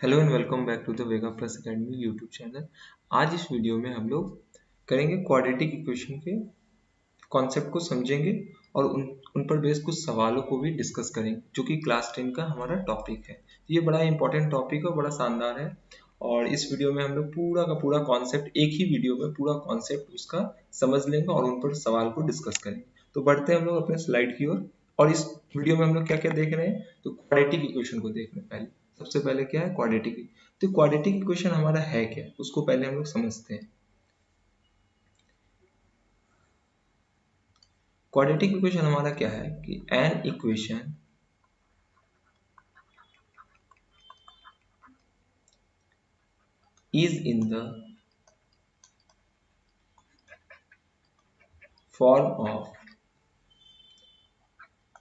Hello and welcome back to the Vega plus academy YouTube channel. आज इस video में हम लोग करेंगे क्वाड्रेटिक इक्वेशन के कॉन्सेप्ट को समझेंगे और उन पर बेस्ड कुछ सवालों को भी डिस्कस करेंगे जो कि क्लास 10 का हमारा टॉपिक है। ये बड़ा इंपॉर्टेंट टॉपिक है, बड़ा शानदार है और इस वीडियो में हम लोग पूरा का पूरा कॉन्सेप्ट एक ही वीडियो में पूरा कॉन्सेप्ट उसका समझ लेंगे और उन पर सवाल को डिस्कस करेंगे। तो बढ़ते हैं हम लोग अपने स्लाइड की ओर और इस वीडियो में हम लोग क्या क्या देख रहे हैं, तो क्वाड्रेटिक इक्वेशन को देख रहे हैं। पहले सबसे पहले क्या है क्वाड्रेटिक, तो क्वाड्रेटिक इक्वेशन हमारा है क्या, उसको पहले हम लोग समझते हैं। क्वाड्रेटिक इक्वेशन हमारा क्या है कि an equation is in the form of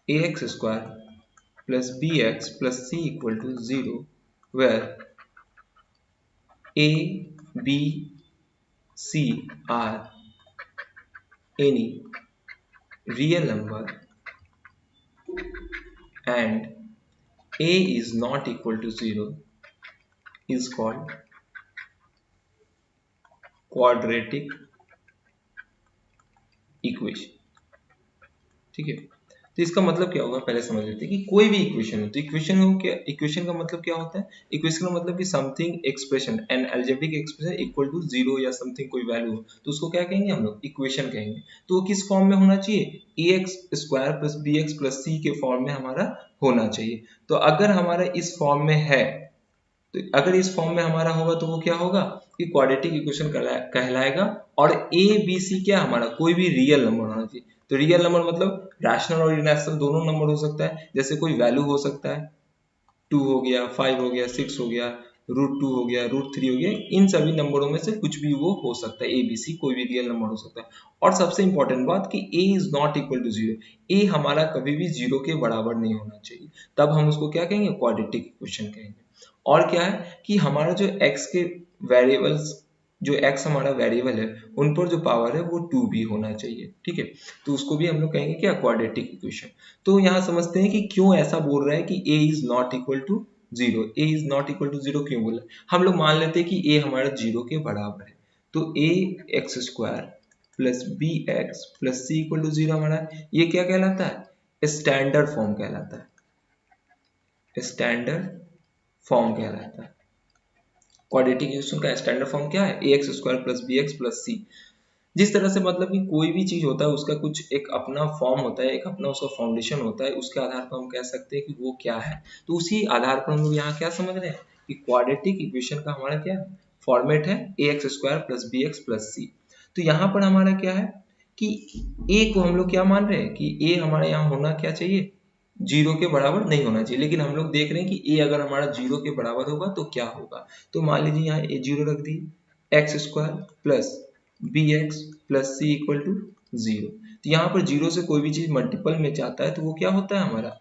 ax square plus bx plus c equal to 0 where a, b, c are any real number and a is not equal to 0 is called quadratic equation। ठीक है, तो इसका मतलब क्या होगा पहले समझ लेते हैं कि कोई भी इक्वेशन हो तो इक्वेशन हो क्या, इक्वेशन का मतलब क्या होता है, इक्वेशन का मतलब कि something expression an algebraic expression equal to zero या समथिंग कोई वैल्यू हो तो उसको क्या कहेंगे हम लोग, इक्वेशन कहेंगे। तो वो किस फॉर्म में होना चाहिए, a x square plus b x plus c के फॉर्म में हमारा होना चाहिए। तो अगर हमारा इस फॉर्म में है, तो अगर इस फॉर्म में हमारा होगा तो वो क्या होगा कि क्वाड्रेटिक इक्वेशन कहलाएगा। और ए बी सी क्या हमारा कोई भी रियल नंबर होना चाहिए। तो रियल नंबर मतलब रैशनल और इरेशनल दोनों नंबर हो सकता है, जैसे कोई वैल्यू हो सकता है 2 हो गया, 5 हो गया, 6 हो गया, √2 हो गया, √3 हो गया, इन सभी नंबरों में से कुछ भी वो हो सकता है। ए बी सी कोई भी रियल नंबर हो सकता है। और सबसे इंपॉर्टेंट बात कि a is not equal to zero, a हमारा कभी भी जीरो के बराबर नहीं होना चाहिए, तब हम उसको क्या कहेंगे, क्वाड्रेटिक इक्वेशन कहेंगे। और क्या है कि हमारा जो x के वेरिएबल्स, जो x हमारा वेरिएबल है उन पर जो पावर है वो 2 भी होना चाहिए। ठीक है, तो उसको भी हम लोग कहेंगे क्या, क्वाड्रेटिक इक्वेशन। तो यहाँ समझते हैं कि क्यों ऐसा बोल रहा है कि a is not equal to zero, a is not equal to zero क्यों बोला। हम लोग मान लेते हैं कि a हमारा जीरो के बराबर है, तो a x square plus b x plus c equal to zero हमारा ये क्या कहलाता है, स्टैंडर्ड फॉर्म कहलाता है। स्टैंडर्ड फॉर्म कहलाता है। क्वाड्रेटिक इक्वेशन का स्टैंडर्ड फॉर्म क्या है, a x square plus b x plus c. जिस तरह से मतलब कि कोई भी चीज होता है उसका कुछ एक अपना फॉर्म होता है, एक अपना उसका फाउंडेशन होता है, उसके आधार पर हम कह सकते हैं कि वो क्या है। तो उसी आधार पर हम लोग यहाँ क्या समझ रहे हैं कि क्वाड्रेटिक इक्वेशन का हमारा क्या है, फॉर्मेट है a x square plus b x plus c. तो यहाँ पर हमारा क्या है कि ए को हम लोग क्या मान रहे हैं कि ए हमारे यहाँ होना क्या चाहिए, जीरो के बराबर नहीं होना चाहिए। लेकिन हम लोग देख रहे हैं कि ए अगर हमारा जीरो के बराबर होगा तो क्या होगा। तो मान लीजिए यहाँ ए जीरो रख दी, x square plus b x plus c equal to zero. तो यहाँ पर जीरो से कोई भी चीज मल्टीपल में जाता है तो वो क्या होता है हमारा,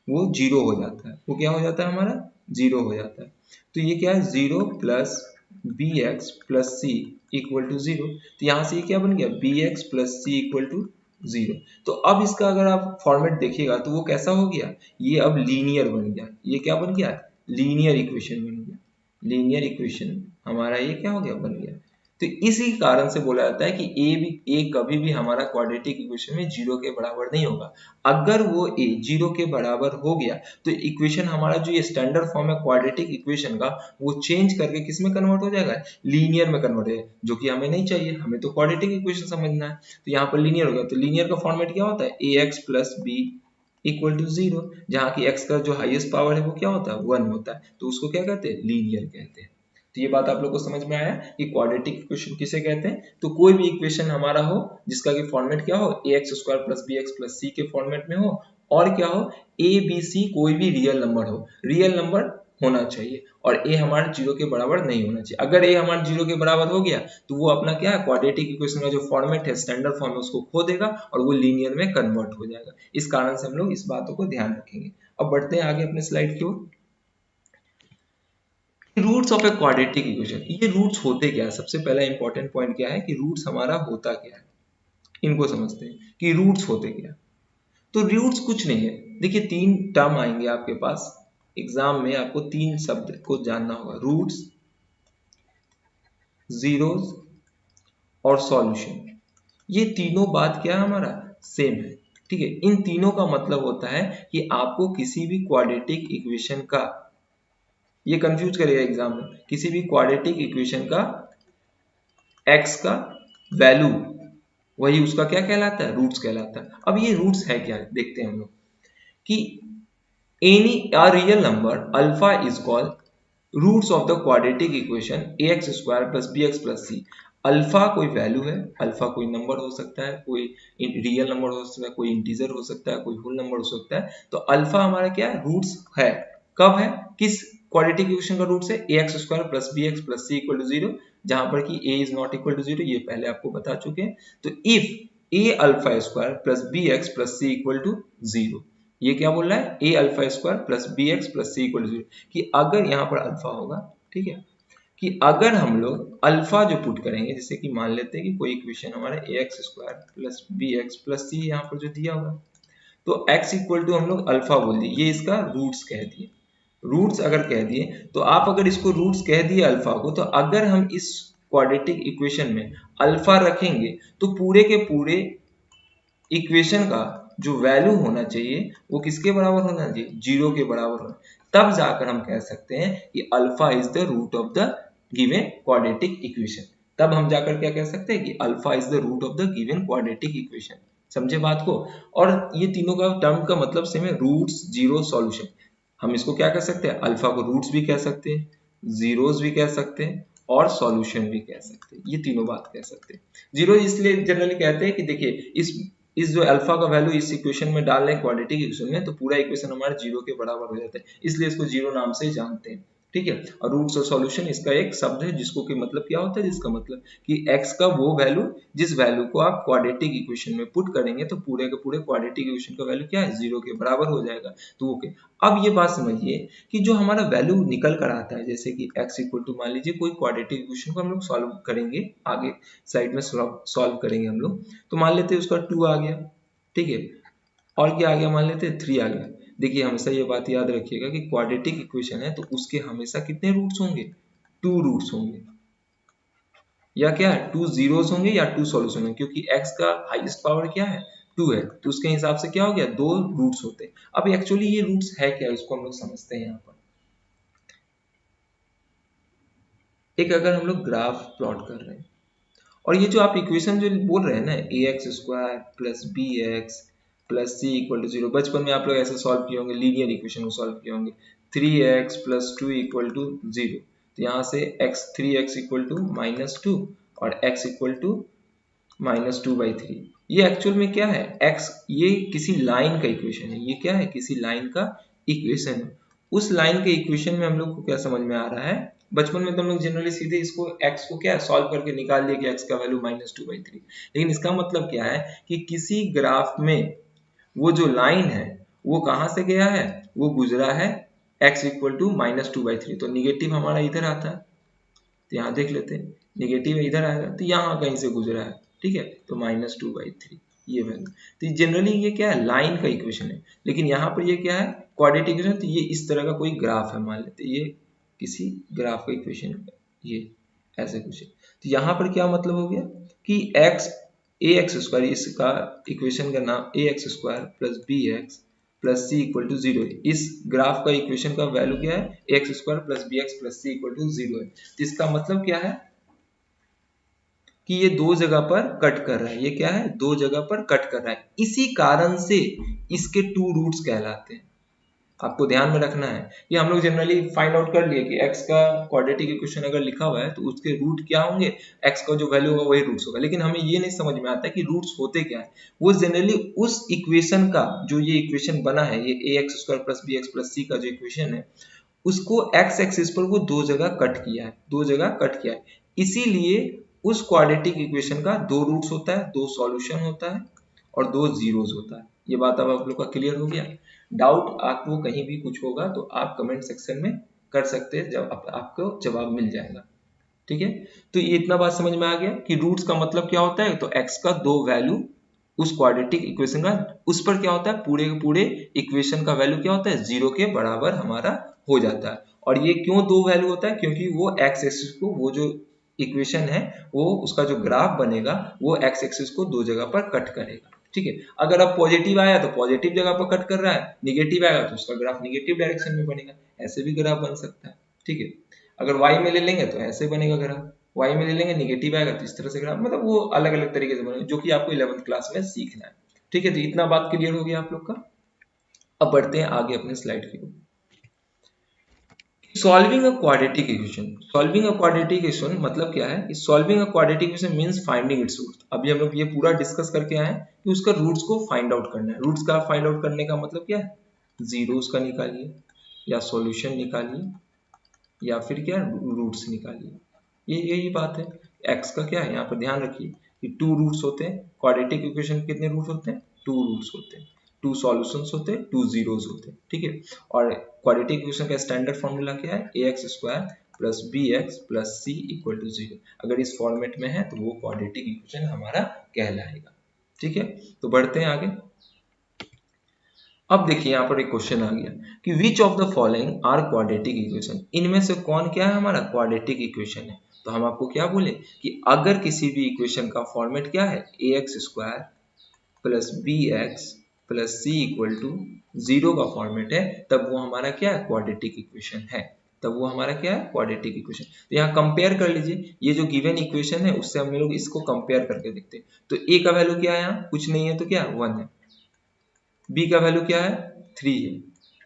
वो जीरो हो जाता है। वो क्या हो जाता है हमारा, जीरो हो जाता है। तो ये क्या है, zero plus b x plus c equal to zero. तो यहाँ से ये क्या बन गया, b x plus c equal to zero. तो अब इसका अगर आप फॉर्मेट देखिएगा तो वो कैसा हो गया, ये अब लीनियर बन गया। ये क्या बन गया, लीनियर इक्वेशन बन गया। लीनियर इक्वेशन हमारा ये क्या हो गया, बन गया। तो इसी कारण से बोला जाता है कि ए कभी भी हमारा क्वाड्रेटिक इक्वेशन में जीरो के बराबर नहीं होगा। अगर वो ए जीरो के बराबर हो गया तो इक्वेशन हमारा जो ये स्टैंडर्ड फॉर्म है क्वाड्रेटिक इक्वेशन का, वो चेंज करके किस में कन्वर्ट हो जाएगा, लीनियर में कन्वर्ट हो जाएगा, जो कि हमें नहीं चाहिए। हमें तो क्वाड्रेटिक इक्वेशन समझना है। तो यहाँ पर लीनियर होगा, तो लीनियर का फॉर्मेट क्या होता है, a x plus b equal to zero, जहाँ की एक्स का जो हाईएस्ट पावर है वो क्या होता है, 1 होता है। तो उसको क्या कहते हैं, लीनियर कहते हैं। तो ये बात आप लोग को समझ में आया कि क्वाड्रेटिक इक्वेशन किसे कहते हैं। तो कोई भी इक्वेशन हमारा हो जिसका कि फॉर्मेट क्या हो, a x square plus b x plus c के फॉर्मेट में हो, और क्या हो, ए बी सी कोई भी रियल नंबर हो, रियल नंबर होना चाहिए, और ए हमारे जीरो के बराबर नहीं होना चाहिए। अगर ए हमारे जीरो के बराबर हो गया तो वो अपना क्या है, क्वाड्रेटिक इक्वेशन का जो फॉर्मेट है, स्टैंडर्ड फॉर्म है, उसको खो देगा और वो लीनियर में कन्वर्ट हो जाएगा। इस कारण से हम लोग इस बातों को ध्यान रखेंगे। अब बढ़ते हैं आगे अपने स्लाइड की ओर। Roots of a quadratic equation, ये रूट्स होते क्या है, सबसे पहला इंपॉर्टेंट पॉइंट क्या है कि रूट्स हमारा होता क्या है, इनको समझते हैं कि रूट्स होते क्या। तो रूट्स कुछ नहीं है, देखिए तीन टर्म आएंगे आपके पास, एग्जाम में आपको 3 शब्द को जानना होगा, रूट्स, जीरोस और सॉल्यूशन। ये तीनों बात क्या है, हमारा सेम है, ठीक है। इन तीनों का मतलब होता है कि आपको किसी भी क्वाड्रेटिक इक्वेशन का, ये कंफ्यूज करेगा एग्जाम में, किसी भी क्वाड्रेटिक इक्वेशन का x का वैल्यू, वही उसका क्या कहलाता है, रूट्स कहलाता है। अब ये रूट्स है क्या, देखते हैं हम लोग कि any a real number alpha is called roots of the quadratic equation ax square plus bx plus c। Alpha कोई वैल्यू है, अल्फा कोई नंबर हो सकता है, कोई रियल नंबर हो सकता है, कोई इंटीजर हो सकता है, कोई होल नंबर हो सकता है। तो अल्फा हमारा क्या है, रूट्स है। कब है, किस क्वाड्रेटिक इक्वेशन का रूट्स है, ax square plus bx plus c equal to 0, जहां पर कि a is not equal to 0, ये पहले आपको बता चुके हैं। तो if a alpha square plus bx plus c equal to 0, ये क्या बोल रहा है, a alpha square plus bx plus c equal to 0, कि अगर यहाँ पर अल्फा होगा, ठीक है, कि अगर हम लोग अल्फा जो पुट करेंगे, जैसे कि मान लेते हैं कि कोई इक्वेशन हमारा ax square plus bx plus c यहाँ पर जो दिया होगा, तो x इक्वल टू हम लोग अल्फा बोल दिए, ये इसका रूट्स कह दिए। रूट्स अगर कह दिए तो आप अगर इसको रूट्स कह दिए अल्फा को, तो अगर हम इस क्वाड्रेटिक इक्वेशन में अल्फा रखेंगे तो पूरे के पूरे इक्वेशन का जो वैल्यू होना चाहिए वो किसके बराबर होना चाहिए, 0 के बराबर होना। तब जाकर हम कह सकते हैं कि alpha is the root of the given quadratic equation. तब हम जाकर क्या कह सकते हैं कि alpha is the root of the given quadratic equation. समझे बात को। और ये तीनों का टर्म का मतलब सेम है, रूट्स, जीरो, सॉल्यूशन। हम इसको क्या कह सकते हैं, अल्फा को रूट्स भी कह सकते हैं, जीरोस भी कह सकते हैं और सॉल्यूशन भी कह सकते हैं। ये तीनों बात कह सकते हैं। जीरो इसलिए जनरली कहते हैं कि देखिए इस जो अल्फा का वैल्यू इस इक्वेशन में डाल रहे हैं क्वाड्रेटिक इक्वेशन में, तो पूरा इक्वेशन हमारा 0 के बराबर हो जाता है, इसलिए इसको जीरो नाम से जानते हैं, ठीक है। और रूट्स और सॉल्यूशन इसका एक शब्द है जिसको कि मतलब क्या होता है, जिसका मतलब कि x का वो वैल्यू जिस वैल्यू को आप क्वाड्रेटिक इक्वेशन में पुट करेंगे तो पूरे के पूरे क्वाड्रेटिक इक्वेशन का वैल्यू क्या है, 0 के बराबर हो जाएगा। तो ओके, अब ये बात समझिए कि जो हमारा वैल्यू निकल कर आता है, जैसे कि x इक्वल टू, मान लीजिए कोई क्वाड्रेटिक इक्वेशन को हम लोग सॉल्व करेंगे, आगे साइड में सॉल्व करेंगे हम लोग, तो मान लेते हैं उसका 2 आ गया, ठीक है, और क्या आ गया, मान लेते हैं 3 आ गया। देखिए हमेशा ये बात याद रखिएगा कि क्वाड्रेटिक इक्वेशन है तो उसके हमेशा कितने रूट्स होंगे, 2 रूट्स होंगे, या क्या है 2 जीरोस होंगे या 2 सॉल्यूशन होंगे, क्योंकि x का हाईएस्ट पावर क्या है, 2 है, तो उसके हिसाब से क्या हो गया, 2 रूट्स होते हैं। अब एक्चुअली ये रूट्स है क्या, इसको हम लोग समझते हैं। यहाँ पर एक अगर हम लोग ग्राफ प्लॉट कर रहे हैं और ये जो आप इक्वेशन जो बोल रहे हैं ना, ax square plus bx plus c equal to 0, बचपन में आप लोग ऐसे सॉल्व किए होंगे, लीनियर इक्वेशन को सॉल्व किए होंगे, 3x प्लस 2 इक्वल टू 0, तो यहाँ से 3x इक्वल टू -2 और x इक्वल टू -2/3। ये एक्चुअल में क्या है, x, ये किसी लाइन का इक्वेशन है, ये क्या है, किसी लाइन का इक्वेशन है। उस लाइन के इक्वेशन में हम लोग को क्या समझ में आ रहा है, बचपन में तो हम लोग जनरली सीधे इसको x को क्या सॉल्व करके निकाल दिया कि x का वैल्यू -2/3, लेकिन इसका मतलब क्या है कि किसी ग्राफ में वो जो लाइन है वो कहाँ से गया है, वो गुजरा है x इक्वल टू -2/3, तो निगेटिव हमारा इधर आता है, तो यहाँ देख लेते हैं, निगेटिव इधर आएगा तो यहाँ कहीं से गुजरा है, ठीक है, तो -2/3 ये वैल्यू। तो जनरली ये क्या है, लाइन का इक्वेशन है, लेकिन यहाँ पर ये क्या है, क्वाड्रेटिक इक्वेशन, तो ये इस तरह का कोई ग्राफ है, मान लेते ये किसी ग्राफ का इक्वेशन है, ये ऐसे कुछ है। तो यहाँ पर क्या मतलब हो गया कि ax स्क्वायर, इसका इक्वेशन का नाम ax square plus bx plus c equal to 0 है। इस ग्राफ का इक्वेशन का वैल्यू क्या है, x square plus b x plus c equal to 0 है। तो इसका मतलब क्या है कि ये दो जगह पर कट कर रहा है, ये क्या है, दो जगह पर कट कर रहा है, इसी कारण से इसके 2 रूट्स कहलाते हैं। आपको ध्यान में रखना है, ये हम लोग जनरली फाइंड आउट कर लिए कि x का क्वाड्रेटिक इक्वेशन अगर लिखा हुआ है तो उसके रूट क्या होंगे, x का जो वैल्यू होगा वही रूट्स होगा, लेकिन हमें ये नहीं समझ में आता कि रूट्स होते क्या है। वो जनरली उस इक्वेशन का जो ये इक्वेशन बना है, ये ax square plus bx plus c का जो इक्वेशन है, उसको x एक्सिस पर वो दो जगह कट किया है, दो जगह कट किया है, इसीलिए उस क्वाड्रेटिक इक्वेशन का 2 रूट्स होता है, 2 सॉल्यूशन होता है और 2 जीरोस होता है। ये बात अब आप लोग का क्लियर हो गया। डाउट आपको कहीं भी कुछ होगा तो आप कमेंट सेक्शन में कर सकते हैं, जब आपको जवाब मिल जाएगा, ठीक है। तो ये इतना बात समझ में आ गया कि रूट्स का मतलब क्या होता है, तो x का 2 वैल्यू उस क्वाड्रेटिक इक्वेशन का, उस पर क्या होता है, पूरे के पूरे इक्वेशन का वैल्यू क्या होता है, 0 के बराबर हमारा हो जाता है। और ये क्यों दो वैल्यू होता है, क्योंकि वो एक्स एक्सिस को, वो जो इक्वेशन है वो उसका जो ग्राफ बनेगा वो एक्स एक्सिस को दो जगह पर कट करेगा। ठीक है, अगर अब पॉजिटिव आया तो पॉजिटिव जगह पर कट कर रहा है, निगेटिव आएगा तो उसका ग्राफ निगेटिव डायरेक्शन में बनेगा, ऐसे भी ग्राफ बन सकता है। ठीक है, अगर वाई में ले लेंगे तो ऐसे बनेगा ग्राफ, वाई में ले लेंगे निगेटिव आएगा तो इस तरह से ग्राफ, मतलब वो अलग अलग तरीके से बनेगा, जो कि आपको 11th क्लास में सीखना है। ठीक है, तो इतना बात क्लियर हो गया आप लोग का। अब बढ़ते हैं आगे अपने स्लाइड की ओर। Solving a quadratic equation, solving a quadratic equation मतलब क्या है, solving a quadratic equation means finding its root. अभी हम लोग ये पूरा डिस्कस करके आए हैं कि उसका रूट्स को फाइंड आउट करना है। रूट्स का फाइंड आउट करने का मतलब क्या है, जीरोस का निकालिए या सॉल्यूशन निकालिए या फिर क्या रूट्स निकालिए, ये यही बात है। एक्स का क्या है, यहाँ पर ध्यान रखिए कि टू रूट्स होते हैं, क्वाड्रेटिक इक्वेशन कितने रूट्स होते हैं, टू रूट्स होते हैं, टू सॉल्यूशंस होते हैं, टू जीरोस होते हैं। ठीक है, और क्वाड्रेटिक इक्वेशन का स्टैंडर्ड फॉर्मूला क्या है, a x square plus b x plus c equal to zero. अगर इस फॉर्मेट में है तो वो क्वाड्रेटिक इक्वेशन हमारा कहलाएगा। ठीक है, तो बढ़ते हैं आगे। अब देखिए यहाँ पर एक क्वेश्चन आ गया कि which of the following are quadratic equation, इनमें से कौन क्या है हमारा क्वाड्रेटिक इक्वेशन है। तो हम आपको क्या बोले कि अगर किसी भी इक्वेशन का फॉर्मेट क्या है, a x square plus b x plus c equal to zero का फॉर्मेट है, तब वो हमारा क्या है, क्वाड्रेटिक इक्वेशन है, तब वो हमारा क्या है, क्वाड्रेटिक इक्वेशन। तो यहाँ कंपेयर कर लीजिए, ये जो गिवन इक्वेशन है उससे हम लोग इसको कंपेयर करके देखते हैं। तो ए का वैल्यू क्या है, यहाँ कुछ नहीं है तो क्या 1 है, बी का वैल्यू क्या है 3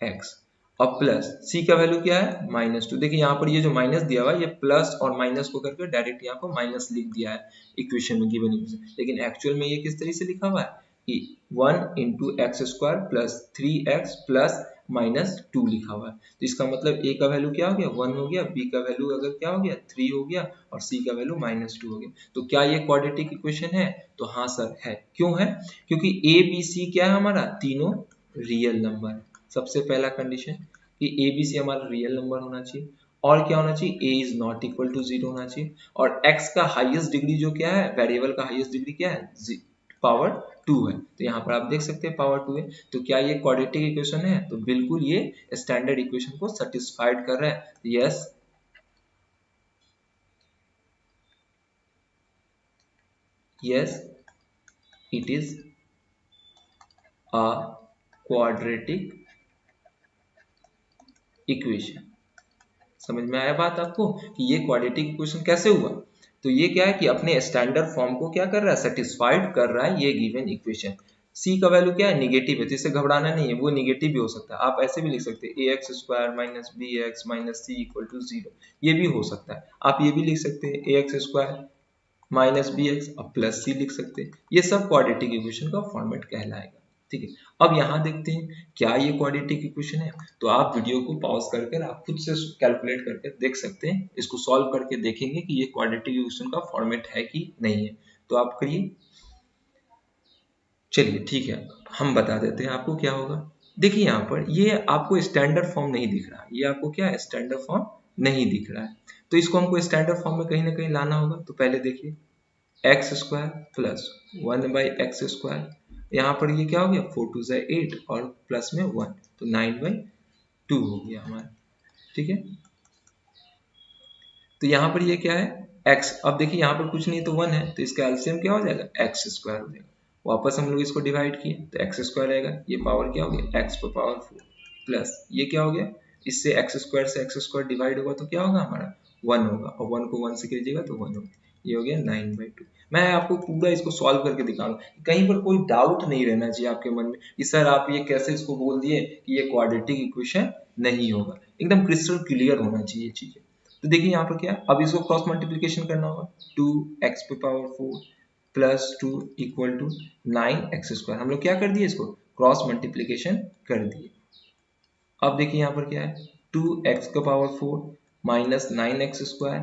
है एक्स, और प्लस सी का वैल्यू क्या है -2। देखिए यहाँ पर ये जो माइनस दिया हुआ है ये प्लस और माइनस को करके डायरेक्ट यहाँ पर माइनस लिख दिया है इक्वेशन में, गिवन इक्वेशन, लेकिन एक्चुअल में ये किस तरीके से लिखा हुआ है कि 1 into x square plus 3x plus -2 लिखा हुआ है। तो इसका मतलब ए का वैल्यू क्या हो गया 1 हो गया, बी का वैल्यू अगर क्या हो गया 3 हो गया, और सी का वैल्यू -2 हो गया। तो क्या ये क्वाड्रेटिक इक्वेशन है, तो हाँ सर है। क्यों है, क्योंकि ए बी सी क्या है हमारा, तीनों रियल नंबर है। सबसे पहला कंडीशन कि ए बी सी हमारा रियल नंबर होना चाहिए, और क्या होना चाहिए, ए इज नॉट इक्वल टू 0 होना चाहिए, और एक्स का हाईएस्ट डिग्री जो क्या है, वेरिएबल का हाईएस्ट डिग्री क्या है, पावर 2 है। तो यहाँ पर आप देख सकते हैं पावर 2 है। तो क्या ये क्वाड्रेटिक इक्वेशन है, तो बिल्कुल ये स्टैंडर्ड इक्वेशन को सेटिस्फाइड कर रहा है। Yes, yes it is a quadratic equation. समझ में आया बात आपको कि ये क्वाड्रेटिक इक्वेशन कैसे हुआ। तो ये क्या है कि अपने स्टैंडर्ड फॉर्म को क्या कर रहा है, सेटिस्फाइड कर रहा है ये गिवन इक्वेशन। सी का वैल्यू क्या है, निगेटिव है, तो इससे घबराना नहीं है, वो निगेटिव भी हो सकता है। आप ऐसे भी लिख सकते हैं a x square minus b x minus c equal to 0, ये भी हो सकता है। आप ये भी लिख सकते हैं a x square minus b x और प्लस सी लिख सकते हैं। ये सब क्वाड्रेटिक इक्वेशन का फॉर्मेट कहलाएगा। ठीक है, अब यहाँ देखते हैं क्या ये क्वाड्रेटिक इक्वेशन है। तो आप वीडियो को पॉज करके आप खुद से कैलकुलेट करके देख सकते हैं, इसको सॉल्व करके देखेंगे कि ये क्वाड्रेटिक इक्वेशन का फॉर्मेट है कि नहीं है। तो आप करिए, चलिए ठीक है, हम बता देते हैं आपको क्या होगा। देखिए यहाँ पर ये आपको स्टैंडर्ड फॉर्म नहीं दिख रहा, ये आपको क्या है, स्टैंडर्ड फॉर्म नहीं दिख रहा है। तो इसको हमको स्टैंडर्ड फॉर्म में कहीं ना कहीं लाना होगा। तो पहले देखिए x square plus 1 by x square, यहाँ पर ये क्या हो गया 4 2 ज़ा 8 और प्लस में 1, तो 9/2 हो गया हमारा। ठीक है, तो यहाँ पर ये क्या है x, अब देखिए यहाँ पर कुछ नहीं तो 1 है, तो इसका एलसीएम क्या हो जाएगा एक्स स्क्वायर हो जाएगा। वापस हम लोग इसको डिवाइड किए तो एक्स स्क्वायर रहेगा, ये पावर क्या हो गया एक्स पर पावर 4 प्लस ये क्या हो गया, इससे एक्स स्क्वायर डिवाइड होगा तो क्या होगा हमारा 1 होगा, और 1 को 1 से कीजिएगा तो 1 होगा, ये हो गया 9/2। मैं आपको पूरा इसको सॉल्व करके दिखा रहा हूँ, कहीं पर कोई डाउट नहीं रहना चाहिए आपके मन में कि सर आप ये कैसे इसको बोल दिए कि ये क्वाड्रेटिक इक्वेशन नहीं होगा। एकदम क्रिस्टल क्लियर होना चाहिए चीजें। तो देखिए यहाँ पर क्या, अब इसको क्रॉस मल्टीप्लीकेशन करना होगा, 2x पे power 4 plus 2 equal to 9x square. हम लोग क्या कर दिए, इसको क्रॉस मल्टीप्लीकेशन कर दिए। अब देखिए यहाँ पर क्या है 2x का power 4 minus 9x square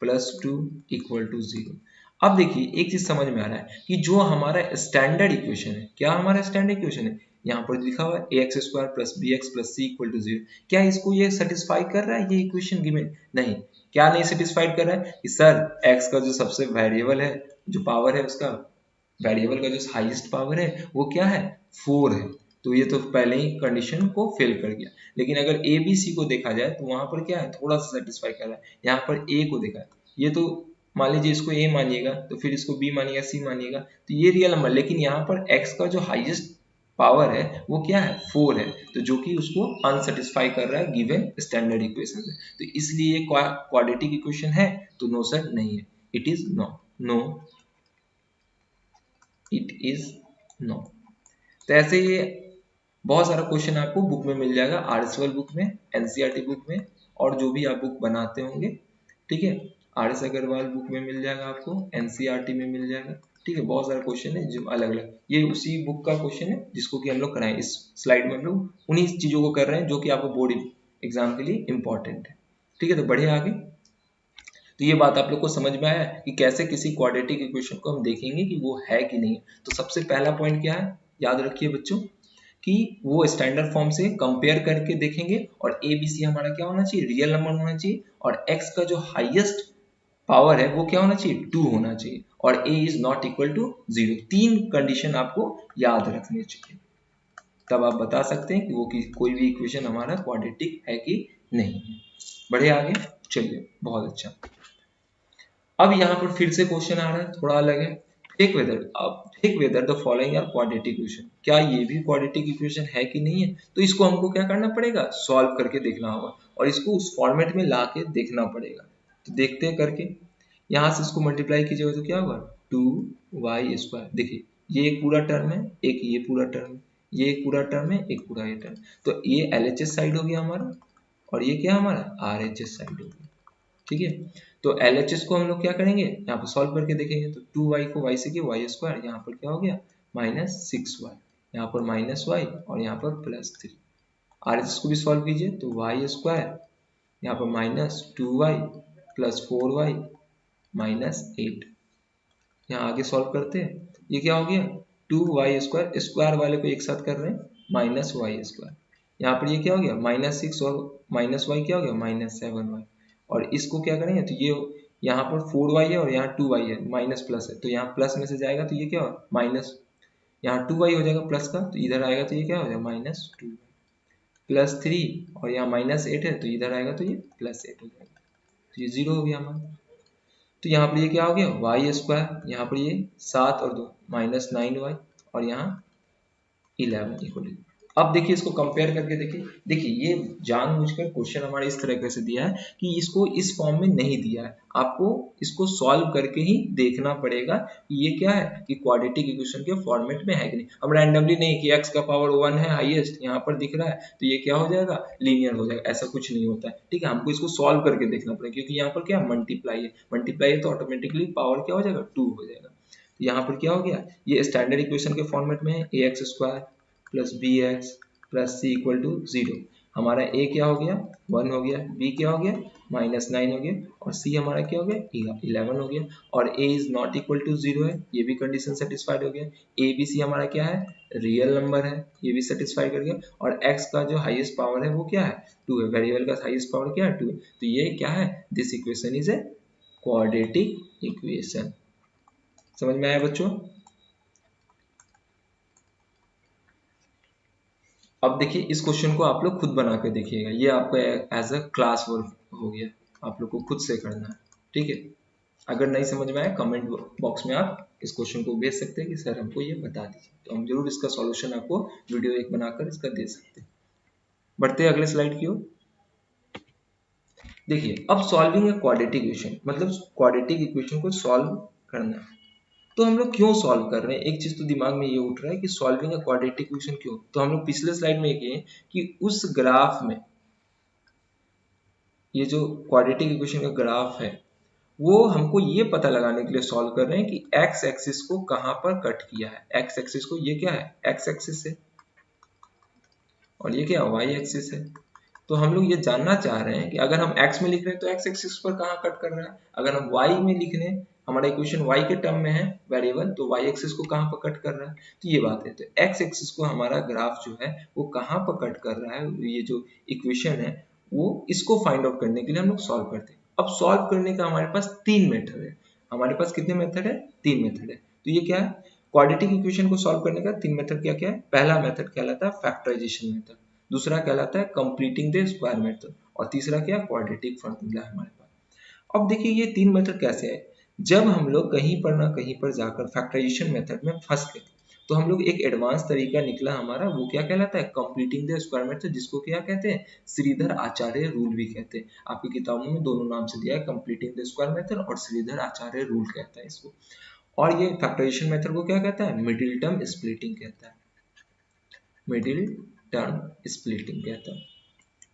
plus 2 equal to 0। अब देखिए एक चीज समझ में आ रहा है कि जो हमारा स्टैंडर्ड इक्वेशन है, क्या हमारा स्टैंडर्ड इक्वेशन है, यहाँ पर लिखा हुआ है a x square plus b x plus c equal to 0, क्या इसको ये सेटिस्फाई कर रहा है ये इक्वेशन गिवन, नहीं। क्या नहीं सेटिस्फाइड कर रहा है कि सर एक्स का जो सबसे वेरिएबल है, जो पावर है उसका वेरिएबल का जो हाईएस्ट पावर है वो क्या है 4 है, तो ये तो पहले ही कंडीशन को फेल कर गया। लेकिन अगर ए बी सी को देखा जाए तो वहां पर क्या है, थोड़ा सा सेटिस्फाई कर रहा है। यहाँ पर ए को देखा है, ये तो मान लीजिए इसको ए मानिएगा तो फिर इसको बी मानिएगा, सी मानिएगा, तो ये रियल नंबर। लेकिन यहाँ पर एक्स का जो हाईएस्ट पावर है वो क्या है, 4 है, तो जो कि उसको अनसेटिस्फाई कर रहा है गिवन स्टैंडर्ड इक्वेशन से। तो इसलिए क्वाड्रेटिक इक्वेशन है, तो नो सर नहीं है, it is no, no it is no. तो ऐसे ये बहुत सारा क्वेश्चन आपको बुक में मिल जाएगा, आरएसएल बुक में, एनसीईआरटी बुक में, और जो भी आप बुक बनाते होंगे, ठीक है, आरएस अग्रवाल बुक में मिल जाएगा आपको, एनसीईआरटी में मिल जाएगा, ठीक है। बहुत सारे क्वेश्चन है जो अलग अलग, ये उसी बुक का क्वेश्चन है जिसको कि हम लोग कराएं। इस स्लाइड में हम लोग उन्हीं चीजों को कर रहे हैं जो कि आपको बोर्ड एग्जाम के लिए इंपॉर्टेंट है, ठीक है। तो बढ़िया आगे, तो ये बात आप लोग को समझ में आया कि कैसे किसी क्वाड्रेटिक इक्वेशन को हम देखेंगे कि वो है कि नहीं। तो सबसे पहला पॉइंट क्या है, याद रखिए बच्चों, कि वो स्टैंडर्ड फॉर्म से कंपेयर करके देखेंगे, और ए बी सी हमारा क्या होना चाहिए, रियल नंबर होना चाहिए, और एक्स का जो हाईएस्ट पावर है वो क्या होना चाहिए, 2 होना चाहिए, और a is not equal to 0। 3 condition आपको याद रखनी चाहिए, तब आप बता सकते हैं कि वो कोई भी इक्वेशन हमारा क्वाड्रेटिक है कि नहीं है। बढ़े आगे, चलिए बहुत अच्छा। अब यहाँ पर फिर से क्वेश्चन आ रहा है, थोड़ा अलग है। Take whether the following are quadratic equation, क्या ये भी क्वाड्रेटिक इक्वेशन है कि नहीं है। तो इसको हमको क्या करना पड़ेगा, सॉल्व करके देखना होगा, और इसको उस फॉर्मेट में ला के देखना पड़ेगा। तो देखते हैं करके, यहाँ से इसको मल्टीप्लाई कीजिएगा तो क्या होगा, 2y²। देखिए ये एक पूरा टर्म है, एक ये पूरा टर्म है, ये एक पूरा टर्म है, एक पूरा ये टर्म, तो ये LHS साइड हो गया हमारा, और ये क्या हमारा RHS साइड हो गया, ठीक है। तो LHS को हम लोग क्या करेंगे, यहाँ पर सॉल्व करके देखेंगे। तो 2y को y से किया, y², यहाँ पर क्या हो गया, -6y, यहाँ पर -y, और यहाँ पर +3। RHS को भी सॉल्व कीजिए, तो y², यहाँ पर -2y + 4y -8। यहाँ आगे सॉल्व करते हैं, ये क्या हो गया, 2y², स्क्वायर वाले को एक साथ कर रहे हैं, -y²। यहाँ पर ये क्या हो गया, -6, और -y क्या हो गया, -7y। और इसको क्या करेंगे, तो ये यहाँ पर 4y है और यहाँ 2y है, माइनस प्लस है, तो यहाँ प्लस में से जाएगा तो ये क्या होगा, माइनस, यहाँ 2y हो जाएगा प्लस का, तो इधर आएगा तो ये क्या हो जाएगा, -2 +3, और यहाँ -8 है, तो इधर आएगा तो ये +8 हो जाएगा, तो ये 0 हो गया हमारा। तो यहाँ पर ये क्या हो गया, y², यहाँ पर ये 7 और 2 -9y, और यहाँ 11 इक्वल। अब देखिए इसको कंपेयर करके देखिए ये जानबूझकर क्वेश्चन हमारे इस तरह से दिया है कि इसको इस फॉर्म में नहीं दिया है, आपको इसको सॉल्व करके ही देखना पड़ेगा कि ये क्या है, कि क्वाड्रेटिक इक्वेशन के फॉर्मेट में है कि नहीं। हम रैंडमली नहीं कि x का पावर 1 है हाईएस्ट, यहाँ पर दिख रहा है तो ये क्या हो जाएगा, लीनियर हो जाएगा, ऐसा कुछ नहीं होता है, ठीक है। हमको इसको सॉल्व करके देखना पड़ेगा, क्योंकि यहाँ पर क्या मल्टीप्लाई है तो ऑटोमेटिकली पावर क्या हो जाएगा, 2 हो जाएगा। तो यहाँ पर क्या हो गया, ये स्टैंडर्ड इक्वेशन के फॉर्मेट में है, ax² + bx + c = 0। हमारा a क्या हो गया, 1 हो गया, b क्या हो गया, -9 हो गया, और c हमारा क्या हो गया, 11 हो गया, और a is not equal to 0 है, ये भी कंडीशन सेटिस्फाइड हो गया। a b c हमारा क्या है, रियल नंबर है, ये भी सेटिस्फाई कर गया, और x का जो हाईएस्ट पावर है वो क्या है, 2 है, वेरिएबल का हाईएस्ट पावर क्या है, 2 है। तो ये क्या है, this equation is a quadratic equation. समझ में आया बच्चों। अब देखिए इस क्वेश्चन को आप लोग खुद बना के देखिएगा, ये आपका एज अ क्लास वर्क हो गया, आप लोग को खुद से करना है, ठीक है। अगर नहीं समझ में आया कमेंट बॉक्स में आप इस क्वेश्चन को भेज सकते हैं कि सर हमको ये बता दीजिए, तो हम जरूर इसका सॉल्यूशन आपको वीडियो एक बनाकर इसका दे सकते हैं। बढ़ते हैं अगले स्लाइड की ओर। देखिए अब सॉल्विंग ए क्वाड्रेटिक इक्वेशन, मतलब क्वाड्रेटिक इक्वेशन को सॉल्व करना है। तो हम लोग क्यों सॉल्व कर रहे हैं, एक चीज तो दिमाग में ये उठ रहा है कि सॉल्विंग अ क्वाड्रेटिक इक्वेशन क्यों। तो हम लोग पिछले स्लाइड में ये किए कि उस ग्राफ में, ये जो क्वाड्रेटिक इक्वेशन का ग्राफ है, वो हमको ये पता लगाने के लिए सॉल्व कर रहे हैं कि एक्स एक्सिस को कहां पर कट किया है। एक्स एक्सिस को, ये क्या है, एक्स एक्सिस है, और ये क्या, वाई एक्सिस है। तो हम लोग ये जानना चाह रहे हैं कि अगर हम x में लिख रहे हैं तो x एक्सिस पर कहाँ कट कर रहा है, अगर हम y में लिख रहे हैं, हमारा इक्वेशन y के टर्म में है वेरिएबल, तो y एक्सिस को कहाँ पर कट कर रहा है। तो ये बात है, तो x एक्सिस को हमारा ग्राफ जो है वो कहाँ पर कट कर रहा है, ये जो इक्वेशन है वो इसको फाइंड आउट करने के लिए हम लोग सॉल्व करते हैं। अब सॉल्व करने का हमारे पास 3 मेथड है। हमारे पास कितने मेथड है, 3 मेथड है। तो ये क्या है, क्वाड्रेटिक इक्वेशन को सॉल्व करने का 3 मेथड क्या क्या है। पहला मेथड कहलाता है फैक्टराइजेशन मेथड, दूसरा कहलाता है कंप्लीटिंग द स्क्वायर मेथड, और तीसरा क्या, क्वाड्रेटिक फॉर्मूला है हमारे पास। अब देखिए ये 3 मेथड कैसे है। जब हम लोग कहीं पर ना कहीं पर जाकर फैक्टराइजेशन मेथड में फंस गए तो हम लोग एक एडवांस तरीका निकला हमारा, वो क्या कहलाता है, कंप्लीटिंग द स्क्वायर मेथड, जिसको क्या कहते हैं, श्रीधर आचार्य रूल भी कहते हैं। आपकी किताबों में दोनों नाम से दिया है, कंप्लीटिंग द स्क्वायर मेथड और श्रीधर आचार्य रूल कहता है इसको। और ये फैक्टराइजेशन मेथड को क्या कहता है, मिडिल टर्म स्प्लिटिंग कहता है, मिडिल टर्म स्प्लिटिंग कहता है।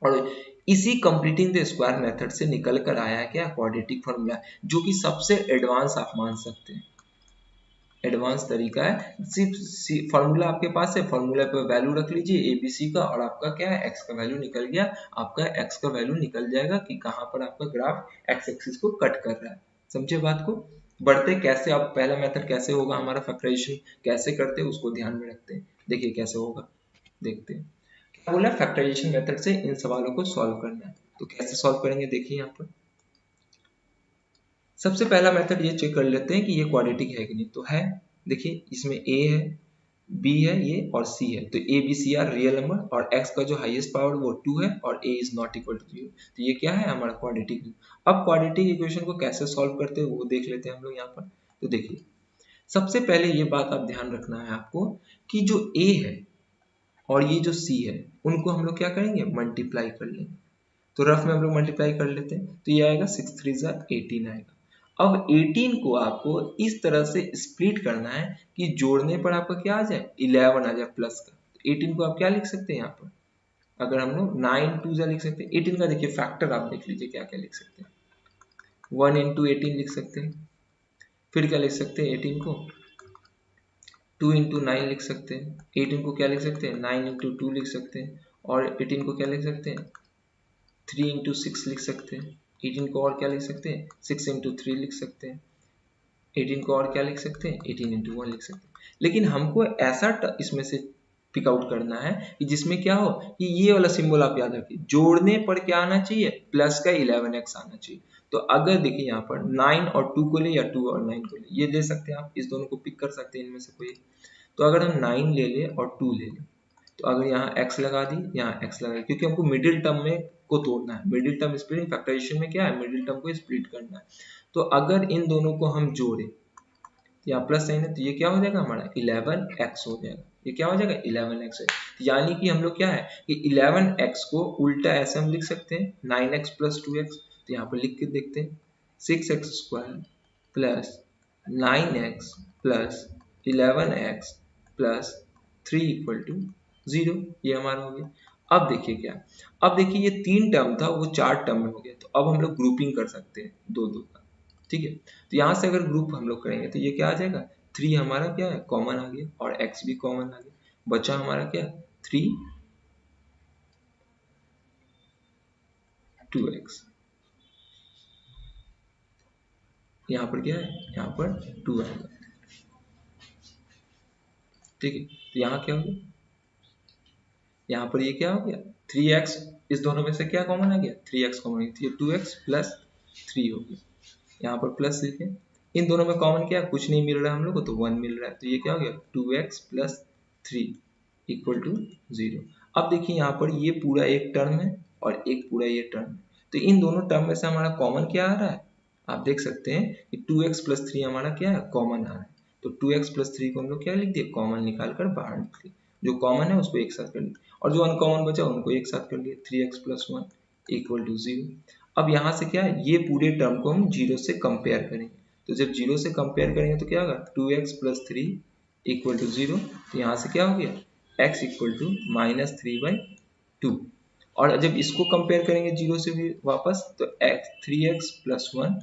और इसी कंप्लीटिंग द स्क्वायर मेथड से निकल कर आया है क्या, क्वाड्रेटिक फॉर्मूला, जो कि सबसे एडवांस आप मान सकते हैं, एडवांस तरीका है। सिर्फ फॉर्मूला आपके पास है, फॉर्मूला पे वैल्यू रख लीजिए एबीसी का, और आपका क्या है, एक्स का वैल्यू निकल गया। आपका एक्स का वैल्यू निकल जाएगा कि कहाँ पर आपका ग्राफ एक्स एक्सिस को कट कर रहा है। समझे बात को। बढ़ते कैसे, आप पहला मेथड कैसे होगा हमारा, फैक्टराइजेशन कैसे करते हैं उसको ध्यान में रखते हैं। देखिए कैसे होगा, देखते हैं। क्या बोला, फैक्टराइजेशन मेथड से इन सवालों को सॉल्व करना है। तो कैसे सॉल्व करेंगे, देखिए यहाँ पर सबसे पहला मेथड ये चेक कर लेते हैं कि ये क्वाड्रेटिक है कि नहीं। तो है, देखिए इसमें a है, b है ये, और c है। तो a b c are real number, और x का जो हाईएस्ट पावर वो 2 है, और a is not equal to 0। तो ये क्या है, हमारा क्वाड्रेटिक। अब क्वाड्रेटिक इक्वेशन को कैसे सॉल्व करते हैं वो देख लेते हैं हम लोग यहाँ पर। तो देखिए सबसे पहले ये बात आप ध्यान रखना है आपको कि जो a है और ये जो c है, उनको हम लोग क्या करेंगे, मल्टीप्लाई कर लेंगे। तो रफ में हम लोग मल्टीप्लाई कर लेते हैं, तो ये आएगा 6 3 18 आएगा। अब 18 को आपको इस तरह से स्प्लिट करना है कि जोड़ने पर आपका क्या आ जाए, 11 आ जाए प्लस का। तो 18 को आप क्या लिख सकते हैं यहाँ पर, अगर हम लोग 9 2 जा लिख सकते हैं। 18 का देखिए फैक्टर आप देख लीजिए क्या क्या लिख सकते हैं। 1 इंटू 18 लिख सकते हैं, फिर क्या लिख सकते हैं 18 को, 2 इंटू 9 लिख सकते हैं। 18 को क्या लिख सकते हैं, 9 इंटू 2 लिख सकते हैं। और 18 को क्या लिख सकते हैं, 3 इंटू 6 लिख सकते हैं। 18 को और क्या लिख सकते हैं, 6 इंटू 3 लिख सकते हैं। 18 को और क्या लिख सकते हैं, 18 इंटू 1 लिख सकते हैं। लेकिन हमको ऐसा इसमें से पिक आउट करना है कि जिसमें क्या हो कि ये वाला सिंबल आप याद रखिए, जोड़ने पर क्या आना चाहिए, प्लस का 11x आना चाहिए। तो अगर देखिए यहाँ पर 9 और 2 को ले, या 2 और 9 को ले, ये ले सकते हैं आप, इस दोनों को पिक कर सकते हैं इनमें से कोई। तो अगर हम 9 ले ले और 2 ले ले, तो अगर यहाँ x लगा दी, यहाँ x लगा दी, क्योंकि हमको मिडिल टर्म में को तोड़ना है। मिडिल टर्म स्प्लिटिंग फैक्टराइजेशन में क्या है, मिडिल टर्म को स्प्लिट करना है। तो अगर इन दोनों को हम जोड़े, यहाँ प्लस साइन है, तो ये क्या हो जाएगा हमारा 11x हो जाएगा। ये क्या हो जाएगा 11x है। यानी कि हम लोग क्या है कि 11x को उल्टा ऐसे हम लिख सकते हैं 9x प्लस 2x। तो यहाँ पर लिख के देखते हैं, 6x square plus 9x plus 11x plus 3 equal to 0। ये हमारा हो गया। अब देखिए क्या, अब देखिए ये 3 टर्म था वो 4 टर्म में हो गया। तो अब हम लोग ग्रुपिंग कर सकते हैं 2 2 का, ठीक है। तो यहाँ से अगर ग्रुप हम लोग करेंगे तो ये क्या आ जाएगा, 3 हमारा क्या है, कॉमन आ गया, और x भी कॉमन आ गया। बचा हमारा क्या, 3 2x। यहाँ पर क्या है, यहाँ पर 2 आएगा, ठीक है। तो यहाँ क्या हो गया, यहाँ पर ये क्या हो गया 3x, इस दोनों में से क्या कॉमन आ गया, 3x कॉमन, तो ये 2x प्लस 3 हो गया। यहाँ पर प्लस लिखे, इन दोनों में कॉमन क्या है, कुछ नहीं मिल रहा है हम लोग को, तो 1 मिल रहा है। तो ये क्या हो गया 2x प्लस 3 इक्वल टू 0। अब देखिए यहाँ पर ये पूरा एक टर्म है और एक पूरा ये टर्म है। तो इन दोनों टर्म में से हमारा कॉमन क्या आ रहा है, आप देख सकते हैं कि 2x प्लस 3 हमारा क्या है, कॉमन आ रहा है। तो 2x प्लस 3 को हम लोग क्या लिख दिए, कॉमन निकाल कर बाहर निकले। जो कॉमन है उसको एक साथ कर लिए, और जो अनकॉमन बचा उनको एक साथ कर लिए। 3x plus 1 equal to 0। अब यहाँ से क्या है, ये पूरे टर्म को हम 0 से कंपेयर करेंगे। तो जब 0 से कंपेयर करेंगे तो क्या होगा, 2x प्लस 3 इक्वल टू 0। तो यहाँ से क्या हो गया, x इक्वल टू माइनस 3/2। और जब इसको कंपेयर करेंगे 0 से भी वापस, तो 3x प्लस 1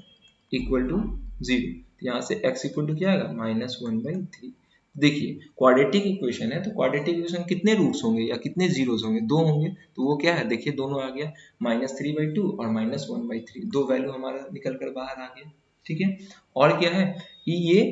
इक्वल टू 0। तो यहाँ से x इक्वल टू क्या आएगा, -1/3। देखिए क्वाड्रेटिक इक्वेशन है, तो क्वाड्रेटिक इक्वेशन कितने रूट्स होंगे या कितने जीरोस होंगे, 2 होंगे। तो वो क्या है, देखिए दोनों आ गया, -3/2 और -1/3, 2 वैल्यू हमारा निकल कर बाहर आ गया, ठीक है। और क्या है कि ये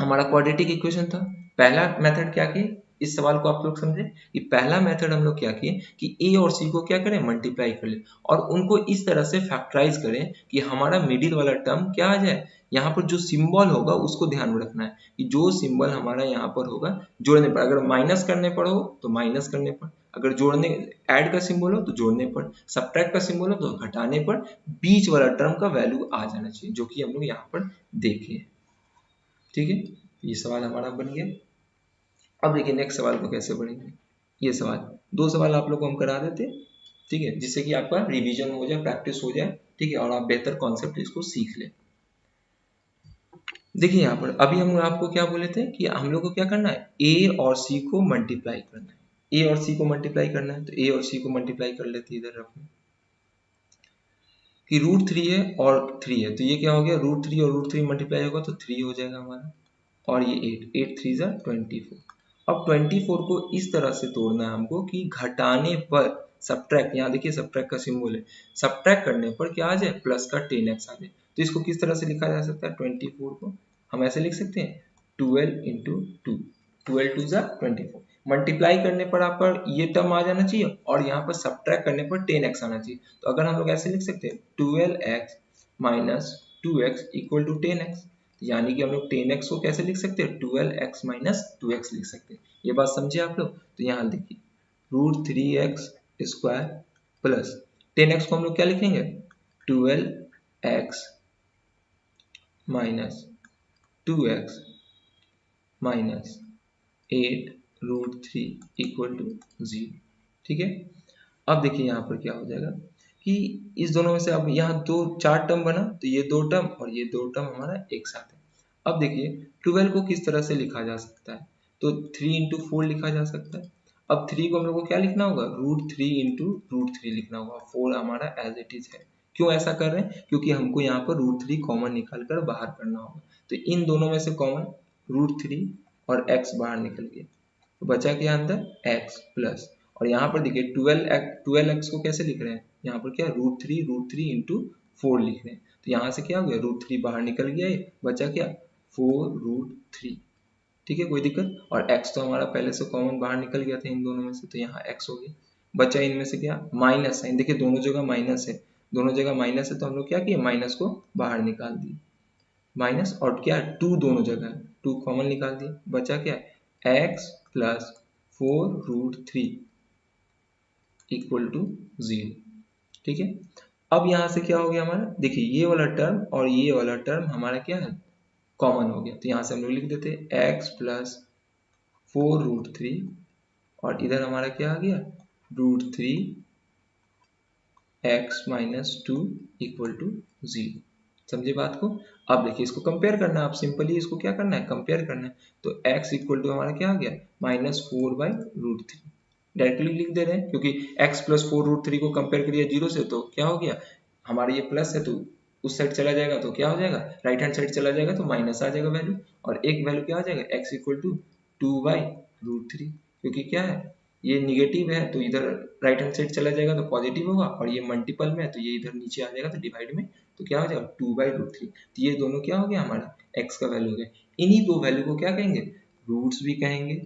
हमारा क्वाड्रेटिक इक्वेशन था। पहला मेथड क्या कि इस सवाल को आप लोग समझे कि पहला मेथड हम लोग क्या किए कि ए और सी को क्या करें, मल्टीप्लाई कर ले और उनको इस तरह से फैक्टराइज करें कि हमारा मिडिल वाला टर्म क्या आ जाए। यहाँ पर जो सिंबल होगा उसको ध्यान में रखना है कि जो सिंबल हमारा यहाँ पर होगा जोड़ने पर, अगर माइनस करने पर हो तो माइनस करने पर, अगर जोड़ने ऐड का सिंबल हो तो जोड़ने पर, सब्ट्रैक्ट का सिंबल हो तो घटाने पर, बीच वाला टर्म का वैल्यू आ जाना चाहिए, जो कि हम लोग यहाँ पर देखें। ठीक है, ये सवाल हमारा बन गया। अब देखिए नेक्स्ट सवाल को कैसे बढ़ेंगे। ये सवाल, दो सवाल आप लोग को हम करा देते, ठीक है, जिससे कि आपका रिवीजन हो जाए, प्रैक्टिस हो जाए, ठीक है, और आप बेहतर कॉन्सेप्ट इसको सीख लें। देखिए यहाँ पर अभी हम आपको क्या बोले थे कि हम लोग को क्या करना है, ए और सी को मल्टीप्लाई करना है। ए और सी को मल्टीप्लाई करना है तो ए और सी को मल्टीप्लाई कर लेते इधर रखना कि √3 है और 3 है, तो ये क्या हो गया, √3 और √3 मल्टीप्लाई होगा तो 3 हो जाएगा हमारा, और ये 8 3 ज़ा 24। अब 24 को इस तरह से तोड़ना है हमको कि घटाने पर सब्ट्रैक्ट, यहाँ देखिए सब्ट्रैक्ट का सिंबल है, सब्ट्रैक्ट करने पर क्या आ जाए, प्लस का 10x आ जाए। तो इसको किस तरह से लिखा जा सकता है, 24 को हम ऐसे लिख सकते हैं 12 इंटू 2, 12 2 ज़ा 24। मल्टीप्लाई करने पर आपका ये टर्म आ जाना चाहिए और यहाँ पर सब्ट्रैक्ट करने पर 10x आना चाहिए। तो अगर हम लोग ऐसे लिख सकते हैं 12x minus 2x equal to 10x, यानी कि हम लोग 10x को कैसे लिख सकते हैं, 12x माइनस 2x लिख सकते हैं। ये बात समझे आप लोग। तो यहाँ देखिए √3x स्क्वायर प्लस 10x को हम लोग क्या लिखेंगे, 12x minus 2x minus 8 √3 equal to 0। ठीक है, अब देखिए यहाँ पर क्या हो जाएगा कि इस दोनों में से अब यहाँ दो चार टर्म बना, तो ये दो टर्म और ये दो टर्म हमारा एक साथ है। अब देखिए 12 को किस तरह से लिखा जा सकता है, तो 3 इंटू 4 लिखा जा सकता है। अब 3 को हम लोग को क्या लिखना होगा, √3 इंटू √3 लिखना होगा, 4 हमारा एज इट इज है। क्यों ऐसा कर रहे हैं, क्योंकि हमको यहाँ पर √3 कॉमन निकाल कर बाहर करना होगा। तो इन दोनों में से कॉमन √3 और x बाहर निकल गया, तो बचा क्या अंदर, x प्लस, और यहाँ पर देखिए 12x को कैसे लिख रहे हैं, यहाँ पर क्या √3 इंटू 4 लिख रहे हैं। तो यहाँ से क्या हो गया, √3 बाहर निकल गया, ये बचा क्या 4√3। ठीक है, कोई दिक्कत, और x तो हमारा पहले से कॉमन बाहर निकल गया था इन दोनों में से, तो यहाँ x हो गया। बचा इनमें से क्या, माइनस साइन, देखिए दोनों जगह माइनस है, दोनों जगह माइनस है, तो हम लोग क्या किए, माइनस को बाहर निकाल दिए, माइनस, और क्या 2 दोनों जगह है, 2 कॉमन निकाल दिए, बचा क्या x प्लस 4√3 इक्वल टू 0। ठीक है, अब यहाँ से क्या हो गया हमारा, देखिए ये वाला टर्म और ये वाला टर्म हमारा क्या है, कॉमन हो गया। तो यहाँ से हम लोग लिख देते हैं x प्लस 4√3 और इधर हमारा क्या आ गया, √3 x माइनस 2 इक्वल टू 0। समझे बात को। अब देखिए इसको कंपेयर करना है, आप सिंपली इसको क्या करना है, कंपेयर करना है। तो x इक्वल टू हमारा क्या आ गया, -4/√3 डायरेक्टली लिख दे रहे हैं, क्योंकि x प्लस 4√3 को कंपेयर करिए 0 से, तो क्या हो गया, हमारा ये प्लस है तो उस साइड चला जाएगा तो क्या हो जाएगा, राइट हैंड साइड चला जाएगा तो माइनस आ जाएगा वैल्यू, और एक वैल्यू क्या आ जाएगा, x इक्वल टू 2/√3, क्योंकि क्या है ये निगेटिव है तो इधर राइट हैंड साइड चला जाएगा तो पॉजिटिव होगा, और ये मल्टीपल में है तो ये इधर नीचे आ जाएगा तो डिवाइड में, तो क्या हो जाएगा 2/√3। तो ये दोनों क्या हो गया, हमारा x का वैल्यू हो गया। इन्हीं दो वैल्यू को क्या कहेंगे, रूट्स भी कहेंगे,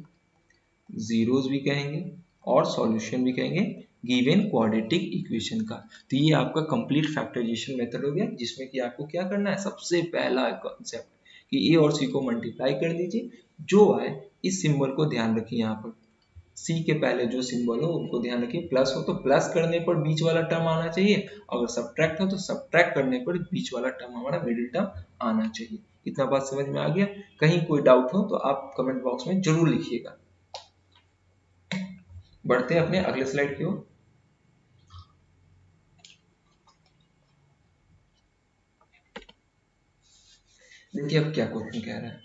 जीरोस भी कहेंगे, और सॉल्यूशन भी कहेंगे गिवन क्वाड्रेटिक इक्वेशन का। तो ये आपका कंप्लीट फैक्टराइजेशन मेथड हो गया, जिसमें कि आपको क्या करना है, सबसे पहला कॉन्सेप्ट कि ए और सी को मल्टीप्लाई कर दीजिए, जो आए इस सिंबल को ध्यान रखिए, यहाँ पर सी के पहले जो सिंबल हो उनको ध्यान रखिए, प्लस हो तो प्लस करने पर बीच वाला टर्म आना चाहिए, अगर सब्ट्रैक्ट हो तो सब्ट्रैक्ट करने पर बीच वाला टर्म हमारा मिडिल टर्म आना चाहिए। इतना बात समझ में आ गया। कहीं कोई डाउट हो तो आप कमेंट बॉक्स में जरूर लिखिएगा। बढ़ते हैं अपने अगले स्लाइड की ओर। देखिए अब क्या क्वेश्चन कह रहा है,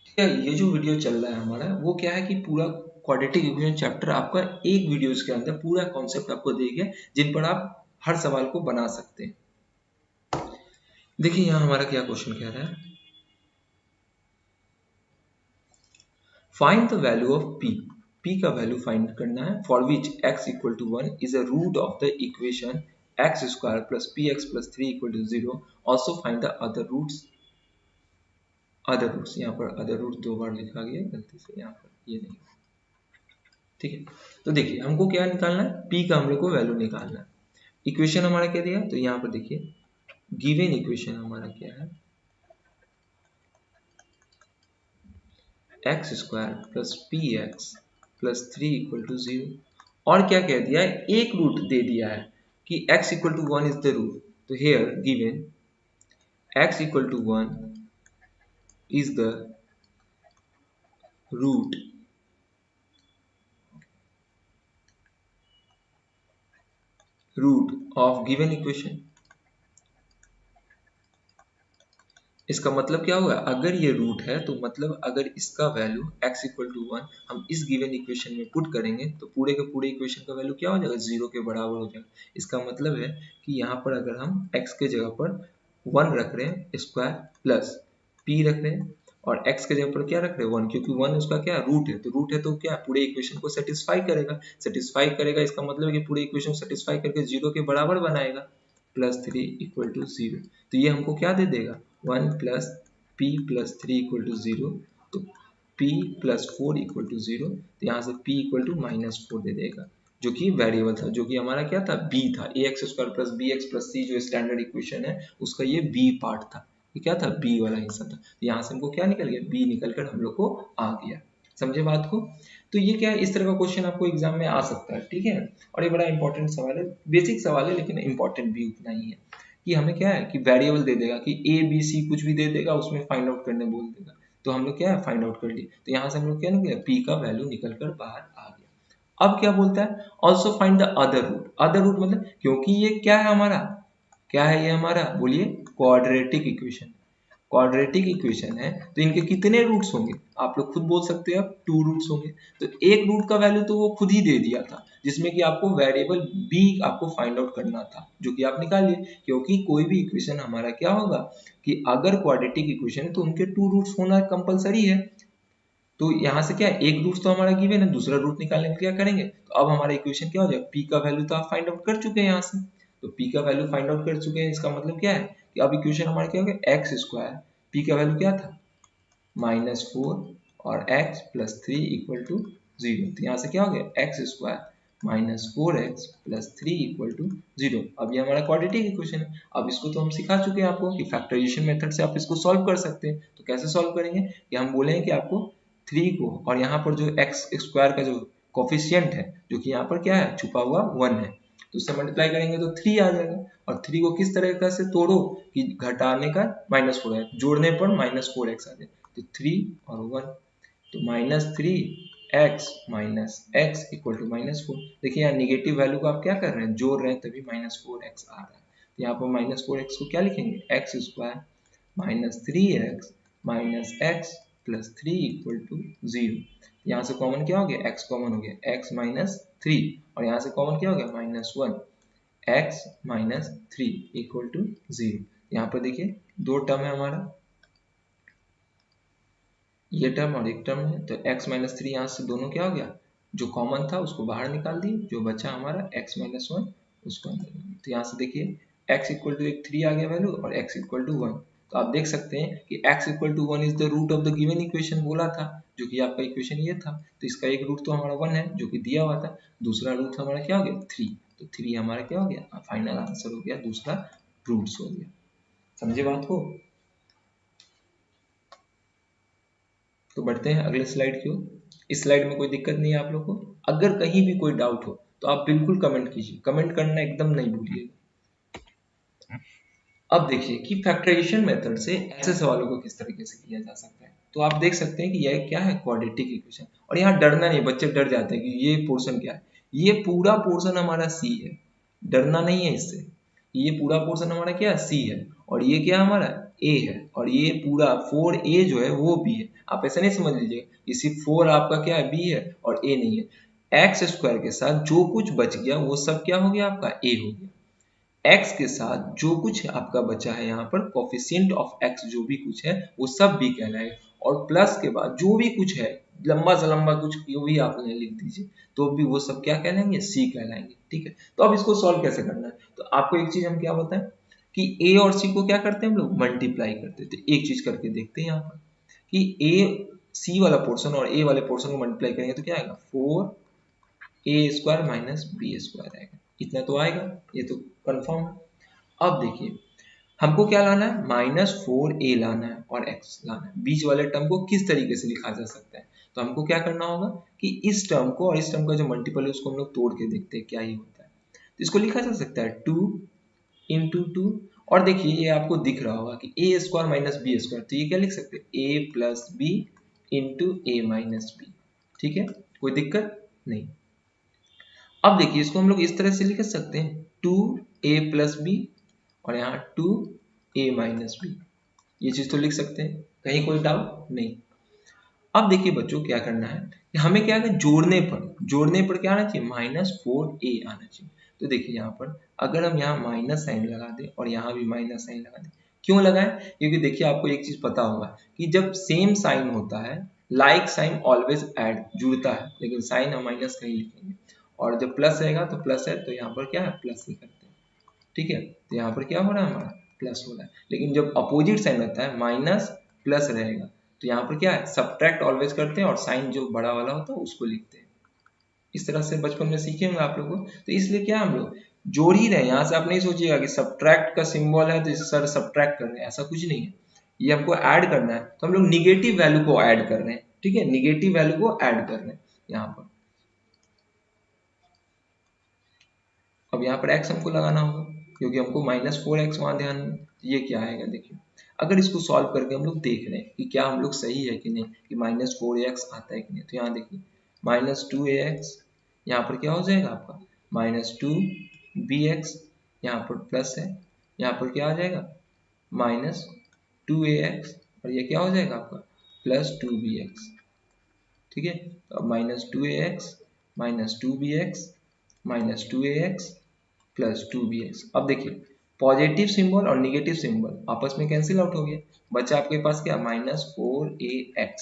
ठीक है, ये जो वीडियो चल रहा है हमारा वो क्या है कि पूरा क्वाड्रेटिक इक्वेशन चैप्टर आपका एक वीडियोस के अंदर पूरा कॉन्सेप्ट आपको दे गया, जिन पर आप हर सवाल को बना सकते हैं। देखिए यहाँ हमारा क्या क्वेश्चन कह रहा है, find the value of p का वैल्यू फाइंड करना है, for which x equal to 1 is a root of the equation x square plus px plus 3 equal to 0। Also find the other roots, यहाँ पर other route दो बार लिखा गया गलती से यहाँ पर, ये नहीं। ठीक है, तो देखिए हमको क्या निकालना है, p का हम लोग को वैल्यू निकालना है। इक्वेशन हमारा क्या दिया, तो यहाँ पर देखिए गिवन इक्वेशन हमारा क्या है, x square plus p x plus 3 equal to 0। और क्या कह दिया है, एक रूट दे दिया है कि x equal to 1 is the root. तो here given x equal to 1 is the root of given equation. इसका मतलब क्या होगा, अगर ये रूट है तो मतलब अगर इसका वैल्यू x इक्वल टू 1 हम इस गिवन इक्वेशन में पुट करेंगे तो पूरे के पूरे इक्वेशन का वैल्यू क्या हो जाएगा, 0 के बराबर हो जाएगा। इसका मतलब है कि यहाँ पर अगर हम x के जगह पर 1 रख रहे हैं स्क्वायर प्लस p रख रहे हैं और x के जगह पर क्या रख रहे हैं 1, क्योंकि 1 उसका क्या रूट है, तो रूट है तो क्या पूरे इक्वेशन को सेटिस्फाई करेगा। इसका मतलब है कि पूरे इक्वेशन को सेटिस्फाई करके 0 के बराबर बनाएगा, प्लस 3 इक्वल टू 0। तो ये हमको क्या दे देगा, 1 plus p plus 3 equal to 0। तो p प्लस 4 इक्वल टू 0, तो यहाँ से p इक्वल टू -4 दे देगा, जो कि वेरिएबल था, जो कि हमारा क्या था, b था। ax square plus bx plus c जो स्टैंडर्ड इक्वेशन है उसका ये b पार्ट था, ये क्या था, b वाला हिस्सा था। यहाँ से हमको क्या निकल गया, b निकल कर हम लोग को आ गया। समझे बात को। तो ये क्या है, इस तरह का क्वेश्चन आपको एग्जाम में आ सकता है। ठीक है, और ये बड़ा इंपॉर्टेंट सवाल है, बेसिक सवाल है लेकिन इंपॉर्टेंट भी उतना ही है कि हमें क्या है कि वेरिएबल दे देगा कि a b c कुछ भी दे देगा, उसमें फाइंड आउट करने बोल देगा, तो हम लोग क्या है फाइंड आउट कर लिए। तो यहाँ से हम लोग क्या निकले, p का वैल्यू निकल कर बाहर आ गया। अब क्या बोलता है, also find the other root. Other root मतलब क्योंकि ये क्या है हमारा, क्या है ये हमारा, बोलिए क्वाड्रेटिक इक्वेशन। क्वाड्रेटिक इक्वेशन है तो इनके कितने रूट्स होंगे, आप लोग खुद बोल सकते हैं, अब 2 रूट्स होंगे। तो एक रूट का वैल्यू तो वो खुद ही दे दिया था, जिसमें कि आपको वेरिएबल b आपको फाइंड आउट करना था, जो कि आप निकाल लिए। क्योंकि कोई भी इक्वेशन हमारा क्या होगा कि अगर क्वाड्रेटिक इक्वेशन है तो उनके 2 रूट्स होना कंपलसरी है। तो यहाँ से क्या है, एक रूट तो हमारा गिवन है, दूसरा रूट निकालने के क्या करेंगे, तो अब हमारा इक्वेशन क्या हो जाएगा, p का वैल्यू तो आप फाइंड आउट कर चुके हैं यहाँ से। तो p का वैल्यू फाइंड आउट कर चुके हैं, इसका मतलब क्या है कि अब इक्वेशन हमारा क्या हो गया, एक्स स्क्वायर, p का वैल्यू क्या था -4 और x प्लस 3 इक्वल टू 0। तो यहाँ से क्या हो गया, x square -4x plus 3 equal to 0। अब ये हमारा क्वाड्रेटिक इक्वेशन है। अब इसको तो हम सिखा चुके हैं आपको कि फैक्टराइजेशन मेथड से आप इसको सॉल्व कर सकते हैं। तो कैसे सॉल्व करेंगे, कि हम बोलेंगे कि आपको 3 को और यहाँ पर जो एक्स स्क्वायर का जो कोफिशियंट है, जो कि यहाँ पर क्या है छुपा हुआ 1 है, तो उससे मल्टीप्लाई करेंगे तो 3 आ जाएगा। और 3 को किस तरीके से तोड़ो कि घटाने का -4 है, जोड़ने पर -4x आ जाए, तो 3 और 1, तो -3x इक्वल टू -4। देखिए यहाँ निगेटिव वैल्यू को आप क्या कर रहे हैं, जोड़ रहे हैं, तभी -4x आ रहा है। तो यहाँ पर -4x को क्या लिखेंगे, x square -3x -x plus 3 equal to 0। यहाँ से कॉमन क्या हो गया, x कॉमन हो गया, x -3, और यहाँ से कॉमन क्या हो गया, -1, x -3 इक्वल टू 0। यहाँ पर देखिए दो टर्म है हमारा, ये टर्म और एक टर्म है, तो x -3 यहाँ से दोनों क्या हो गया, जो कॉमन था उसको बाहर निकाल दिए, जो बचा हमारा x -1 उसको अंदर। तो यहाँ से देखिए x इक्वल टू 3 आ गया वैल्यू और x इक्वल टू 1। तो आप देख सकते हैं कि x equal to 1 is the root of the given equation बोला था, जो कि आपका इक्वेशन ये था। तो इसका एक रूट तो हमारा 1 है जो कि दिया हुआ था, दूसरा रूट हमारा क्या हो गया 3। तो 3 हमारा क्या हो गया, फाइनल आंसर हो गया, दूसरा रूट्स हो गया। समझे बात को। तो बढ़ते हैं अगले स्लाइड की ओर। इस स्लाइड में कोई दिक्कत नहीं है आप लोग को, अगर कहीं भी कोई डाउट हो तो आप बिल्कुल कमेंट कीजिए, कमेंट करना एकदम नहीं भूलिएगा। अब देखिए कि फैक्टराइजेशन मेथड से ऐसे सवालों को किस तरीके से किया जा सकता है। तो आप देख सकते हैं कि यह क्या है, क्वाड्रेटिक इक्वेशन। और यहाँ डरना नहीं, बच्चे डर जाते हैं कि ये पोर्शन क्या है, ये पूरा पोर्शन हमारा सी है, डरना नहीं है इससे। ये पूरा पोर्शन हमारा क्या है, सी है, और ये क्या हमारा ए है, और ये पूरा 4a जो है वो b है। आप ऐसे नहीं समझ लीजिएगा कि सिर्फ 4 आपका क्या है, b है और a नहीं है। एक्स स्क्वायर के साथ जो कुछ बच गया वो सब क्या हो गया, आपका a हो गया। x के साथ जो कुछ आपका बचा है यहाँ पर कोफिशिएंट ऑफ x जो भी कुछ है वो सब भी कहलाएगा, और प्लस के बाद जो भी कुछ है लंबा से लंबा कुछ जो भी आप लिख दीजिए तो भी वो सब क्या कहलाएंगे, c कहलाएंगे। ठीक है, तो अब इसको सॉल्व कैसे करना है, तो आपको एक चीज हम क्या बताएं कि a और c को क्या करते हैं हम लोग, मल्टीप्लाई करते हैं। तो एक चीज करके देखते हैं यहाँ पर कि a सी वाला पोर्शन और ए वाले पोर्शन को मल्टीप्लाई करेंगे तो क्या आएगा 4a² माइनस b² आएगा। इतना तो आएगा, ये तो कंफर्म है। अब देखिए हमको क्या लाना है, -4a लाना है और x लाना है। बीच वाले टर्म को किस तरीके से लिखा जा सकता है, तो हमको क्या करना होगा कि इस टर्म को और इस टर्म का जो मल्टीपल है उसको हम लोग तोड़ के देखते हैं क्या ही होता है। तो इसको लिखा जा सकता है 2 × 2, और देखिए ये आपको दिख रहा होगा कि a² माइनस b², तो ये क्या लिख सकते हैं a plus b into a minus b. ठीक है, कोई दिक्कत नहीं। अब देखिए इसको हम लोग इस तरह से लिख सकते हैं 2a प्लस बी और यहाँ 2a माइनस बी, ये चीज तो लिख सकते हैं, कहीं कोई डाउट नहीं। अब देखिए बच्चों क्या करना है, हमें क्या है जोड़ने पर क्या आना चाहिए, -4a आना चाहिए। तो देखिए यहाँ पर अगर हम यहाँ माइनस साइन लगा दें और यहाँ भी माइनस साइन लगा दें, क्यों लगाएं, क्योंकि देखिए आपको एक चीज पता होगा कि जब सेम साइन होता है लाइक साइन ऑलवेज ऐड जुड़ता है, लेकिन साइन हम माइनस का ही लिखेंगे, और जब प्लस रहेगा तो प्लस है तो यहाँ पर क्या है प्लस ही करते हैं। ठीक है, तो यहाँ पर क्या हो रहा है हमारा प्लस हो रहा है, लेकिन जब अपोजिट साइन रहता है माइनस प्लस रहेगा तो यहाँ पर क्या है सब्ट्रैक्ट ऑलवेज करते हैं और साइन जो बड़ा वाला होता है उसको लिखते हैं। इस तरह से बचपन में सीखे होंगे आप लोगों को, तो इसलिए क्या हम लोग जोड़ ही रहे हैं। यहाँ से आप नहीं सोचिएगा कि सब्ट्रैक्ट का सिंबल है तो सर सब्ट्रैक्ट कर रहे हैं, ऐसा कुछ नहीं है, ये हमको ऐड करना है तो हम लोग निगेटिव वैल्यू को ऐड कर रहे हैं। ठीक है, निगेटिव वैल्यू को ऐड कर रहे हैं यहाँ पर। अब यहाँ पर x हमको लगाना होगा क्योंकि हमको -4x वहां ध्यान में, ये क्या आएगा देखिए, अगर इसको सॉल्व करके हम लोग देख रहे हैं कि क्या हम लोग सही है कि नहीं, कि -4ax आता है कि नहीं, तो यहाँ देखिए -2ax यहाँ पर क्या हो जाएगा आपका -2bx, यहाँ पर प्लस है, यहाँ पर क्या आ जाएगा -2ax और ये क्या हो जाएगा आपका +2bx। ठीक है, तो अब -2ax -2bx -2ax +2bx। अब देखिए पॉजिटिव सिंबल और निगेटिव सिंबल आपस में कैंसिल आउट हो गया, बचा आपके पास क्या -4ax,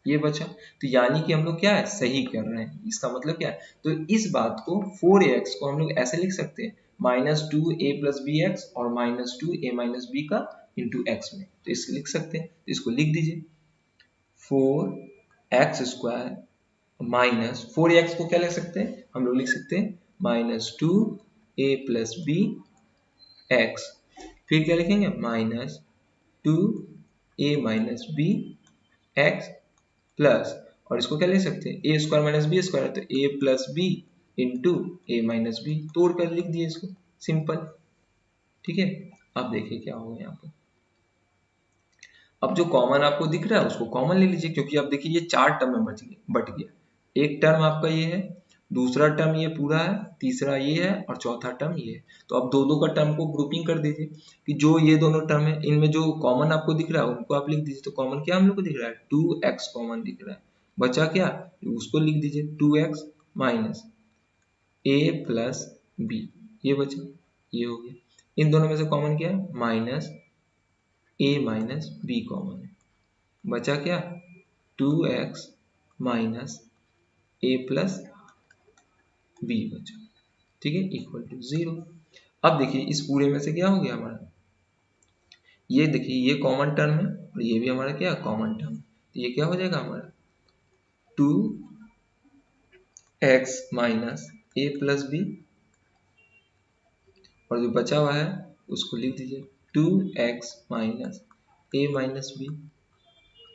ये बचा। तो यानी कि हम लोग क्या है सही कर रहे हैं, इसका मतलब क्या है, तो इस बात को 4ax को हम लोग ऐसे लिख सकते हैं -2a + bx और -2a - b का इंटू x में, तो इसको लिख सकते हैं, तो इसको लिख दीजिए 4x² -4ax को क्या लिख सकते हैं, हम लोग लिख सकते हैं -2a + b x, फिर क्या लिखेंगे -2a - b x प्लस, और इसको क्या लिख सकते हैं a² - b², तो a + b into a - b, तोड़ कर लिख दिए इसको, सिंपल। ठीक है, अब देखिए क्या होगा यहाँ पर, अब जो कॉमन आपको दिख रहा है उसको कॉमन ले लीजिए, क्योंकि अब देखिए ये 4 टर्म में बट गया, एक टर्म आपका ये है, दूसरा टर्म ये पूरा है, तीसरा ये है और चौथा टर्म ये है। तो अब दो का टर्म को ग्रुपिंग कर दीजिए कि जो ये दोनों टर्म है इनमें जो कॉमन आपको दिख रहा है उनको आप लिख दीजिए। तो कॉमन क्या हम लोग को दिख रहा है 2x कॉमन दिख रहा है, बचा क्या उसको लिख दीजिए 2x माइनस a + b, ये बचा, ये हो गया। इन दोनों में से कॉमन क्या है -a - b कॉमन है, बचा क्या 2x माइनस a + b बचा। ठीक है, इक्वल टू 0। अब देखिए इस पूरे में से क्या हो गया हमारा, ये देखिए ये कॉमन टर्म है और ये भी हमारा क्या कॉमन टर्म, तो ये क्या हो जाएगा हमारा 2x माइनस a + b, और जो बचा हुआ है उसको लिख दीजिए 2x minus a - b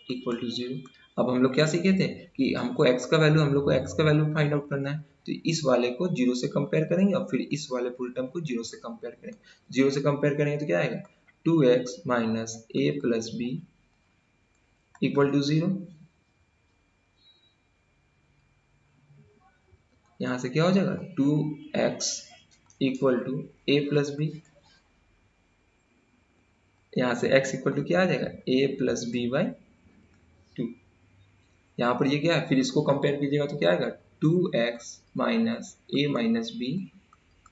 equal to 0। अब हम लोग क्या सीखे थे कि हमको x का वैल्यू, हम लोग को x का वैल्यू फाइंड आउट करना है, तो इस वाले को 0 से कंपेयर करेंगे और फिर इस वाले फुल टर्म को 0 से कंपेयर करेंगे। 0 से कंपेयर करेंगे तो क्या आएगा 2x minus a + b equal to 0। यहाँ से क्या हो जाएगा 2x equal to a + b, यहाँ से x इक्वल टू क्या आ जाएगा a + b/2। यहाँ पर ये क्या है, फिर इसको कंपेयर कीजिएगा तो क्या आएगा 2x minus a - b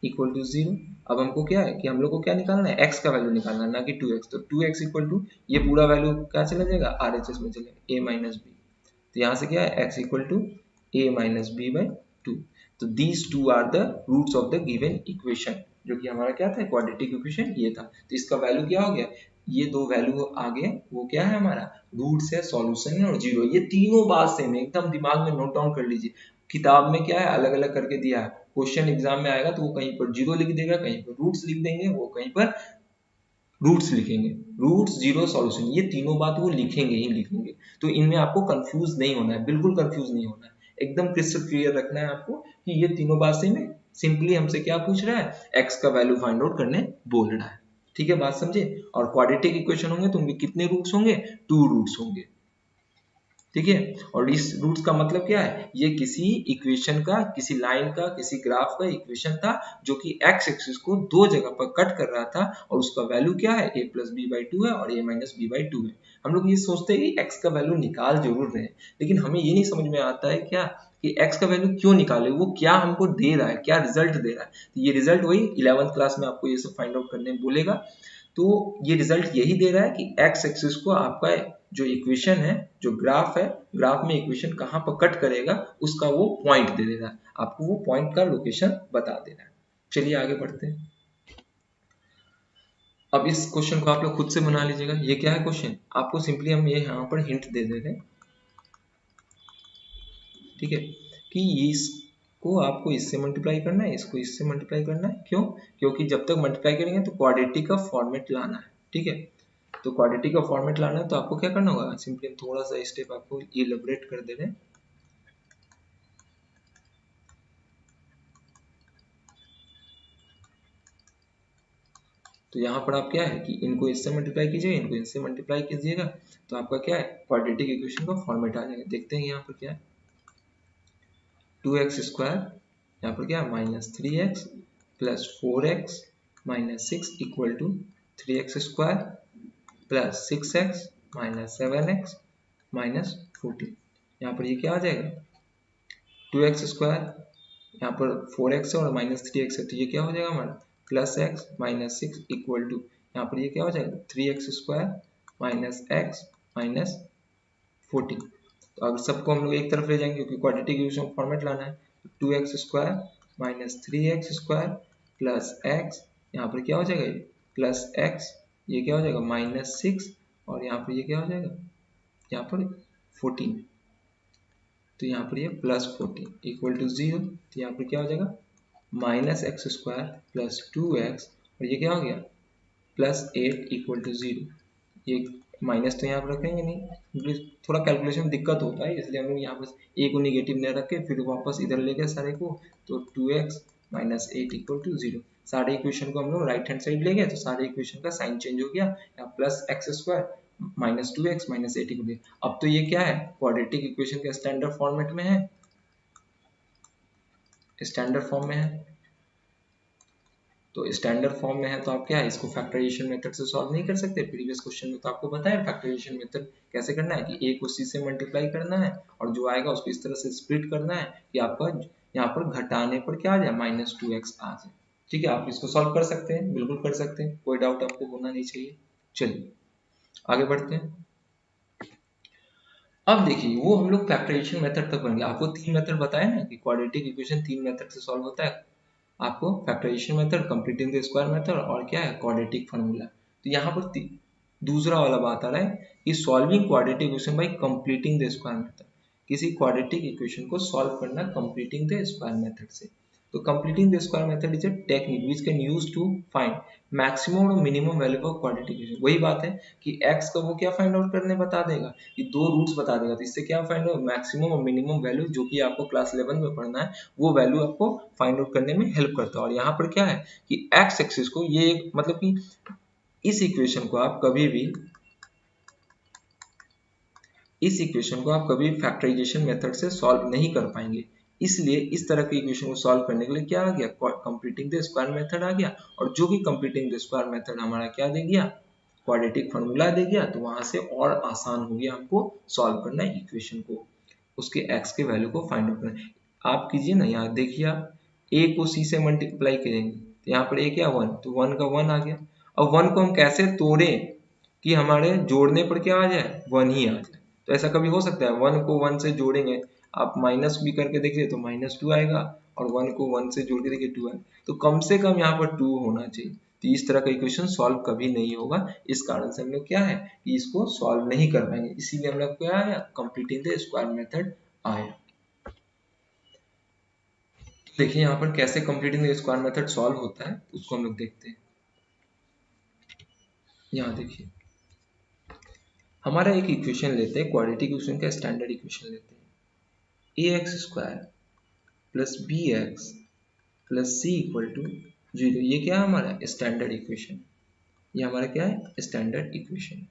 equal to 0। अब हमको क्या है कि हम लोग को क्या निकालना है x का वैल्यू निकालना है, ना कि 2x। तो 2x इक्वल टू ये पूरा वैल्यू क्या चला जाएगा RHS में चलेगा a - b, तो यहाँ से क्या है x equal to a - b/2। तो these two are the roots of the given equation, जो कि हमारा क्या था क्वाड्रेटिक इक्वेशन ये था। तो इसका वैल्यू क्या हो गया, ये दो वैल्यू आ गए, वो क्या है हमारा रूट्स है, सॉल्यूशन है और जीरो। ये तीनों बात सेम है, एकदम दिमाग में नोट डाउन कर लीजिए। किताब में क्या है अलग अलग करके दिया है, क्वेश्चन एग्जाम में आएगा तो वो कहीं पर जीरो लिख देगा, कहीं पर रूट्स लिख देंगे, वो कहीं पर रूट्स लिखेंगे, रूट्स जीरो सॉल्यूशन, ये तीनों बात वो लिखेंगे ही लिखेंगे। तो इनमें आपको कंफ्यूज नहीं होना है, बिल्कुल कंफ्यूज नहीं होना है, एकदम क्रिस्टल क्लियर रखना है आपको कि ये तीनों बात सेम है। सिंपली हमसे क्या पूछ रहा है, एक्स का वैल्यू फाइंड आउट करने बोल रहा है। ठीक है, बात समझे। और क्वाड्रेटिक इक्वेशन होंगे तो उनके कितने रूट्स होंगे, 2 रूट्स होंगे। ठीक है, और इस रूट्स का मतलब क्या है, ये किसी इक्वेशन का, किसी लाइन का, किसी ग्राफ का इक्वेशन था जो कि एक्स एक्सिस को दो जगह पर कट कर रहा था, और उसका वैल्यू क्या है, a plus b by two है और a minus b by two है। हम लोग ये सोचते हैं कि एक्स का वैल्यू निकाल जरूर रहे हैं, लेकिन हमें ये नहीं समझ में आता है क्या कि एक्स का वैल्यू क्यों निकाले, वो क्या हमको दे रहा है, क्या रिजल्ट दे रहा है। तो ये रिजल्ट वही 11th क्लास में आपको ये सब फाइंड आउट करने बोलेगा। तो ये रिजल्ट यही दे रहा है कि एक्स एक्सिस को आपका जो इक्वेशन है, जो ग्राफ है, ग्राफ में इक्वेशन कहाँ पर कट करेगा उसका वो पॉइंट दे दे रहा है, आपको वो पॉइंट का लोकेशन बता दे रहा है। चलिए आगे बढ़ते हैं। अब इस क्वेश्चन को आप लोग खुद से बना लीजिएगा। ये क्या है क्वेश्चन, आपको सिंपली हम ये यहाँ पर हिंट दे दे रहे हैं, ठीक है, कि इसको आपको इससे मल्टीप्लाई करना है, इसको इससे मल्टीप्लाई करना है। क्यों, क्योंकि जब तक मल्टीप्लाई करेंगे तो क्वाड्रेटिक का फॉर्मेट लाना है। ठीक है, तो क्वाड्रेटिक का फॉर्मेट लाना है तो आपको क्या करना होगा, सिंपली थोड़ा सा स्टेप आपको इलेबोरेट कर दे रहे हैं। तो यहाँ पर आप क्या है कि इनको इससे मल्टीप्लाई कीजिएगा, इनको इससे मल्टीप्लाई कीजिएगा, तो आपका क्या है क्वाड्रेटिक इक्वेशन का फॉर्मेट आ जाएगा। देखते हैं यहाँ पर क्या है, 2x स्क्वायर, यहाँ पर क्या है minus 3x plus 4x minus 6 equal to 3x square plus 6x minus 7x minus 14। यहाँ पर ये क्या आ जाएगा, 2x स्क्वायर, यहाँ पर 4x है और माइनस 3x है, तो ये क्या हो जाएगा हमारा plus x minus 6 equal to, यहाँ पर ये क्या हो जाएगा 3x square minus x minus 14। तो अब सबको हम लोग एक तरफ ले जाएंगे क्योंकि क्वाड्रेटिक इक्वेशन फॉर्मेट लाना है। 2x square minus 3x square plus x, यहाँ पर क्या हो जाएगा प्लस x, ये क्या हो जाएगा माइनस 6 और यहाँ पर ये क्या हो जाएगा यहाँ पर 14, तो यहाँ पर ये प्लस 14 इक्वल टू 0, तो यहाँ पर क्या हो जाएगा minus x square plus 2x और ये क्या हो गया प्लस 8 इक्वल टू 0। ये माइनस तो यहाँ पर रखेंगे नहीं, थोड़ा कैलकुलेशन में दिक्कत होता है, इसलिए हम लोग यहाँ पर ए को निगेटिव न रख के फिर वापस इधर ले गए सारे को, तो 2x माइनस 8 इक्वल टू 0। सारे इक्वेशन को हम लोग राइट हैंड साइड ले गए तो सारे इक्वेशन का साइन चेंज हो गया, यहाँ plus x square minus 2x minus 8 equal. अब तो ये क्या है क्वाड्रेटिक इक्वेशन के स्टैंडर्ड फॉर्मेट में है, स्टैंडर्ड फॉर्म में है। तो स्टैंडर्ड फॉर्म में है तो आप क्या है इसको फैक्टराइजेशन मेथड से सॉल्व नहीं कर सकते। प्रीवियस क्वेश्चन में तो आपको बताया फैक्टराइजेशन मेथड कैसे करना है कि a को c से मल्टीप्लाई करना है और जो आएगा उसको इस तरह से स्प्लिट करना है कि आपका यहाँ पर घटाने पर क्या आ जाए माइनस 2x आ जाए। ठीक है, आप इसको सॉल्व कर सकते हैं, बिल्कुल कर सकते हैं, कोई डाउट आपको होना नहीं चाहिए। चलिए आगे बढ़ते हैं। अब देखिए वो हम लोग फैक्टराइजेशन मेथड तक पढ़ेंगे, आपको 3 मेथड बताया ना कि क्वाड्रेटिक इक्वेशन 3 मेथड से सॉल्व होता है, आपको factorization method, completing the square method और क्या है क्वाड्रेटिक फार्मूला। तो यहाँ पर दूसरा वाला बात आ रहा है कि solving quadratic equation by completing the square method, किसी क्वाड्रेटिक इक्वेशन को सॉल्व करना कंप्लीटिंग द स्क्वायर मेथड से। तो completing the square method is a technique which can use to find maximum और minimum value of quadratic equation. वही बात है कि x का वो क्या फाइंड आउट करने बता देगा कि दो रूट्स बता देगा, तो इससे क्या फाइंड आउट मैक्सिमम और मिनिमम वैल्यू जो कि आपको क्लास 11 में पढ़ना है, वो वैल्यू आपको फाइंड आउट करने में हेल्प करता है। और यहाँ पर क्या है कि x एक्सिस को ये मतलब कि इस इक्वेशन को आप कभी भी फैक्टराइजेशन मेथड से सॉल्व नहीं कर पाएंगे, इसलिए इस तरह के इक्वेशन को सॉल्व करने के लिए क्या आ गया कंप्लीटिंग द स्क्वायर मेथड आ गया, और जो कि कंप्लीटिंग द स्क्वायर मेथड हमारा क्या दे गया क्वाड्रेटिक फार्मूला दे गया, तो वहां से और आसान हो गया हमको सॉल्व करना इक्वेशन को, उसके x के वैल्यू को फाइंड आउट करना। आप कीजिए ना, यहाँ देखिए आप a को c से मल्टीप्लाई करेंगे तो यहाँ पर a क्या 1, तो 1 का 1 आ गया। अब 1 को हम कैसे तोड़ें कि हमारे जोड़ने पर क्या आ जाए 1 ही आ जाए, तो ऐसा कभी हो सकता है 1 को 1 से जोड़ेंगे, आप माइनस भी करके देखिए तो माइनस 2 आएगा, और 1 को 1 से जोड़ के देखिए 2 आएगा, तो कम से कम यहाँ पर 2 होना चाहिए। तो इस तरह का इक्वेशन सॉल्व कभी नहीं होगा। इस कारण से हम लोग क्या है कि इसको सॉल्व नहीं कर पाएंगे, इसीलिए हम लोग क्या आया, कंप्लीटिंग द स्क्वायर मेथड आया। देखिए यहाँ पर कैसे completing the square method solve होता है उसको हम लोग देखते हैं। यहाँ देखिए हमारा एक इक्वेशन लेते हैं, क्वाड्रेटिक इक्वेशन का स्टैंडर्ड इक्वेशन लेते हैं, a x square plus b x plus c equal to 0। ये क्या है हमारा स्टैंडर्ड इक्वेशन, ये हमारा क्या है स्टैंडर्ड इक्वेशन।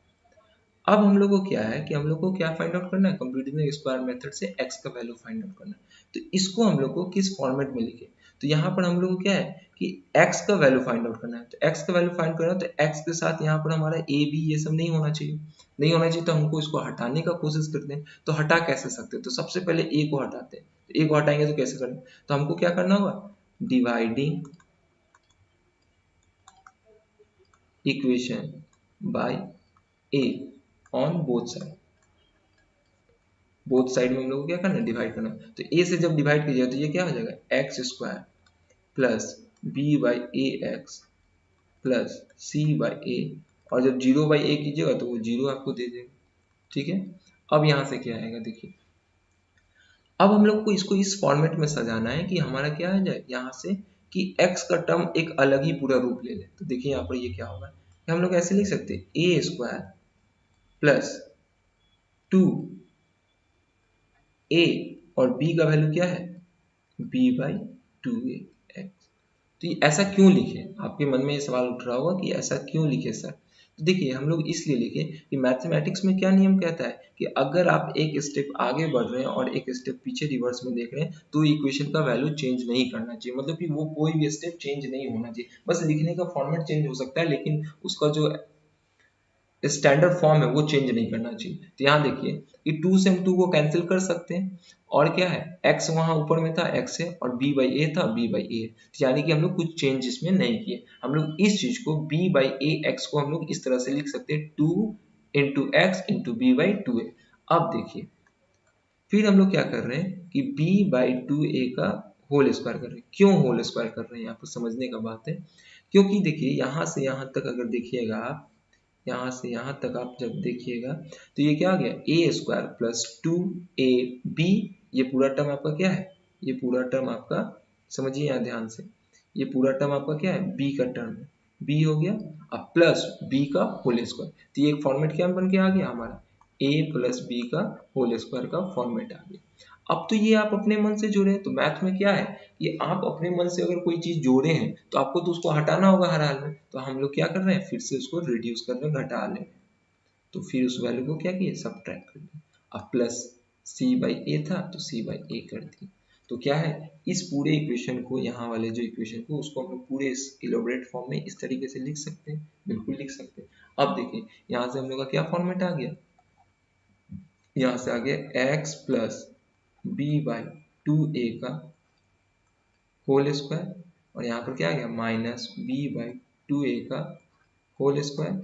अब हम लोग को क्या है कि हम लोग को क्या फाइंड आउट करना है, कंप्लीटिंग स्क्वायर मेथड से x का वैल्यू फाइंड आउट करना है। तो इसको हम लोग को किस फॉर्मेट में लिखे, तो यहाँ पर हम लोग को क्या है कि x का वैल्यू फाइंड आउट करना है। तो x का वैल्यू फाइंड करना है तो x के साथ यहाँ पर हमारा a b ये सब नहीं होना चाहिए, नहीं होना चाहिए, तो हमको इसको हटाने का कोशिश करते हैं। तो हटा कैसे सकते हैं, तो सबसे पहले a को हटाते हैं। तो a को हटाएंगे तो कैसे करेंगे, तो हमको क्या करना होगा, dividing equation by a on both side. Both side में हम लोग को क्या करना है, डिवाइड करना है। तो a से जब डिवाइड कीजिएगा तो ये क्या हो जाएगा, x square plus b by a x plus c by a, और जब 0 बाई ए कीजिएगा तो वो 0 आपको दे देगा। ठीक है, अब यहाँ से क्या आएगा देखिए, अब हम लोग को इसको इस फॉर्मेट में सजाना है कि हमारा क्या आ जाए यहाँ से कि x का टर्म एक अलग ही पूरा रूप ले ले। तो देखिए यहाँ पर ये क्या होगा, हम लोग ऐसे लिख सकते हैं ए स्क्वायर प्लस 2 a और b का वैल्यू क्या है b बाई 2a एक्स। तो ये ऐसा क्यों लिखे, आपके मन में ये सवाल उठ रहा होगा कि ऐसा क्यों लिखे सर। तो देखिए हम लोग इसलिए लिखे कि मैथमेटिक्स में क्या नियम कहता है कि अगर आप एक स्टेप आगे बढ़ रहे हैं और एक स्टेप पीछे रिवर्स में देख रहे हैं तो इक्वेशन का वैल्यू चेंज नहीं करना चाहिए, मतलब कि वो कोई भी स्टेप चेंज नहीं होना चाहिए, बस लिखने का फॉर्मेट चेंज हो सकता है लेकिन उसका जो स्टैंडर्ड फॉर्म है वो चेंज नहीं करना चाहिए। तो यहाँ देखिए कि 2 से हम 2 को कैंसिल कर सकते हैं, और क्या है x वहाँ ऊपर में था x है और b बाई ए था b बाई ए, तो यानी कि हम लोग कुछ चेंज इसमें नहीं किए। हम लोग इस चीज को b बाई ए एक्स को हम लोग इस तरह से लिख सकते हैं 2 into x into b by 2a। अब देखिए फिर हम लोग क्या कर रहे हैं कि b बाई 2a का होल स्क्वायर कर रहे हैं। क्यों होल स्क्वायर कर रहे हैं, यहाँ पर समझने का बात है, क्योंकि देखिए यहाँ से यहाँ तक अगर देखिएगा आप, यहाँ से यहाँ तक आप जब देखिएगा तो ये क्या आ गया, ए स्क्वायर प्लस 2ab, ये पूरा टर्म आपका क्या है, ये पूरा टर्म आपका समझिए यहाँ ध्यान से, ये पूरा टर्म आपका क्या है b का टर्म है, b हो गया, अब प्लस b का होल स्क्वायर। तो ये एक फॉर्मेट क्या बन के आ गया हमारा, a प्लस b का होल स्क्वायर का फॉर्मेट आ गया। अब तो ये आप अपने मन से जोड़े, तो मैथ में क्या है, ये आप अपने मन से अगर कोई चीज जोड़े हैं तो आपको तो उसको हटाना होगा हर हाल में। तो हम लोग क्या कर रहे हैं, फिर से उसको रिड्यूस कर रहे हैं, घटा ले रहे हैं। तो फिर उस वैल्यू को क्या किए, सब्ट्रैक्ट कर दिए। अब प्लस सी बाई ए था तो सी बाई ए कर दिए। तो क्या है, इस पूरे इक्वेशन को, यहाँ वाले जो इक्वेशन को, उसको हम लोग पूरे इस इलोबरेट फॉर्म में इस तरीके से लिख सकते हैं, बिल्कुल लिख सकते हैं। अब देखिए यहाँ से हम लोग का क्या फॉर्मेट आ गया, यहाँ से आ गया x plus b by 2a का होल स्क्वायर, और यहाँ पर क्या आ गया माइनस बी बाई 2a का होल स्क्वायर,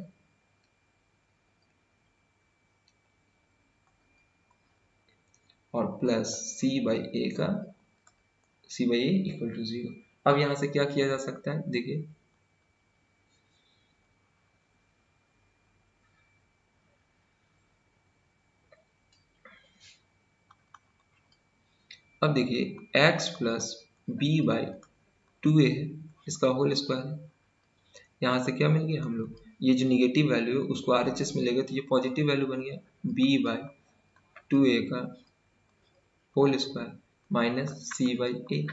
और प्लस सी बाई ए का, सी बाई ए इक्वल टू 0। अब यहाँ से क्या किया जा सकता है देखिए, अब देखिए x plus b by 2a है, इसका होल स्क्वायर है। यहाँ से क्या मिल गया, हम लोग ये जो निगेटिव वैल्यू है उसको RHS में ले गए तो ये पॉजिटिव वैल्यू बन गया, b बाई 2a का whole square minus c by a.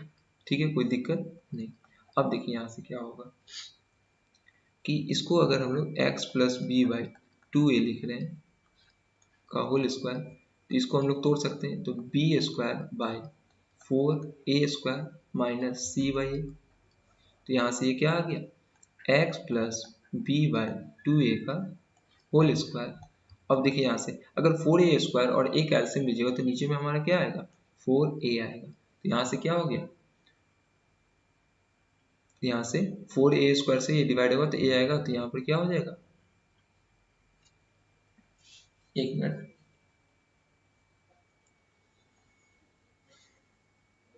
ठीक है, कोई दिक्कत नहीं। अब देखिए यहाँ से क्या होगा कि इसको अगर हम लोग x plus b by 2a लिख रहे हैं का होल स्क्वायर, तो इसको हम लोग तोड़ सकते हैं, तो b square by 4a square minus c by a. तो यहाँ से ये क्या आ गया, x plus b by 2a का होल स्क्वायर। अब देखिए यहाँ से अगर 4a स्क्वायर और a कैल्सियम लीजिएगा तो नीचे में हमारा क्या आएगा, 4a आएगा। तो यहाँ से क्या हो गया, यहाँ से 4a स्क्वायर से ये डिवाइड होगा तो a आएगा, तो यहाँ पर क्या हो जाएगा, एक मिनट,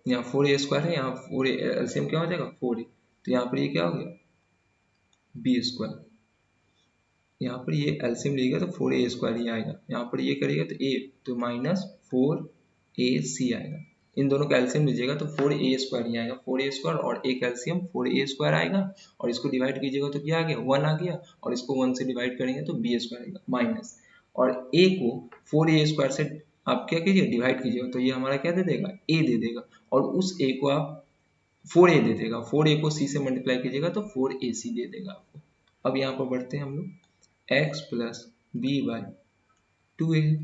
यहाँ 4a स्क्वायर है, यहाँ 4a एलसीएम क्या हो जाएगा 4a, तो यहाँ पर ये क्या हो गया बी स्क्वायर, यहाँ पर ये एलसीएम लेगा तो 4a² ही आएगा, यहाँ पर ये करेगा तो a, तो -4ac आएगा। इन दोनों का एलसीएम लीजिएगा तो 4a² ही आएगा, 4a² और एक एलसीएम 4a² आएगा, और इसको डिवाइड कीजिएगा तो क्या आ गया 1 आ गया, और इसको 1 से डिवाइड करेंगे तो b² आएगा माइनस, और a को 4a² से आप क्या कीजिए डिवाइड कीजिएगा तो ये हमारा क्या दे देगा a दे देगा, और उस a को आप 4a दे देगा, 4a को c से मल्टीप्लाई कीजिएगा तो 4ac दे देगा आपको। अब यहाँ पर बढ़ते हैं हम लोग, x plus b by 2a।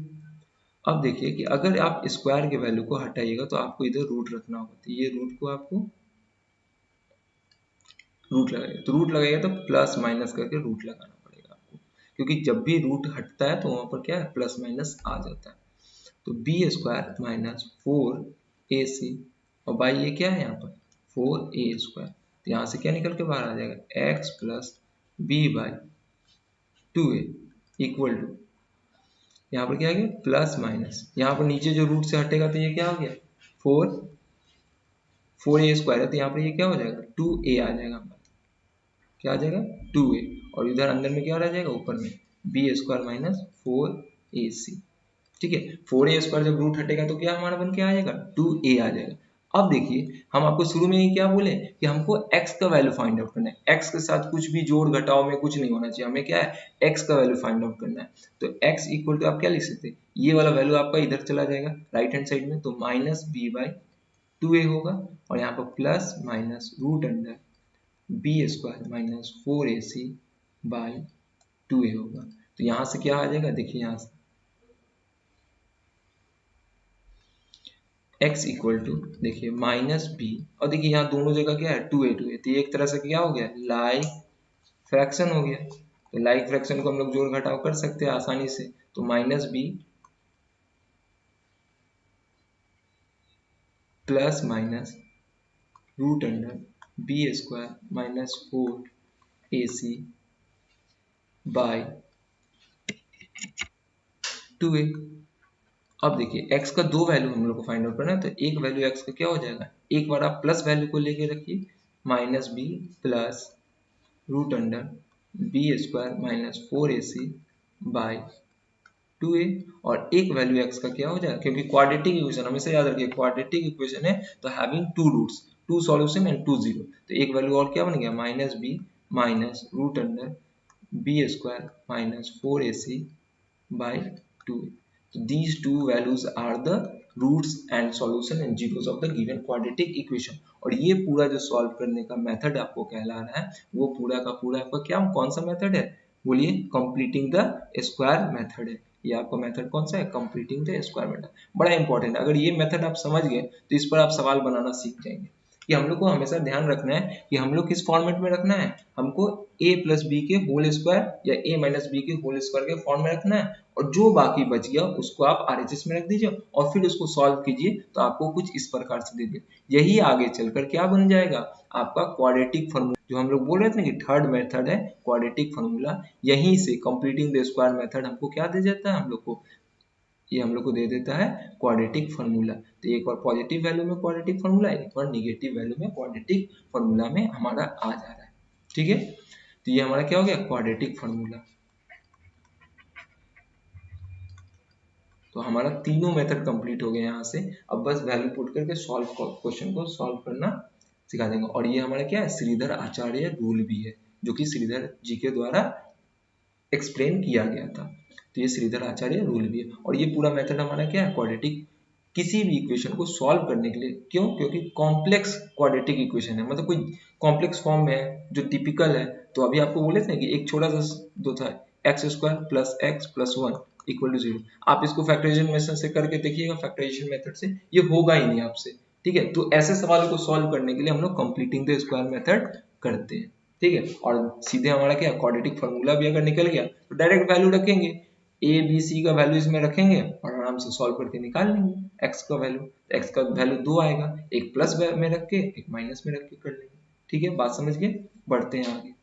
अब देखिए कि अगर आप स्क्वायर के वैल्यू को हटाइएगा तो आपको इधर रूट रखना होगा, तो ये रूट को आपको रूट लगाइएगा, तो रूट लगाइएगा तो प्लस माइनस करके रूट लगाना पड़ेगा आपको, क्योंकि जब भी रूट हटता है तो वहां पर क्या है प्लस माइनस आ जाता है। तो b² माइनस 4ac, और बाई ये क्या है यहाँ पर 4a², तो यहाँ से क्या निकल के बाहर आ जाएगा x plus b by 2a equal to, यहाँ पर क्या आ गया प्लस माइनस, यहाँ पर नीचे जो रूट से हटेगा तो ये क्या हो गया 4a² है, तो यहाँ पर ये क्या हो जाएगा 2a आ जाएगा हमारा, क्या आ जाएगा 2a, और इधर अंदर में क्या रह जाएगा ऊपर में b² माइनस 4ac। ठीक है, 4a² जब रूट हटेगा तो क्या हमारा बन के आ जाएगा 2a आ जाएगा। अब देखिए हम आपको शुरू में ही क्या बोले कि हमको x का वैल्यू फाइंड आउट करना है, x के साथ कुछ भी जोड़ घटाव में कुछ नहीं होना चाहिए, हमें क्या है x का वैल्यू फाइंड आउट करना है। तो x इक्वल टू आप क्या लिख सकते हैं, ये वाला वैल्यू आपका इधर चला जाएगा राइट हैंड साइड में, तो माइनस बी बाई 2a होगा, और यहाँ पर plus minus root under b² minus 4ac by 2a होगा। तो यहाँ से क्या आ जाएगा देखिए, यहाँ से x इक्वल टू देखिए माइनस बी, और देखिए यहाँ दोनों जगह क्या है 2a 2a, तो ये एक तरह से क्या हो गया लाइक फ्रैक्शन हो गया, तो लाइक फ्रैक्शन को हम लोग जोड़ घटाव कर सकते हैं आसानी से, तो minus b plus minus root under b² minus 4ac by 2a। अब देखिए x का दो वैल्यू हम लोग को फाइंड आउट करना है, तो एक वैल्यू x का क्या हो जाएगा, एक बार आप प्लस वैल्यू को लेके रखिए minus b plus root under b² minus 4ac by 2a, और एक वैल्यू x का क्या हो जाएगा, क्योंकि क्वाड्रेटिक इक्वेशन हमेशा याद रखिए क्वाड्रेटिक इक्वेशन है तो having two roots, two solution and two zero, तो एक वैल्यू और क्या बन गया minus b minus root under b² minus 4ac by 2a. So these two values are the roots and solution and zeros of the given quadratic equation। और ये पूरा जो सॉल्व करने का मेथड आपको कहला रहा है वो पूरा का पूरा आपका क्या कौन सा मेथड है, बोलिए कंप्लीटिंग द स्क्वायर मेथड है। ये आपका मेथड कौन सा है कंप्लीटिंग द स्क्वायर मेथड, बड़ा इंपॉर्टेंट है। अगर ये मेथड आप समझ गए तो इस पर आप सवाल बनाना सीख जाएंगे। कि हम लोग को हमेशा ध्यान रखना है कि हम लोग किस फॉर्मेट में रखना है, हमको a प्लस बी के होल स्क्वायर या a माइनस बी के होल स्क्वायर के फॉर्म में रखना है, और जो बाकी बच गया उसको आप RHS में रख दीजिए और फिर उसको सॉल्व कीजिए तो आपको कुछ इस प्रकार से दे दे। यही आगे चलकर क्या बन जाएगा आपका क्वाड्रेटिक फार्मूला, जो हम लोग बोल रहे थे ना कि थर्ड मेथड है क्वाड्रेटिक फार्मूला, यहीं से कंप्लीटिंग द स्क्वायर मेथड हमको क्या दे जाता है, हम लोग को ये हम लोग को दे देता है क्वाड्रेटिक फार्मूला। तो एक बार पॉजिटिव वैल्यू में क्वाड्रेटिक फार्मूला, एक बार निगेटिव वैल्यू में क्वाड्रेटिक फार्मूला में हमारा आ जा रहा है। ठीक है, तो ये हमारा क्या हो गया क्वाड्रेटिक फार्मूला। तो हमारा तीनों मेथड कंप्लीट हो गए यहाँ से। अब बस वैल्यू पुट करके सॉल्व क्वेश्चन को सॉल्व करना सिखा देंगे। और ये हमारा क्या है श्रीधर आचार्य रूल भी है, जो कि श्रीधर जी के द्वारा एक्सप्लेन किया गया था। तो ये श्रीधर आचार्य रूल भी है, और ये पूरा मेथड हमारा क्या है क्वाड्रेटिक किसी भी इक्वेशन को सॉल्व करने के लिए। क्यों, क्योंकि कॉम्प्लेक्स क्वाड्रेटिक इक्वेशन है, मतलब कोई कॉम्प्लेक्स फॉर्म में है जो टिपिकल है। तो अभी आपको बोले थे ना कि एक छोटा सा दो था x² plus x plus 1 equal to 0, आप इसको फैक्टराइजेशन मेथड से करके देखिएगा, फैक्टराइजेशन मेथड से ये होगा ही नहीं आपसे। ठीक है, तो ऐसे सवालों को सॉल्व करने के लिए हम लोग कंप्लीटिंग द स्क्वायर मेथड करते हैं। ठीक है, और सीधे हमारा क्या क्वाड्रेटिक फार्मूला भी अगर निकल गया तो डायरेक्ट वैल्यू रखेंगे, ए बी सी का वैल्यू इसमें रखेंगे और आराम से सॉल्व करके निकाल लेंगे x का वैल्यू। x का वैल्यू 2 आएगा, एक प्लस में रख के एक माइनस में रख के कर लेंगे। ठीक है, बात समझ गए, बढ़ते हैं आगे।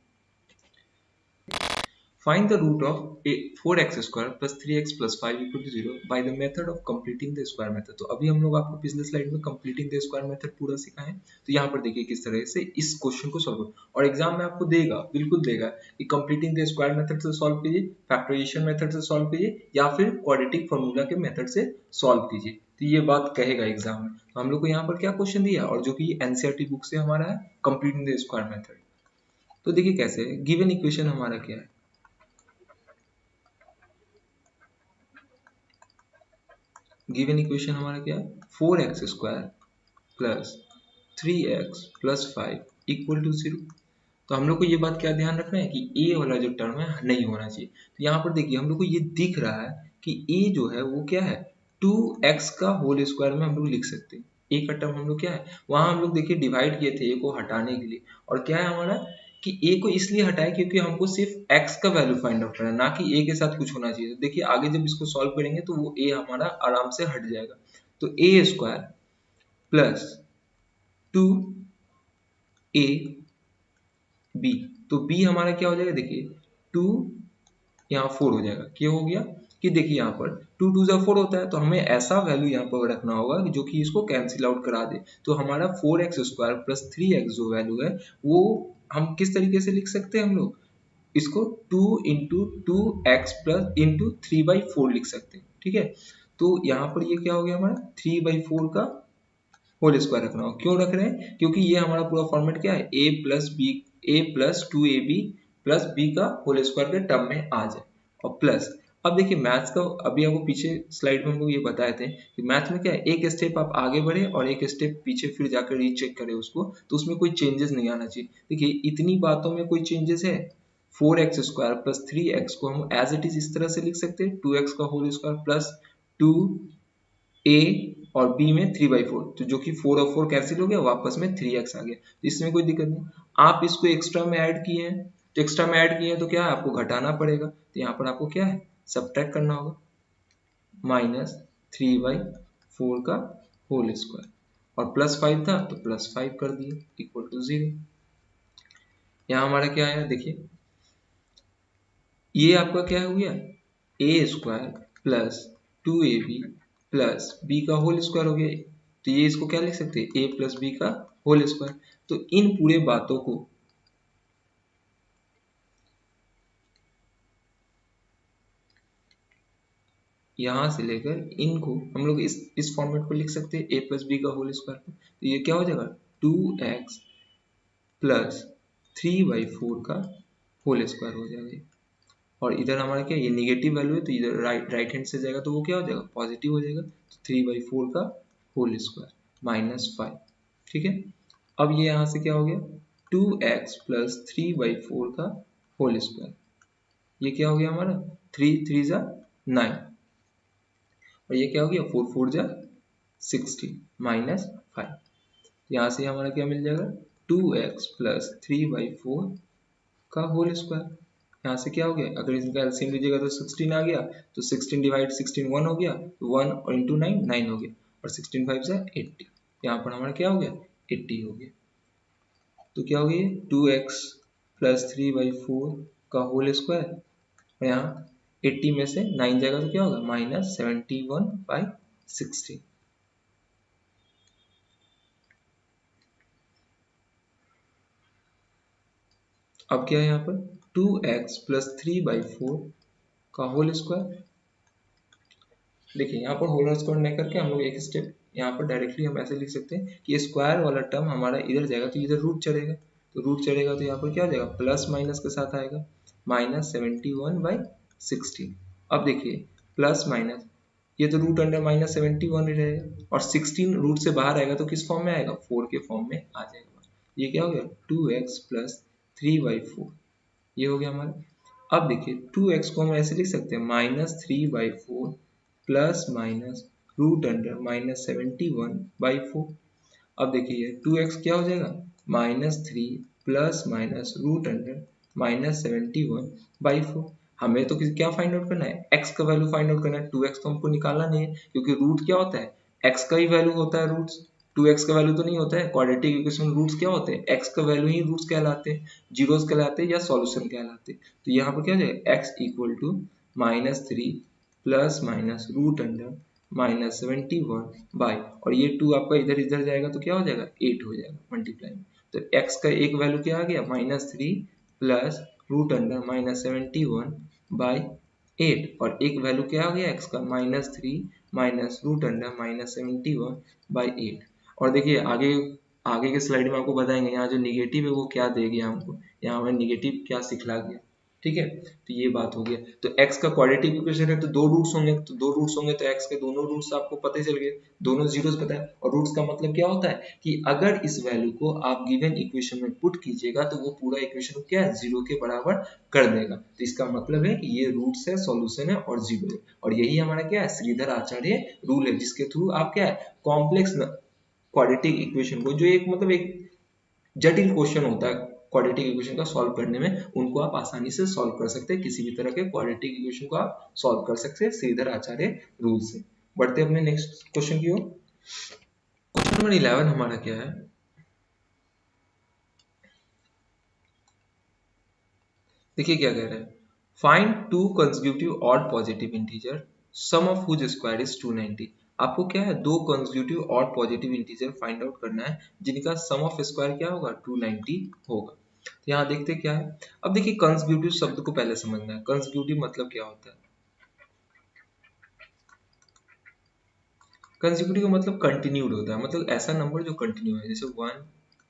Find the root of 4x square plus 3x plus 5 equal to 0 by the method of completing the square method। तो अभी हम लोग आपको पिछले स्लाइड में completing the square method पूरा सिखाए हैं। तो यहाँ पर देखिए किस तरह से इस क्वेश्चन को सॉल्व करो, और एग्जाम में आपको देगा, बिल्कुल देगा कि completing the square method से सॉल्व कीजिए, फैक्टराइजेशन मेथड से सॉल्व कीजिए, या फिर क्वाड्रेटिक फॉर्मूला के मेथड से सॉल्व कीजिए। तो ये बात कहेगा एग्जाम में। तो हम लोग को यहाँ पर क्या क्वेश्चन दिया, और जो कि एनसीईआरटी बुक से हमारा है कंप्लीटिंग द स्क्वायर मेथड। तो देखिए कैसे है, गिवन इक्वेशन हमारा क्या है, गिवन इक्वेशन हमारा क्या है, 4x स्क्वायर प्लस 3x प्लस 5 इक्वल टू 0। तो हम लोग को ये बात क्या ध्यान रखना है कि ए वाला जो टर्म है नहीं होना चाहिए। तो यहाँ पर देखिए हम लोग को ये दिख रहा है कि ए जो है वो क्या है, 2x का होल स्क्वायर में हम लोग लिख सकते हैं। ए का टर्म हम लोग क्या है, वहां हम लोग देखिए डिवाइड किए थे ए को हटाने के लिए, और क्या है हमारा कि ए को इसलिए हटाए क्योंकि हमको सिर्फ x का वैल्यू फाइंड आउट करना है, ना कि ए के साथ कुछ होना चाहिए। तो देखिए आगे जब इसको सॉल्व करेंगे तो वो ए हमारा आराम से हट जाएगा। तो ए स्क्वायर प्लस 2a बी, तो बी हमारा क्या हो जाएगा, देखिए 2 यहाँ 4 हो जाएगा। क्या हो गया कि देखिए यहाँ पर 2 2 जा 4 होता है, तो हमें ऐसा वैल्यू यहाँ पर रखना होगा जो कि इसको कैंसिल आउट करा दे। तो हमारा 4x स्क्वायर प्लस 3x जो वैल्यू है वो हम किस तरीके से लिख सकते हैं, हम लोग इसको 2 इंटू 2x प्लस इंटू 3/4 लिख सकते हैं। ठीक है, तो यहाँ पर ये क्या हो गया हमारा 3/4 का होल स्क्वायर रखना होगा। क्यों रख रहे हैं, क्योंकि ये हमारा पूरा फॉर्मेट क्या है, a plus b, a plus 2ab plus b का होल स्क्वायर के टर्म में आ जाए, और प्लस अब देखिए मैथ्स का, अभी आपको पीछे स्लाइड में हमको ये बताए थे कि मैथ्स में क्या है, एक स्टेप आप आगे बढ़े और एक स्टेप पीछे फिर जाकर रीचेक करें उसको, तो उसमें कोई चेंजेस नहीं आना चाहिए। देखिए इतनी बातों में कोई चेंजेस है, 4x स्क्वायर प्लस 3x को हम एज इट इज इस तरह से लिख सकते हैं, 2x का होल स्क्वायर प्लस 2a और b में 3/4, तो जो कि 4 और 4 कैंसिल हो गया, वापस में 3x आ गया। तो इसमें कोई दिक्कत नहीं। आप इसको एक्स्ट्रा में ऐड किए हैं, तो एक्स्ट्रा में ऐड किए हैं तो क्या है, आपको घटाना पड़ेगा। तो यहाँ पर आपको क्या है, सब्ट्रैक्ट करना होगा, -3/4 का होल स्क्वायर, और प्लस 5 था तो प्लस 5 कर दिए इक्वल टू 0। यहाँ हमारा क्या आया, देखिए ये आपका क्या हो गया, a square plus 2ab plus b का होल स्क्वायर हो गया। तो ये इसको क्या लिख सकते हैं, ए प्लस बी का होल स्क्वायर। तो इन पूरे बातों को यहां से लेकर इनको हम लोग इस फॉर्मेट को लिख सकते हैं, ए प्लस बी का होल स्क्वायर। तो ये क्या हो जाएगा, 2x प्लस 3/4 का होल स्क्वायर हो जाएगा। और इधर हमारा क्या, ये निगेटिव वैल्यू है तो इधर राइट हैंड से जाएगा तो वो क्या हो जाएगा, पॉजिटिव हो जाएगा। तो 3/4 का होल स्क्वायर -5। ठीक है, अब ये यहाँ से क्या हो गया, 2x प्लस 3/4 का होल स्क्वायर। ये क्या हो गया हमारा, 3 3 जा 9, और ये क्या हो गया, 4 4 जा 16 -5। यहाँ से हमारा क्या मिल जाएगा, 2x प्लस 3/4 का होल स्क्वायर। यहाँ से क्या हो गया, अगर इसका एलसीएम लीजिएगा तो 16 आ गया, तो 16 डिवाइड 16 1 हो गया, तो 1 और इंटू 9 9 हो गया, और 16 5 से 80। यहाँ पर हमारा क्या हो गया, 80 हो गया। तो क्या हो गया, 2x प्लस 3/4 का होल स्क्वायर, और यहाँ 80 में से 9 जाएगा तो क्या होगा, -71/60। अब क्या है यहाँ पर, 2x प्लस 3/4 का होल स्क्वायर। देखिए यहाँ पर होल स्क्वायर नहीं करके हम लोग एक स्टेप यहाँ पर डायरेक्टली हम ऐसे लिख सकते हैं कि ये स्क्वायर वाला टर्म हमारा इधर जाएगा तो इधर रूट चढ़ेगा, तो रूट चढ़ेगा तो यहाँ पर क्या हो जाएगा, प्लस माइनस के साथ आएगा, -71/60। अब देखिए प्लस माइनस, ये तो रूट अंडर -71 ही रहेगा, और 16 रूट से बाहर आएगा तो किस फॉर्म में आएगा, 4 के फॉर्म में आ जाएगा। ये क्या हो गया, 2x प्लस 3/4, ये हो गया हमारा। अब देखिए 2x को हम ऐसे लिख सकते हैं, -3/4 प्लस माइनस रूट अंडर -71/4। अब देखिए 2x क्या हो जाएगा, -3 प्लस माइनस रूट अंडर -71/4। हमें तो क्या फाइंड आउट करना है, x का वैल्यू फाइंड आउट करना है। 2x तो हमको निकालना नहीं है क्योंकि रूट क्या होता है, x का ही वैल्यू होता है रूट्स। 2x का वैल्यू तो नहीं होता है। क्वाड्रेटिक इक्वेशन रूट्स क्या होते हैं, x का वैल्यू ही रूट्स कहलाते हैं, जीरोस कहलाते हैं या सॉल्यूशन कहलाते हैं। तो यहाँ पर क्या हो जाएगा, x equal to -3 plus minus root under -71 by, और ये 2 आपका इधर इधर जाएगा तो क्या हो जाएगा, 8 हो जाएगा मल्टीप्लाई में। तो x का एक वैल्यू क्या आ गया, -3 प्लस रूट अंडर -71 बाय 8, और एक वैल्यू क्या आ गया x का, -3 माइनस रूट अंडर -71 बाई 8। और देखिए आगे आगे के स्लाइड में आपको बताएंगे यहाँ जो निगेटिव है वो क्या दे गया हमको, यहाँ हमें निगेटिव क्या सिखला गया। ठीक है, तो ये बात हो गया। तो x का क्वाड्रेटिक इक्वेशन है तो दो रूट्स होंगे, तो दो रूट्स होंगे तो x के दोनों रूट्स आपको पता ही चल गए, दोनों जीरोस पता है। और रूट्स का मतलब क्या होता है कि अगर इस वैल्यू को आप गिवन इक्वेशन में पुट कीजिएगा तो वो पूरा इक्वेशन क्या है, जीरो के बराबर कर देगा। तो इसका मतलब है कि ये रूट्स है, सॉल्यूशन है और जीरो है। और यही हमारा क्या है, श्रीधर आचार्य रूल है, जिसके थ्रू आप क्या है, कॉम्प्लेक्स क्वाड्रेटिक इक्वेशन को, जो एक मतलब एक जटिल क्वेश्चन होता है क्वाड्रेटिक इक्वेशन का सॉल्व करने में, उनको आप आसानी से सॉल्व कर सकते हैं। किसी भी तरह के क्वाड्रेटिक इक्वेशन को आप सॉल्व कर सकते हैं श्रीधर आचार्य रूल से। बढ़ते अपने नेक्स्ट क्वेश्चन की ओर। क्वेश्चन नंबर 11 हमारा क्या है, देखिए क्या कह रहा है, find two consecutive odd positive integer sum of whose square is 290। आपको क्या है, दो consecutive odd positive integer find out करना है जिनका सम ऑफ स्क्वायर क्या होगा, 290 होगा। तो यहाँ देखते क्या है। अब देखिए कंसेक्यूटिव शब्द को पहले समझना है, कंसेक्यूटिव मतलब क्या होता है। कंसेक्यूटिव का मतलब कंटिन्यूड होता है, मतलब ऐसा नंबर जो कंटिन्यू है, जैसे 1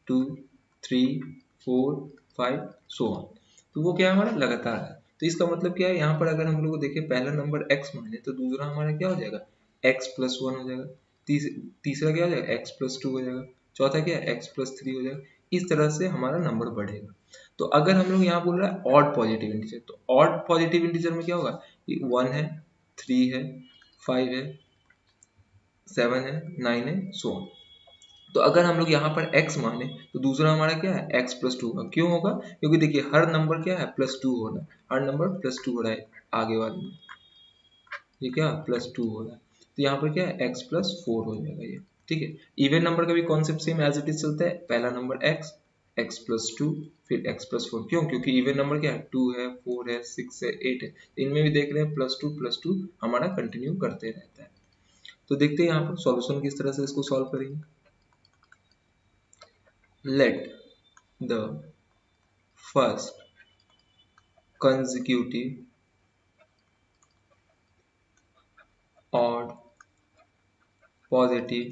2 3 4 5 सो ऑन, तो वो क्या है, हमारा लगातार है। तो इसका मतलब क्या है, यहाँ पर अगर हम लोग देखें पहला नंबर x माने तो दूसरा हमारा क्या हो जाएगा, x प्लस 1 हो जाएगा, तीसरा क्या हो जाएगा, x प्लस 2 हो जाएगा, चौथा क्या है, x प्लस 3 हो जाएगा। इस तरह से हमारा नंबर बढ़ेगा। तो अगर हम लोग यहाँ बोल रहा है ऑड पॉजिटिव इंटीजर, तो ऑड पॉजिटिव इंटीजर में क्या होगा, 1 है, 3 है, 5 है, 7 है, 9 है, सो ऑन। तो अगर हम लोग यहाँ पर x माने तो दूसरा हमारा क्या है, x प्लस 2 होगा। क्यों होगा, क्योंकि देखिए हर नंबर क्या है, प्लस 2 हो रहा है, हर नंबर प्लस 2 हो रहा है आगे वाले में, ये क्या प्लस 2 हो रहा है। तो यहाँ पर क्या है, x प्लस 4 हो जाएगा ये। ठीक है, इवन नंबर का भी concept same as it is चलता है, पहला नंबर x, x प्लस 2, फिर x प्लस 4। क्यों, क्योंकि इवन नंबर क्या है, 2 है, 4 है, 6 है, 8 है, इनमें भी देख रहे हैं प्लस टू हमारा कंटिन्यू करते रहता है। तो देखते हैं यहाँ पर सॉल्यूशन किस तरह से इसको सॉल्व करेंगे। Let the first consecutive odd positive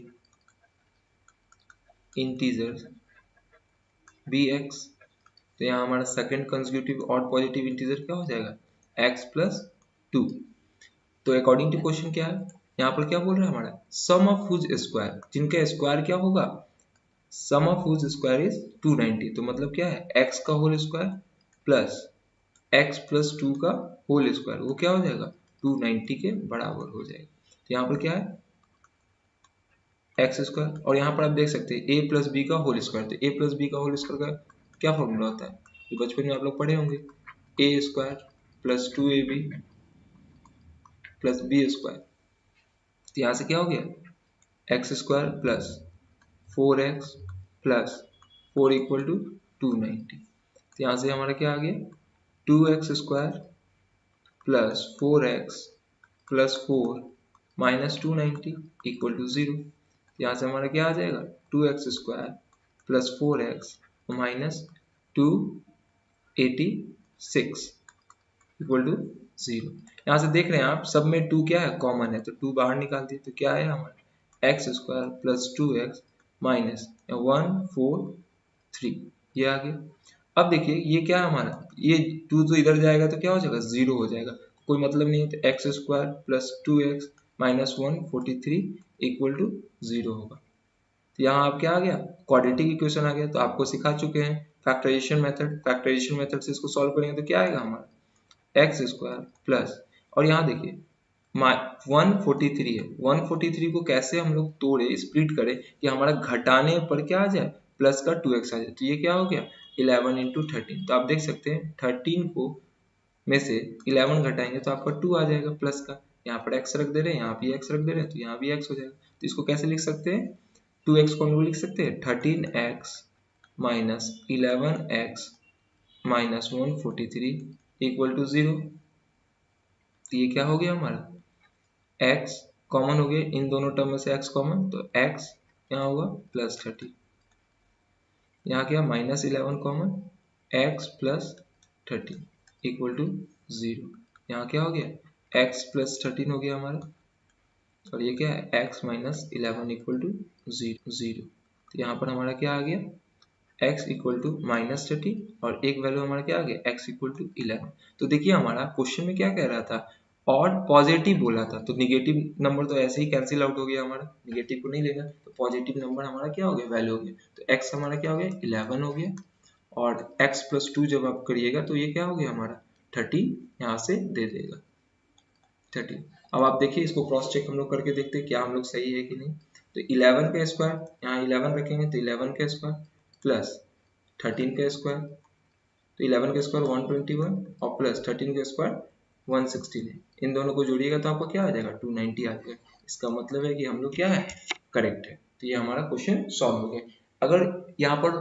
integer be x। तो यहाँ हमारा second consecutive odd positive integer क्या हो जाएगा, x प्लस 2। तो अकॉर्डिंग टू क्वेश्चन क्या है, यहाँ पर क्या बोल रहा है हमारा, सम ऑफ हुज स्क्वायर, जिनका स्क्वायर क्या होगा, sum of whose square is 290। तो मतलब क्या है, x का whole square plus x plus 2 का होल स्क्वायर, वो क्या हो जाएगा, 290 के बराबर हो जाएगा। तो यहाँ पर क्या है, एक्स स्क्वायर, और यहाँ पर आप देख सकते हैं a प्लस बी का होल स्क्वायर। तो a प्लस बी का होल स्क्वायर का क्या फॉर्मूला होता है, ये बचपन में आप लोग पढ़े होंगे, a square plus 2ab plus b square. तो यहाँ से क्या हो गया, x square plus 4x plus 4 equal to 290। तो यहाँ से हमारा क्या आ गया, 2x square plus 4x plus 4 minus 290 equal to 0। यहाँ से हमारा क्या आ जाएगा, 2x square plus 4x minus 286 equal to 0। यहाँ से देख रहे हैं आप, सब में 2 क्या है, कॉमन है, तो 2 बाहर निकाल दिए तो क्या है हमारा, x square plus 2x minus 143, ये आ गया। अब देखिए ये क्या है हमारा, ये 2 तो इधर जाएगा तो क्या हो जाएगा, 0 हो जाएगा, कोई मतलब नहीं है। तो x square plus 2x minus 143 equal to 0 होगा। तो यहाँ आप क्या आ गया, क्वाड्रेटिक इक्वेशन आ गया। तो आपको सिखा चुके हैं फैक्टराइजेशन मेथड, फैक्टराइजेशन मेथड से इसको सॉल्व करेंगे तो क्या आएगा हमारा, एक्स स्क्वायर प्लस, और यहाँ देखिए 143 है, 143 को कैसे हम लोग तोड़े, स्प्लिट करें कि हमारा घटाने पर क्या आ जाए, प्लस का 2x आ जाए। तो ये क्या हो गया, 11 इंटू 13। तो आप देख सकते हैं 13 को में से 11 घटाएंगे तो आपका 2 आ जाएगा प्लस का, यहाँ पर x रख दे रहे हैं, यहाँ भी x रख दे रहे हैं, तो यहाँ भी x हो जाएगा। तो इसको कैसे लिख सकते हैं, 2x को हम लोग लिख सकते हैं 13x minus 11x minus 143 equal to 0। तो ये क्या हो गया हमारा x कॉमन हो गया, इन दोनों टर्म में से x कॉमन, तो x यहाँ होगा प्लस 30, यहाँ क्या minus 11 common, x plus 30 equal to 0। यहाँ क्या हो गया x प्लस 13 हो गया हमारा, और ये क्या है x माइनस 11 इक्वल टू 0। तो यहाँ पर हमारा क्या आ गया x इक्वल टू माइनस 30 और एक वैल्यू हमारा क्या आ गया x इक्वल टू 11। तो देखिए हमारा क्वेश्चन में क्या कह रहा था और पॉजिटिव बोला था, तो निगेटिव नंबर तो ऐसे ही कैंसिल आउट हो गया हमारा, निगेटिव को नहीं लेना, तो पॉजिटिव नंबर हमारा क्या हो गया वैल्यू हो गया, तो x हमारा क्या हो गया 11 हो गया, और x प्लस 2 जब आप करिएगा तो ये क्या हो गया हमारा 30 यहाँ से दे देगा 30। अब आप देखिए इसको क्रॉस चेक हम लोग करके देखते हैं क्या हम लोग सही है कि नहीं। तो 11 का स्क्वायर यहाँ 11 रखेंगे तो 11 का स्क्वायर प्लस 13 का स्क्वायर, तो 11 का स्क्वायर 121 और प्लस 13 का स्क्वायर 116 है, इन दोनों को जोड़िएगा तो आपको क्या आ जाएगा 290 आ जाएगा। इसका मतलब है कि हम लोग क्या है करेक्ट है। तो ये हमारा क्वेश्चन सॉल्व हो गया। अगर यहाँ पर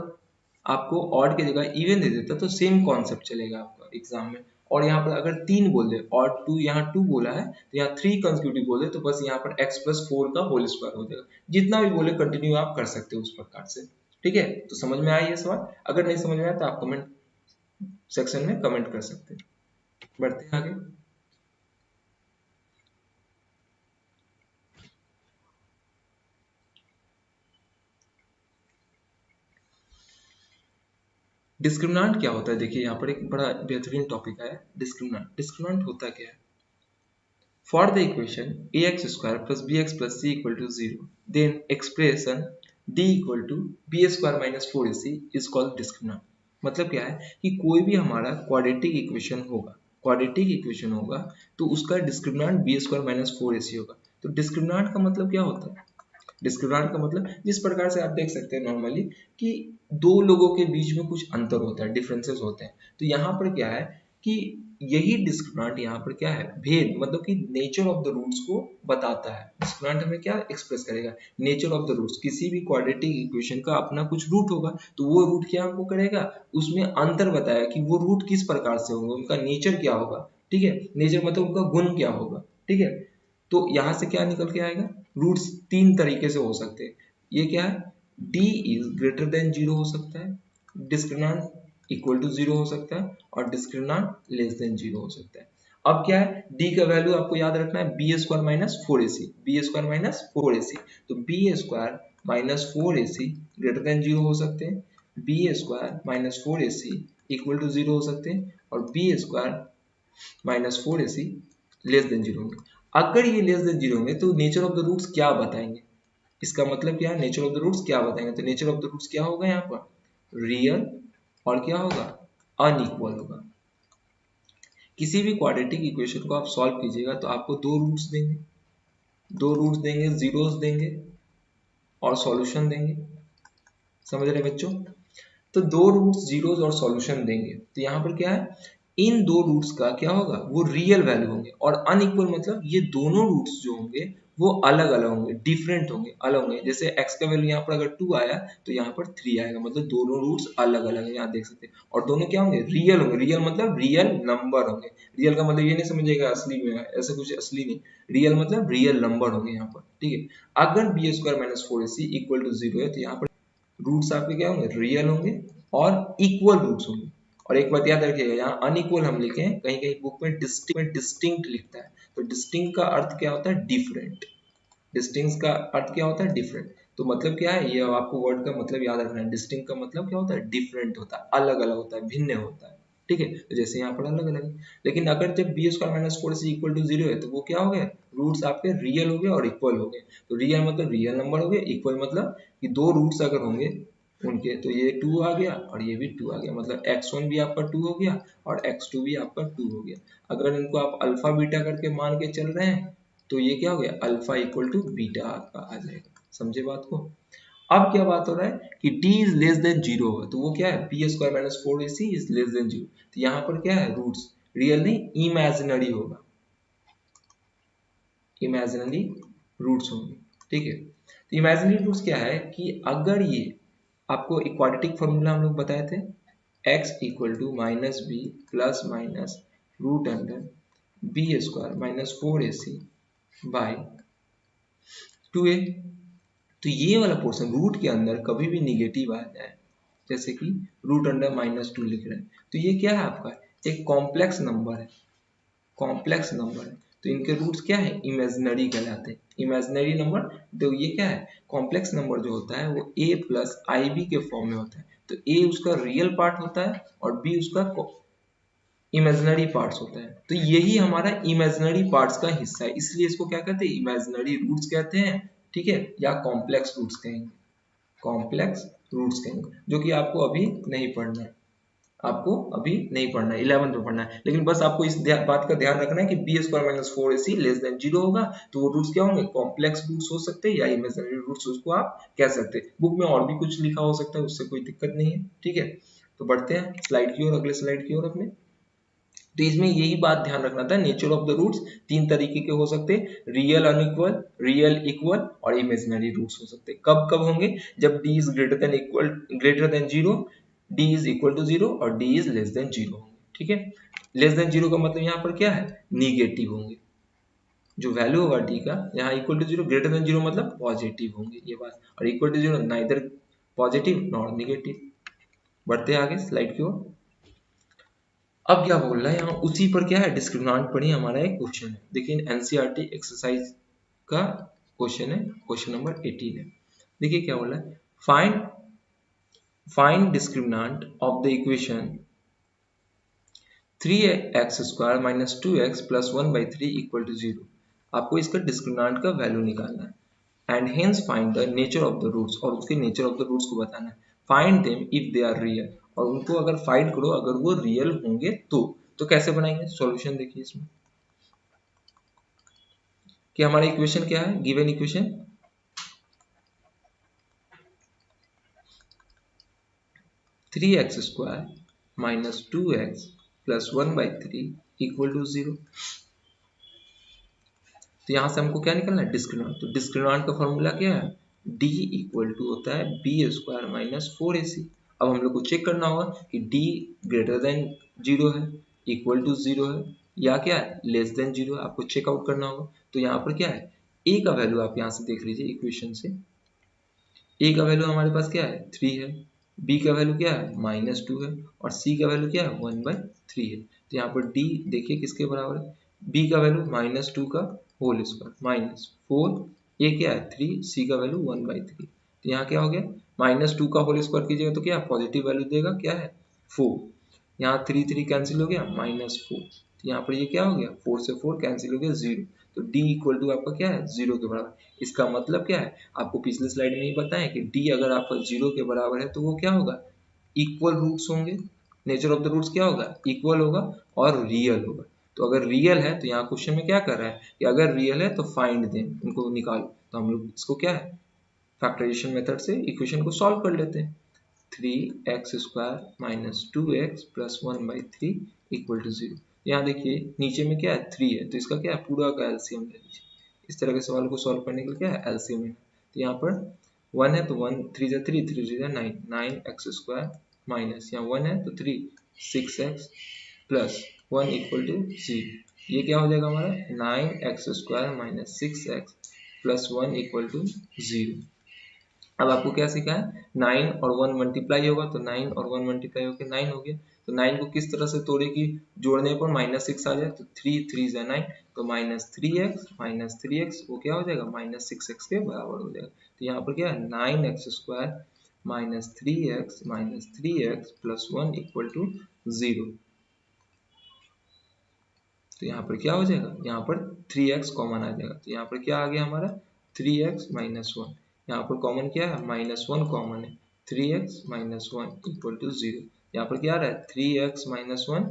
आपको ऑड की जगह इवन दे देता तो सेम कॉन्सेप्ट चलेगा आपका एग्जाम में, और यहाँ पर अगर 3 बोल दे और 2 यहाँ 2 बोला है तो यहाँ 3 कंसेक्यूटिव बोल दे तो बस यहाँ पर x प्लस 4 का होल स्क्वायर हो जाएगा। जितना भी बोले कंटिन्यू आप कर सकते हो उस प्रकार से, ठीक है। तो समझ में आई ये सवाल, अगर नहीं समझ में आया तो आप कमेंट सेक्शन में कमेंट कर सकते हैं। बढ़ते हैं आगे। डिस्क्रिमिनेंट क्या होता है, देखिए यहाँ पर एक बड़ा बेहतरीन टॉपिक है डिस्क्रिमिनेंट। डिस्क्रिमिनेंट होता क्या है, for the equation ax square plus bx plus c equal to 0 then expression d equal to b square minus 4ac is called discriminant. मतलब क्या है कि कोई भी हमारा क्वाड्रेटिक इक्वेशन होगा, क्वाड्रेटिक इक्वेशन होगा तो उसका discriminant b square minus 4ac होगा। तो डिस्क्रिमिनेंट का मतलब क्या होता है, डिस्क्रिमिनेंट का मतलब जिस प्रकार से आप देख सकते हैं नॉर्मली कि दो लोगों के बीच में कुछ अंतर होता है, डिफरेंसेस होते हैं, तो यहाँ पर क्या है कि यही डिस्क्रिमिनेंट यहाँ पर क्या है भेद, मतलब कि नेचर ऑफ द रूट्स को बताता है। डिस्क्रिमिनेंट हमें क्या एक्सप्रेस करेगा, नेचर ऑफ द रूट्स, किसी भी क्वाड्रेटिक इक्वेशन का अपना कुछ रूट होगा तो वो रूट क्या हमको करेगा, उसमें अंतर बताया कि वो रूट किस प्रकार से होंगे, उनका नेचर क्या होगा, ठीक है, नेचर मतलब उनका गुण क्या होगा, ठीक है। तो यहाँ से क्या निकल के आएगा, रूट्स 3 तरीके से हो सकते हैं। ये क्या है, d इज ग्रेटर देन 0 हो सकता है, डिस्क्रिमिनेंट इक्वल टू 0 हो सकता है, और डिस्क्रिमिनेंट लेस देन 0 हो सकता है। अब क्या है, d का वैल्यू आपको याद रखना है b square minus 4ac, b square minus 4ac, तो b square minus 4ac greater than 0 हो सकते हैं, b square minus 4ac equal to 0 हो सकते हैं, और b square minus 4ac less than 0 होंगे। अगर ये लेस देन 0 होंगे तो नेचर ऑफ द रूट्स क्या बताएंगे, इसका मतलब क्या है, नेचर ऑफ द रूट्स क्या बताएंगे, तो नेचर ऑफ द रूट्स क्या होगा यहाँ पर रियल, और क्या होगा अनइक्वल होगा। किसी भी क्वाड्रेटिक इक्वेशन को आप सॉल्व कीजिएगा तो आपको दो रूट्स देंगे, दो रूट्स देंगे, जीरोस देंगे और सॉल्यूशन देंगे, समझ रहे बच्चों। तो दो रूट्स जीरोस और सॉल्यूशन देंगे, तो यहाँ पर क्या है, इन दो रूट्स का क्या होगा वो रियल वैल्यू होंगे, और अनइक्वल मतलब ये दोनों रूट्स जो होंगे वो अलग अलग होंगे, डिफरेंट होंगे, अलग होंगे। जैसे x का वैल्यू यहाँ पर अगर 2 आया तो यहाँ पर 3 आएगा, मतलब दोनों रूट्स अलग अलग है, यहाँ देख सकते हैं, और दोनों क्या होंगे रियल होंगे, रियल मतलब रियल नंबर होंगे। रियल का मतलब ये नहीं समझिएगा असली में ऐसा कुछ असली नहीं, रियल मतलब रियल नंबर होंगे यहाँ पर, ठीक है। अगर b square minus 4ac equal to 0 है तो यहाँ पर रूट्स आपके क्या होंगे रियल होंगे और इक्वल रूट्स होंगे। और एक बात याद रखिएगा, यहाँ अनइक्वल हम लिखे हैं, कहीं कहीं बुक में डिस्टिंक्ट लिखता है, तो डिस्टिंक्ट का अर्थ क्या होता है डिफरेंट, डिस्टिंक्ट का अर्थ क्या होता है डिफरेंट। तो मतलब क्या है, ये आपको वर्ड का मतलब याद रखना है, डिस्टिंक्ट का मतलब क्या होता है डिफरेंट होता है, अलग अलग होता है, भिन्न होता है, ठीक है। तो जैसे यहाँ पर अलग अलग है, लेकिन अगर जब b square minus 4ac equal to 0 है तो वो क्या हो गया, रूट्स आपके रियल हो गए और इक्वल हो गए। तो रियल मतलब रियल नंबर हो गए, इक्वल मतलब कि दो रूट्स अगर होंगे उनके, तो ये 2 आ गया और ये भी 2 आ गया, मतलब x1 भी आपका 2 हो गया और x2 भी आपका 2 हो गया। अगर इनको आप अल्फा बीटा करके मान के चल रहे हैं तो ये क्या हो गया अल्फा इक्वल टू बीटा आपका आ जाएगा, समझे बात को। अब क्या बात हो रहा है कि d इज लेस देन 0 होगा, तो वो क्या है b square minus 4ac is less than 0, तो यहाँ पर क्या है रूट्स रियल नहीं इमेजिनरी होगा, इमेजिनरी रूट्स होंगे, ठीक है। तो इमेजिनरी रूट्स क्या है कि अगर ये आपको क्वाड्रेटिक फॉर्मूला हम लोग बताए थे, x इक्वल टू minus b plus minus root under b square minus 4ac by 2a। तो ये वाला पोर्शन रूट के अंदर कभी भी निगेटिव आ जाए, जैसे कि रूट अंडर -2 लिख रहे हैं, तो ये क्या है आपका एक कॉम्प्लेक्स नंबर है, कॉम्प्लेक्स नंबर है। तो इनके रूट्स क्या है, इमेजिनरी कहलाते हैं, इमेजिनरी नंबर। तो ये क्या है, कॉम्प्लेक्स नंबर जो होता है वो a प्लस आई बी के फॉर्म में होता है। तो a उसका रियल पार्ट होता है और b उसका इमेजिनरी पार्ट्स होता है। तो यही हमारा इमेजिनरी पार्ट्स का हिस्सा है, इसलिए इसको क्या कहते हैं, इमेजिनरी रूट्स कहते हैं, ठीक है, या कॉम्प्लेक्स रूट्स कहेंगे, कॉम्प्लेक्स रूट्स कहेंगे, जो कि आपको अभी नहीं पढ़ना है, आपको अभी नहीं पढ़ना है, 11th में पढ़ना है। लेकिन बस आपको इस बात का ध्यान रखना है कि b square minus 4ac less than 0 होगा, तो वो रूट्स क्या होंगे, कॉम्प्लेक्स रूट्स हो सकते हैं या इमेजिनरी रूट्स उसको आप कह सकते हैं। बुक में और भी कुछ लिखा हो सकता है, उससे कोई दिक्कत नहीं है, ठीक है। तो बढ़ते हैं स्लाइड की ओर, अगले स्लाइड की ओर अपने। तो इसमें यही बात ध्यान रखना था, नेचर ऑफ द रूट्स 3 तरीके के हो सकते हैं, रियल अनइक्वल, रियल इक्वल और इमेजिनरी रूट्स हो सकते हैं। कब कब होंगे, जब d is greater than 0, d is equal to 0 और d इज लेस देन 0 होंगे, ठीक है। लेस देन 0 का मतलब यहाँ पर क्या है, निगेटिव होंगे, जो वैल्यू होगा d का यहाँ इक्वल टू 0, ग्रेटर देन 0 मतलब पॉजिटिव होंगे ये बात, और equal to 0 neither positive nor negative. बढ़ते हैं आगे स्लाइड की ओर। अब क्या बोल रहा है यहाँ, उसी पर क्या है, डिस्क्रिमिनेंट पर ही हमारा एक क्वेश्चन है। देखिए एनसीईआरटी एक्सरसाइज का क्वेश्चन है, क्वेश्चन नंबर 18 है। देखिए क्या बोल रहा है, find discriminant of the equation 3x square minus 2x plus 1/3 equal to 0। आपको इसका डिस्क्रिमिनेंट का वैल्यू निकालना है, and hence find the nature of the roots, और उसके नेचर ऑफ द रूट्स को बताना है। Find them if they are real, और उनको अगर फाइंड करो अगर वो रियल होंगे तो कैसे बनाएंगे सॉल्यूशन। देखिए इसमें कि हमारा इक्वेशन क्या है, given equation 3x square minus 2x plus 1/3 equal to 0। तो यहां से हमको क्या निकलना है, डिस्क्रिमिनेंट। तो डिस्क्रिमिनेंट का फॉर्मूला क्या है, d इक्वल टू होता है बी स्क्वायर माइनस 4ac। अब हम लोग को चेक करना होगा कि d ग्रेटर देन 0 है, इक्वल टू 0 है, या क्या है लेस देन 0 है, आपको चेकआउट करना होगा। तो यहाँ पर क्या है, a का वैल्यू आप यहाँ से देख लीजिए इक्वेशन से, a का वैल्यू हमारे पास क्या है 3 है, b का वैल्यू क्या है -2 है, और c का वैल्यू क्या है 1/3 है। तो यहाँ पर d देखिए किसके बराबर है, b का वैल्यू -2 का होल स्क्वायर माइनस 4, ये क्या है 3, c का वैल्यू 1/3। तो यहाँ क्या हो गया, -2 का होल स्क्वायर कीजिएगा तो क्या पॉजिटिव वैल्यू देगा, क्या है 4, यहाँ 3 3 कैंसिल हो गया -4, तो यहाँ पर ये क्या हो गया 4 से 4 कैंसिल हो गया 0। तो d इक्वल टू आपका क्या है 0 के बराबर। इसका मतलब क्या है, आपको पिछले स्लाइड में ही बताएं कि d अगर आपका 0 के बराबर है तो वो क्या होगा, इक्वल रूट्स होंगे, नेचर ऑफ द रूट्स क्या होगा, इक्वल होगा और रियल होगा। तो अगर रियल है तो यहाँ क्वेश्चन में क्या कर रहा है कि अगर रियल है तो फाइंड देम, उनको निकालो। तो हम लोग इसको क्या है फैक्टराइजेशन मेथड से इक्वेशन को सॉल्व कर लेते हैं। 3x square minus 2x plus 1/3 equal to 0। यहाँ देखिए नीचे में क्या है 3 है, तो इसका क्या है पूरा का एलसीएम ले लीजिए। इस तरह के सवाल को सॉल्व करने के लिए क्या है एलसीएम है। तो यहाँ पर 1 है तो 1 3 जा 3 3 जा 9, 9x स्क्वायर माइनस यहाँ 1 है तो 3 6x प्लस 1 इक्वल टू 0। ये क्या हो जाएगा हमारा 9x square minus 6x plus 1 equal to 0। अब आपको क्या सीखा है, 9 और 1 मल्टीप्लाई होगा तो 9 और 1 मल्टीप्लाई होकर 9 हो गया। तो 9 को किस तरह से तोड़े कि जोड़ने पर -6 आ जाए, तो 3 3 जा 9, तो -3x वो क्या हो जाएगा -6x के बराबर हो जाएगा। तो यहाँ पर क्या है 9x square -3x plus 1 equal to 0। तो यहाँ पर क्या हो जाएगा, यहाँ पर 3x कॉमन आ जाएगा। तो यहाँ पर क्या आ गया हमारा 3x माइनस 1, यहाँ पर कॉमन क्या है -1 कॉमन है, 3x माइनस 1 इक्वल टू 0। यहाँ पर क्या आ रहा है 3x माइनस 1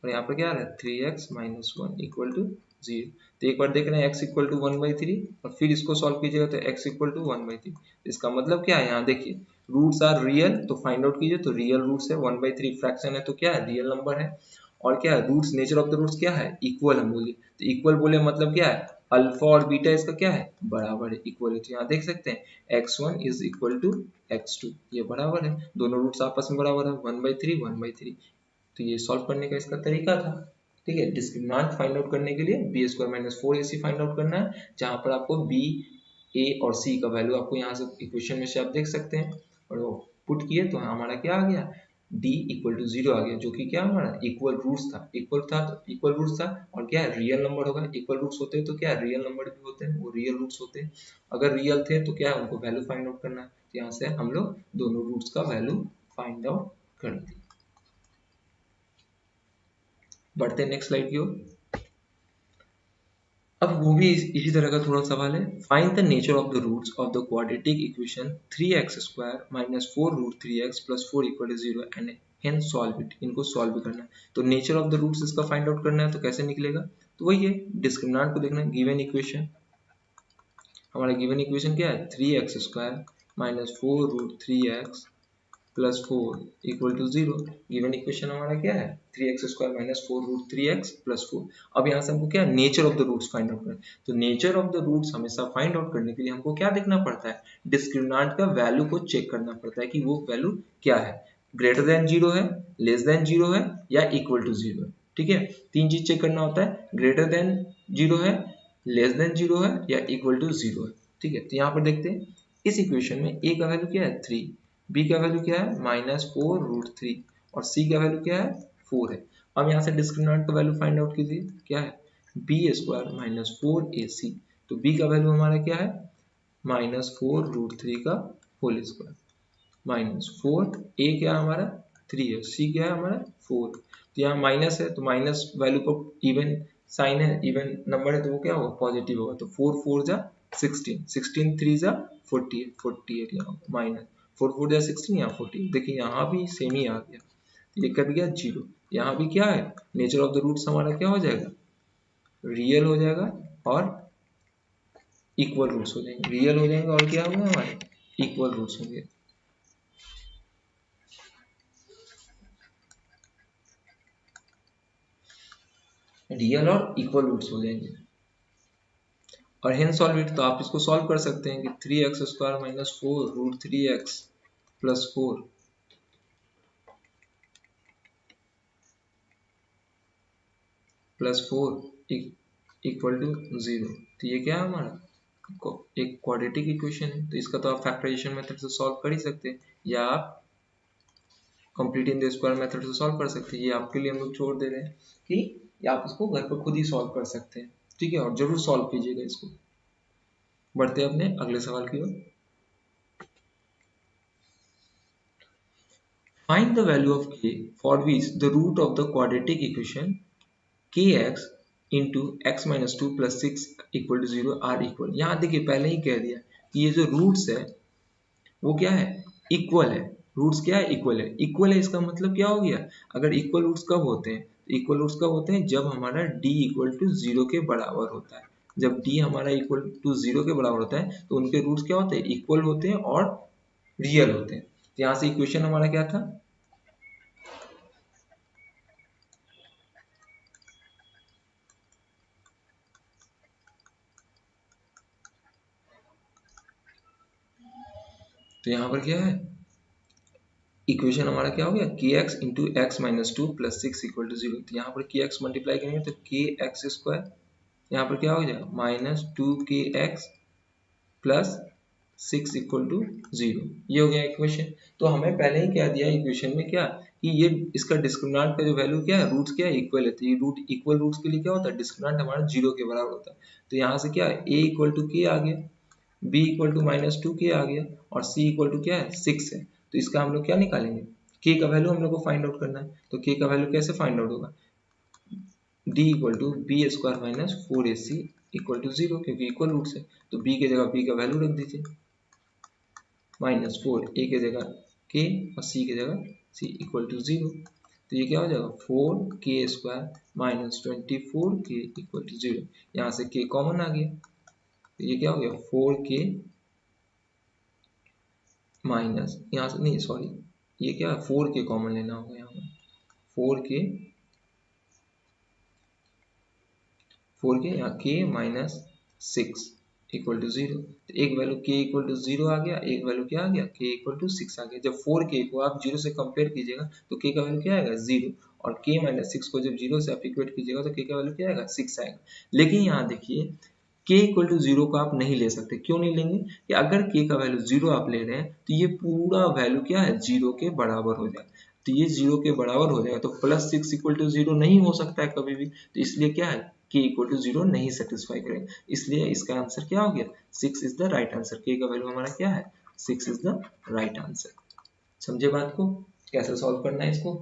और यहाँ पर क्या आ रहा है 3x माइनस 1 इक्वल टू 0। तो एक बार देख रहे हैं x इक्वल टू 1/3 और फिर इसको सॉल्व कीजिएगा तो x इक्वल टू 1/3। इसका मतलब क्या है, यहाँ देखिए रूट्स आर रियल तो फाइंड आउट कीजिए, तो रियल रूट्स है 1/3 फ्रैक्शन है तो क्या है रियल नंबर है, और क्या है roots, nature of the roots क्या है इक्वल हम बोले, तो इक्वल बोले मतलब क्या है अल्फा और बीटा इसका क्या है बराबर है, इक्वल है। तो यहाँ देख सकते हैं x1 is equal to x2, ये बराबर है, दोनों रूट्स आपस में बराबर है 1/3 1/3। तो ये सॉल्व करने का इसका तरीका था। ठीक है, डिस्क्रिमिनेंट फाइंड आउट करने के लिए b square minus 4ac find out करना है, जहां पर आपको बी ए और सी का वैल्यू आपको यहाँ से इक्वेशन में से आप देख सकते हैं, और वो पुट किए तो हमारा क्या आ गया d इक्वल टू 0 आ गया, जो कि क्या हमारा इक्वल रूट्स था, इक्वल था तो इक्वल रूट्स था, और क्या है रियल नंबर होगा, इक्वल रूट्स होते हैं तो क्या रियल नंबर भी होते हैं, वो रियल रूट्स होते हैं। अगर रियल थे तो क्या है उनको वैल्यू फाइंड आउट करना है, तो यहाँ से हम लोग दोनों रूट्स का वैल्यू फाइंड आउट कर दिए। बढ़ते हैं नेक्स्ट स्लाइड की ओर। अब वो भी इसी तरह का थोड़ा सवाल है, find the nature of the roots of the quadratic equation 3x² minus 4 root 3x plus 4 equal to 0 and hence solve it. इनको सॉल्व भी करना है, तो नेचर ऑफ द रूट्स इसका फाइंड आउट करना है, तो कैसे निकलेगा, तो वही है डिस्क्रिमिनेंट को देखना है, गिवन इक्वेशन, हमारा गिवन इक्वेशन क्या है 3x² minus 4 root 3x plus 4 equal to 0। Given equation हमारा क्या है 3x² minus 4 root 3x plus 4। अब यहाँ से हमको क्या nature of the roots find out करना है, तो नेचर ऑफ द रूट्स हमेशा फाइंड आउट करने के लिए हमको क्या देखना पड़ता है, डिस्क्रिमिनेंट का वैल्यू को चेक करना पड़ता है कि वो वैल्यू क्या है, ग्रेटर देन 0 है, लेस देन 0 है, या इक्वल टू 0 है। ठीक है, तीन चीज चेक करना होता है, ग्रेटर देन 0 है, लेस देन 0 है, या इक्वल टू 0 है। ठीक है, तो यहाँ पर देखते हैं इस इक्वेशन में a का वैल्यू क्या है 3, b का वैल्यू क्या है -4 रूट 3, और c का वैल्यू क्या है 4 है। अब यहाँ से डिस्क्रिमिनेंट का वैल्यू फाइंड आउट कीजिए, क्या है b² माइनस 4ac, तो b का वैल्यू हमारा क्या है -4 रूट 3 का होल स्क्वायर माइनस 4, a क्या है हमारा 3 है, c क्या है हमारा 4, तो यहाँ माइनस है तो माइनस वैल्यू को इवन साइन है, इवन नंबर है तो वो क्या होगा पॉजिटिव होगा, तो 4 4 जा 16, 16 3 जा 48, 48 यहाँ माइनस 4 4 जा 16 यहाँ 40, देखिए यहाँ भी सेम ही आ गया, ये कट गया 0, यहाँ भी क्या है नेचर ऑफ द रूट्स हमारा क्या हो जाएगा रियल हो जाएगा और इक्वल रूट्स हो जाएंगे, रियल हो जाएंगे और क्या होगा हमारे इक्वल रूट्स होंगे, रियल और इक्वल रूट्स हो जाएंगे। और हेंस सॉल्व इट, तो आप इसको सॉल्व कर सकते हैं कि 3x² minus 4 root 3x plus 4 plus 4 equal to 0, तो ये क्या है हमारा एक क्वाड्रेटिक इक्वेशन है, तो इसका तो आप फैक्टराइजेशन मेथड से सॉल्व कर ही सकते हैं, या आप complete in the square method से सॉल्व कर सकते हैं, ये आपके लिए हम लोग छोड़ दे रहे हैं कि आप इसको घर पर खुद ही सॉल्व कर सकते हैं। ठीक है, और जरूर सॉल्व कीजिएगा इसको। बढ़ते हैं अपने अगले सवाल की ओर। Find the value of k for which the root of the quadratic equation kx into x minus 2 plus 6 equal to 0 are equal। यहाँ देखिए पहले ही कह दिया कि ये जो रूट्स है वो क्या है इक्वल है, रूट्स क्या है इक्वल है, इक्वल है इसका मतलब क्या हो गया, अगर इक्वल रूट्स कब होते हैं, इक्वल रूट्स कब होते हैं जब हमारा d इक्वल टू 0 के बराबर होता है, जब d हमारा इक्वल टू 0 के बराबर होता है तो उनके रूट्स क्या होते हैं इक्वल होते हैं और रियल होते हैं। तो यहाँ से इक्वेशन हमारा क्या था, तो यहाँ पर क्या है इक्वेशन हमारा क्या हो गया के x into x minus 2 plus 6 equal to 0, तो यहाँ पर के एक्स मल्टीप्लाई करेंगे तो के एक्स स्क्वायर, यहाँ पर क्या हो जाएगा -2kx प्लस 6 इक्वल टू 0, ये हो गया इक्वेशन। तो हमें पहले ही क्या दिया इक्वेशन में क्या कि ये इसका डिस्क्रिमिनेंट का जो वैल्यू क्या है रूट्स क्या है इक्वल है, तो ये रूट इक्वल रूट्स के लिए क्या होता है डिस्क्रिमिनेंट हमारा 0 के बराबर होता है, तो यहाँ से क्या है a इक्वल टू के आ गया, b इक्वल टू -2k आ गया, और c इक्वल टू क्या है 6 है, तो इसका हम लोग क्या निकालेंगे k का वैल्यू हम लोग को फाइंड आउट करना है, तो k का वैल्यू कैसे फाइंड आउट होगा d equal to b² minus 4ac equal to 0, क्योंकि इक्वल रूट्स है, तो b की जगह b का वैल्यू रख दीजिए -4, a की जगह k और c की जगह c इक्वल टू 0, तो ये क्या हो जाएगा 4k² minus 24k equal to 0, यहाँ से k कॉमन आ गया, तो ये क्या हो गया 4k माइनस यहाँ से नहीं सॉरी ये क्या 4k कॉमन लेना होगा, यहाँ पर 4k 4k या k माइनस 6 इक्वल टू 0। तो एक वैल्यू k इक्वल टू 0 आ गया, एक वैल्यू क्या आ गया, k इक्वल टू 6 आ गया। जब 4k को आप 0 से कंपेयर कीजिएगा तो k का वैल्यू क्या आएगा, 0, और k माइनस 6 को जब 0 से आप इक्वेट कीजिएगा तो k का वैल्यू क्या आएगा, 6 आएगा। लेकिन यहाँ देखिए k इक्वल टू 0 को आप नहीं ले सकते। क्यों नहीं लेंगे, कि अगर k का वैल्यू 0 आप ले रहे हैं तो ये पूरा वैल्यू क्या है, 0 के बराबर हो जाएगा। तो ये 0 के बराबर हो जाएगा, तो प्लस 6 इक्वल टू 0 नहीं हो सकता है कभी भी। तो इसलिए क्या है, k इक्वल टू 0 नहीं सेटिस्फाई करेगा। इसलिए इसका आंसर क्या हो गया, 6 is the right answer. k का वैल्यू हमारा क्या है, 6 इज द राइट आंसर। समझे बात को, कैसे सॉल्व करना है इसको।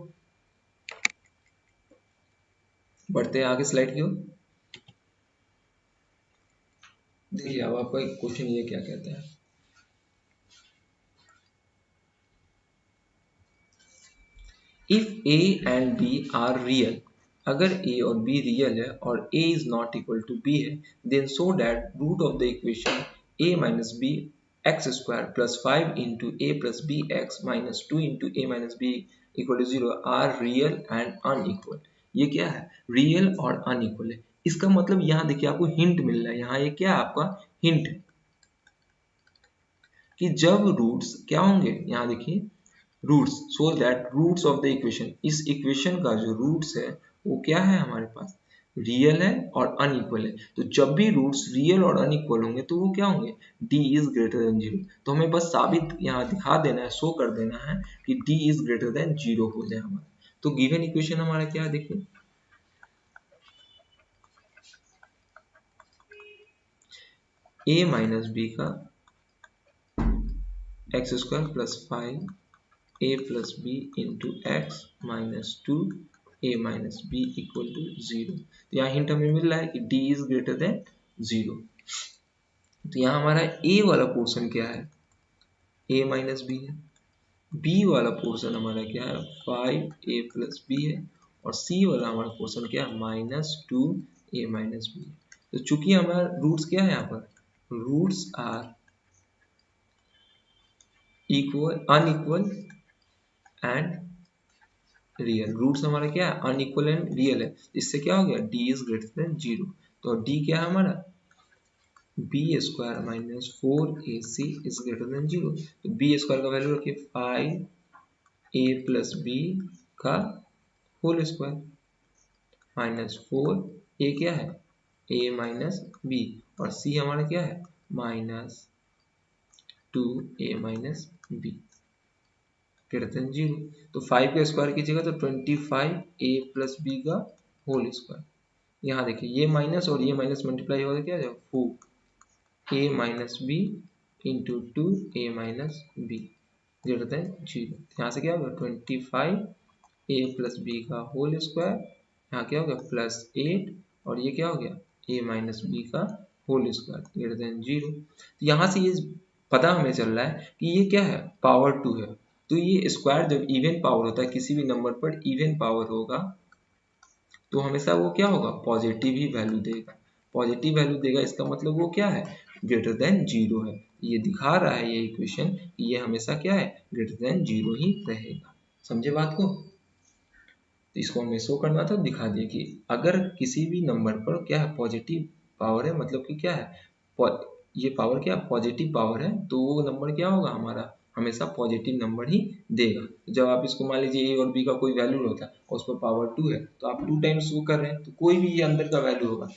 बढ़ते हैं आगे स्लाइड की ओर। देखिए अब आपका एक क्वेश्चन ये क्या कहता है, if a and b are real, अगर a और b रियल है और a is not equal to b है, then so that root of the equation a minus b x square plus 5 into a plus b x minus 2 into a minus b equal to 0 are real and unequal. ये क्या है, real और unequal है। इसका मतलब यहाँ देखिए आपको हिंट मिल रहा है, यहाँ ये क्या है आपका हिंट है कि जब रूट्स क्या होंगे, यहाँ देखिए roots, so that roots of the equation, इस इक्वेशन का जो रूट्स है वो क्या है हमारे पास, रियल है और अनइक्वल है। तो जब भी रूट्स रियल और अनइक्वल होंगे तो वो क्या होंगे, d इज ग्रेटर देन 0। तो हमें बस साबित यहाँ दिखा देना है, शो कर देना है कि d इज ग्रेटर देन 0 हो जाए हमारा। तो गिवन इक्वेशन हमारा क्या है, देखिए a माइनस बी का x square plus 5 a plus b into x minus 2 a minus b equal to 0। तो यहाँ हिंट हमें मिल रहा है कि d इज ग्रेटर देन 0। तो यहाँ हमारा a वाला पोर्शन क्या है, a माइनस बी है, b वाला पोर्शन हमारा क्या है 5a प्लस बी है, और c वाला हमारा पोर्शन क्या है माइनस 2a माइनस बी है। तो चूंकि हमारा रूट्स क्या है, यहाँ पर roots are equal unequal and real, roots हमारा क्या है अनइक्वल एंड रियल है, इससे क्या हो गया d इज ग्रेटर देन 0। तो d क्या है हमारा b square minus 4ac is greater than 0। तो बी स्क्वायर का वैल्यू रखिए 5a प्लस बी का होल स्क्वायर माइनस 4a क्या है a माइनस बी, और c हमारा क्या है minus 2a minus b greater than 0। तो 5 का स्क्वायर कीजिएगा तो 25a प्लस बी का होल स्क्वायर। यहाँ देखिए ये माइनस और ये माइनस मल्टीप्लाई होगा क्या जाएगा 4a minus b into 2a minus b greater than 0। यहाँ से क्या होगा 25a प्लस बी का होल स्क्वायर, यहाँ क्या हो गया प्लस 8, और ये क्या हो गया a माइनस बी का होल स्क्वायर ग्रेटर देन 0। तो यहाँ से ये पता हमें चल रहा है कि ये क्या है पावर 2 है। तो ये स्क्वायर जब इवन पावर होता है, किसी भी नंबर पर इवन पावर होगा तो हमेशा वो क्या होगा पॉजिटिव ही वैल्यू देगा। पॉजिटिव वैल्यू देगा इसका मतलब वो क्या है ग्रेटर देन 0 है। ये दिखा रहा है ये इक्वेशन कि ये हमेशा क्या है ग्रेटर देन 0 ही रहेगा। समझे बात को, तो इसको हमें शो करना था, दिखा दिए कि अगर किसी भी नंबर पर क्या है पॉजिटिव पावर है, मतलब कि क्या है ये पावर क्या पॉजिटिव पावर है, तो वो नंबर क्या होगा हमारा हमेशा पॉजिटिव नंबर ही देगा। जब आप इसको मान लीजिए ए और बी का कोई वैल्यू होता है और उस पर पावर 2 है तो आप 2 टाइम्स वो कर रहे हैं, तो कोई भी ये अंदर का वैल्यू होगा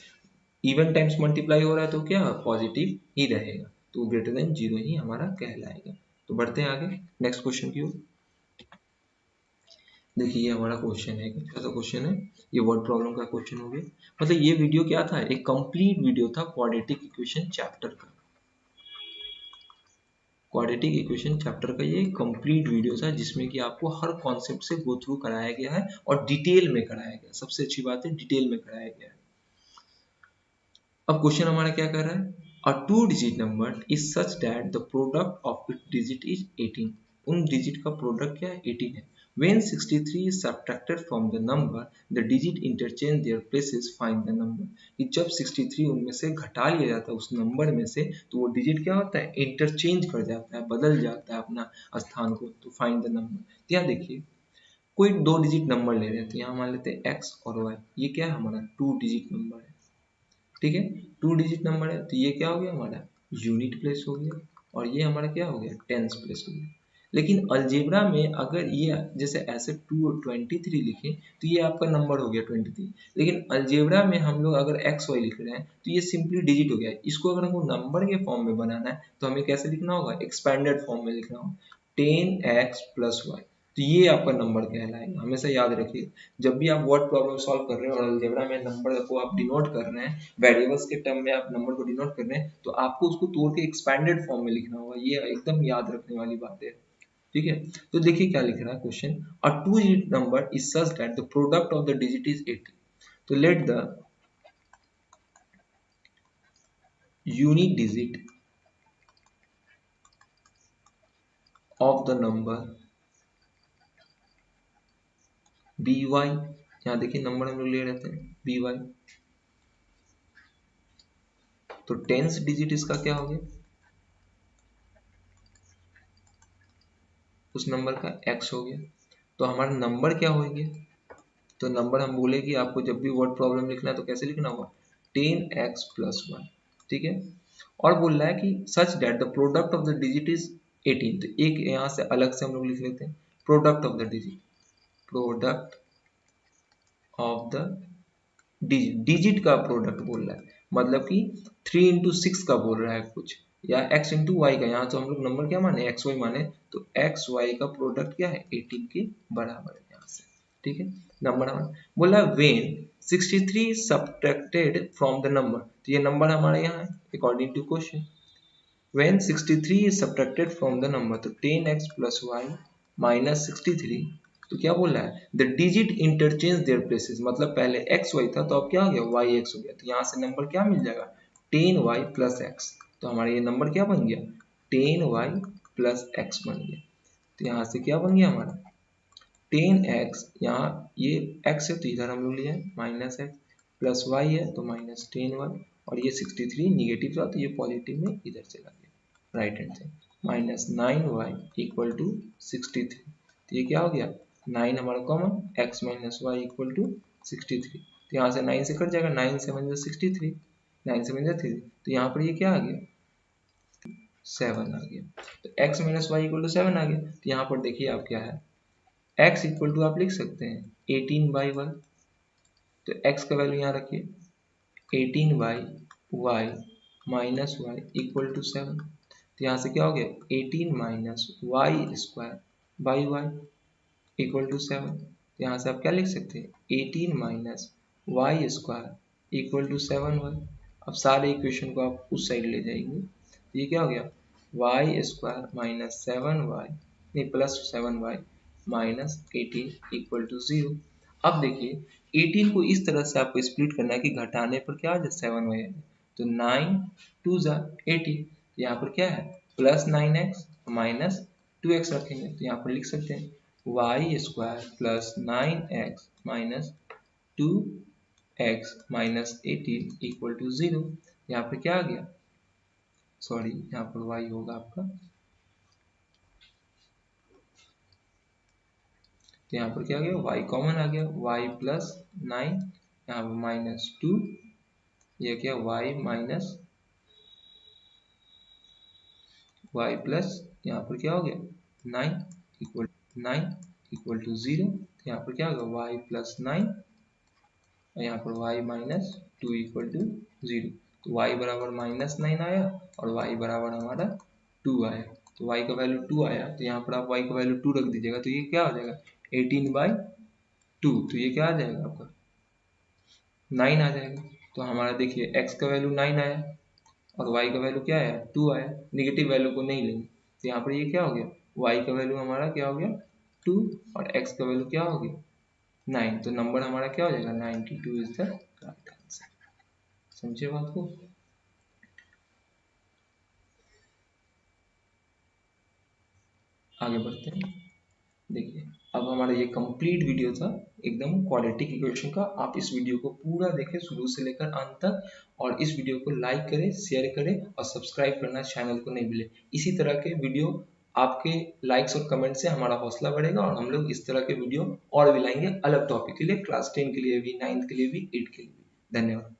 इवन टाइम्स मल्टीप्लाई हो रहा है तो क्या पॉजिटिव ही रहेगा, तो ग्रेटर देन 0 ही हमारा कहलाएगा। तो बढ़ते हैं आगे नेक्स्ट क्वेश्चन की ओर। देखिए ये हमारा क्वेश्चन है, अच्छा सा क्वेश्चन है, ये वर्ड प्रॉब्लम का क्वेश्चन हो गया। मतलब ये वीडियो क्या था, एक कंप्लीट वीडियो था क्वाड्रेटिक इक्वेशन चैप्टर का। क्वाड्रेटिक इक्वेशन चैप्टर का ये कंप्लीट वीडियो था जिसमें कि आपको हर कॉन्सेप्ट से गो थ्रू कराया गया है और डिटेल में कराया गया। सबसे अच्छी बात है डिटेल में कराया गया है। अब क्वेश्चन हमारा क्या कर रहा है, अ 2 digit number is such that the product of it digit is 18। उन डिजिट का प्रोडक्ट क्या है 18 है। When 63 is subtracted from the number, the digit interchange their places, find the number। कि जब 63 उनमें से घटा लिया जाता है उस नंबर में से, तो वो डिजिट क्या होता है इंटरचेंज कर जाता है, बदल जाता है अपना स्थान को। तो फाइंड द नंबर। तो यहाँ देखिए कोई 2 डिजिट नंबर ले रहे हैं, तो यहाँ मान लेते हैं x और y। ये क्या है हमारा 2 डिजिट नंबर है। ठीक है, 2 डिजिट नंबर है, तो ये क्या हो गया हमारा यूनिट प्लेस हो गया, और ये हमारा क्या हो गया टेंस प्लेस हो गया। लेकिन अलजेब्रा में अगर ये जैसे ऐसे 2 और 23 लिखें तो ये आपका नंबर हो गया 23, लेकिन अलजेब्रा में हम लोग अगर एक्स वाई लिख रहे हैं तो ये सिंपली डिजिट हो गया। इसको अगर हमको नंबर के फॉर्म में बनाना है तो हमें कैसे लिखना होगा, एक्सपेंडेड फॉर्म में लिखना होगा, 10x प्लस वाई, तो ये आपका नंबर कहलाएगा। हमेशा याद रखिए, जब भी आप वर्ड प्रॉब्लम सॉल्व कर रहे हैं और अलजेब्रा में नंबर को आप डिनोट कर रहे हैं, वेरिएबल्स के टर्म में आप नंबर को डिनोट कर रहे हैं, तो आपको उसको तोड़ के एक्सपेंडेड फॉर्म में लिखना होगा। ये एकदम याद रखने वाली बात है, ठीक है। तो देखिए क्या लिख रहा है question, a 2 digit number is such that the product of the digit is 80, तो let the unique digit of the number be y, यहाँ देखिए नंबर हम लोग ले रहे थे बी वाई, तो टेंस डिजिट इसका क्या हो गया, उस नंबर का x हो गया, तो हमारा नंबर क्या हो गया, तो नंबर हम बोले कि आपको जब भी वर्ड प्रॉब्लम लिखना है तो कैसे लिखना होगा 10x प्लस 1, ठीक है। और बोल रहा है कि सच that the product of the digit is 18, तो एक यहाँ से अलग से हम लोग लिख लेते हैं product of the digit, product of the digit, digit का प्रोडक्ट बोल रहा है, मतलब कि 3 इंटू 6 का बोल रहा है कुछ, या x इंटू वाई का, यहाँ तो हम लोग नंबर क्या माने एक्स वाई माने, तो एक्स वाई का प्रोडक्ट क्या है 18 के बराबर है यहाँ से, ठीक है। नंबर हमारा बोला when 63 subtracted from the number, तो ये नंबर हमारे यहाँ है according to question, when 63 is subtracted from the number, तो 10x plus y minus 63, तो क्या बोल रहा है the digit interchange their places, मतलब पहले x y था तो अब क्या हो गया y x हो गया, तो यहाँ से नंबर क्या मिल जाएगा 10y plus x, तो हमारा ये नंबर क्या बन गया 10y plus x बन गया, तो यहाँ से क्या बन गया हमारा 10x, यहाँ ये x है तो इधर हम लोग ले जाए माइनस एक्स, प्लस y है तो माइनस 10y, और ये 63 निगेटिव था तो ये पॉजिटिव में इधर चला गया राइट हैंड से, माइनस 9y इक्वल टू 63, तो ये क्या हो गया 9 हमारा common, x minus y equal to 63, तो यहाँ से 9 से कट जाएगा, 9 से बन जाए 63, 9 से बन जाए 3, तो यहाँ पर ये क्या आ गया 7 आ गया, तो x minus y equal to 7 आ गया, तो यहाँ पर देखिए आप क्या है x इक्वल टू आप लिख सकते हैं 18/1, तो x का वैल्यू यहाँ रखिए 18/y minus y equal to 7, तो यहाँ से क्या हो गया 18 minus y square by y equal to 7, तो यहाँ से आप क्या लिख सकते हैं 18 minus y square equal to 7y, अब सारे इक्वेशन को आप उस साइड ले जाएंगे, तो ये क्या हो गया वाई स्क्वायर माइनस 7y नहीं plus 7y minus 18 equal to 0। अब देखिए 18 को इस तरह से आपको स्प्लिट करना है कि घटाने पर क्या आ जाए 7y, तो 9 2 जा 18, तो यहाँ पर क्या है प्लस 9x माइनस 2x रखेंगे, तो यहाँ पर लिख सकते हैं y square plus 9x minus 2x minus 18 equal to 0, यहाँ पर क्या आ गया सॉरी यहाँ पर y होगा आपका, तो यहाँ पर क्या आ गया y कॉमन आ गया, y प्लस 9 यहाँ पर माइनस 2, यह क्या y माइनस y प्लस यहाँ पर क्या हो गया 9 इक्वल टू 0, तो यहाँ पर क्या होगा y प्लस 9 और यहाँ पर y माइनस 2 इक्वल टू 0, तो y बराबर माइनस 9 आया और y बराबर हमारा 2 आया, तो y का वैल्यू 2 आया, तो यहाँ पर आप y का वैल्यू 2 रख दीजिएगा, तो ये क्या हो जाएगा 18/2, तो ये क्या आ जाएगा आपका 9 आ जाएगा, तो हमारा देखिए x का वैल्यू 9 आया और y का वैल्यू क्या आया 2 आया, निगेटिव वैल्यू को नहीं लेंगे, तो यहाँ पर ये क्या हो गया y का वैल्यू हमारा क्या हो गया 2 और x का वैल्यू क्या हो गया 9, तो नंबर हमारा क्या हो जाएगा 92 इज द राइट आंसर। समझे बात को, आगे बढ़ते हैं। देखिए अब हमारा ये कंप्लीट वीडियो था एकदम क्वाड्रेटिक इक्वेशन का, आप इस वीडियो को पूरा देखें शुरू से लेकर अंत तक, और इस वीडियो को लाइक करें शेयर करें और सब्सक्राइब करना चैनल को नहीं भूलें। इसी तरह के वीडियो आपके लाइक्स और कमेंट से हमारा हौसला बढ़ेगा और हम लोग इस तरह के वीडियो और भी लाएंगे अलग टॉपिक के लिए, क्लास 10 के लिए भी, 9th के लिए भी, 8 के लिए भी। धन्यवाद।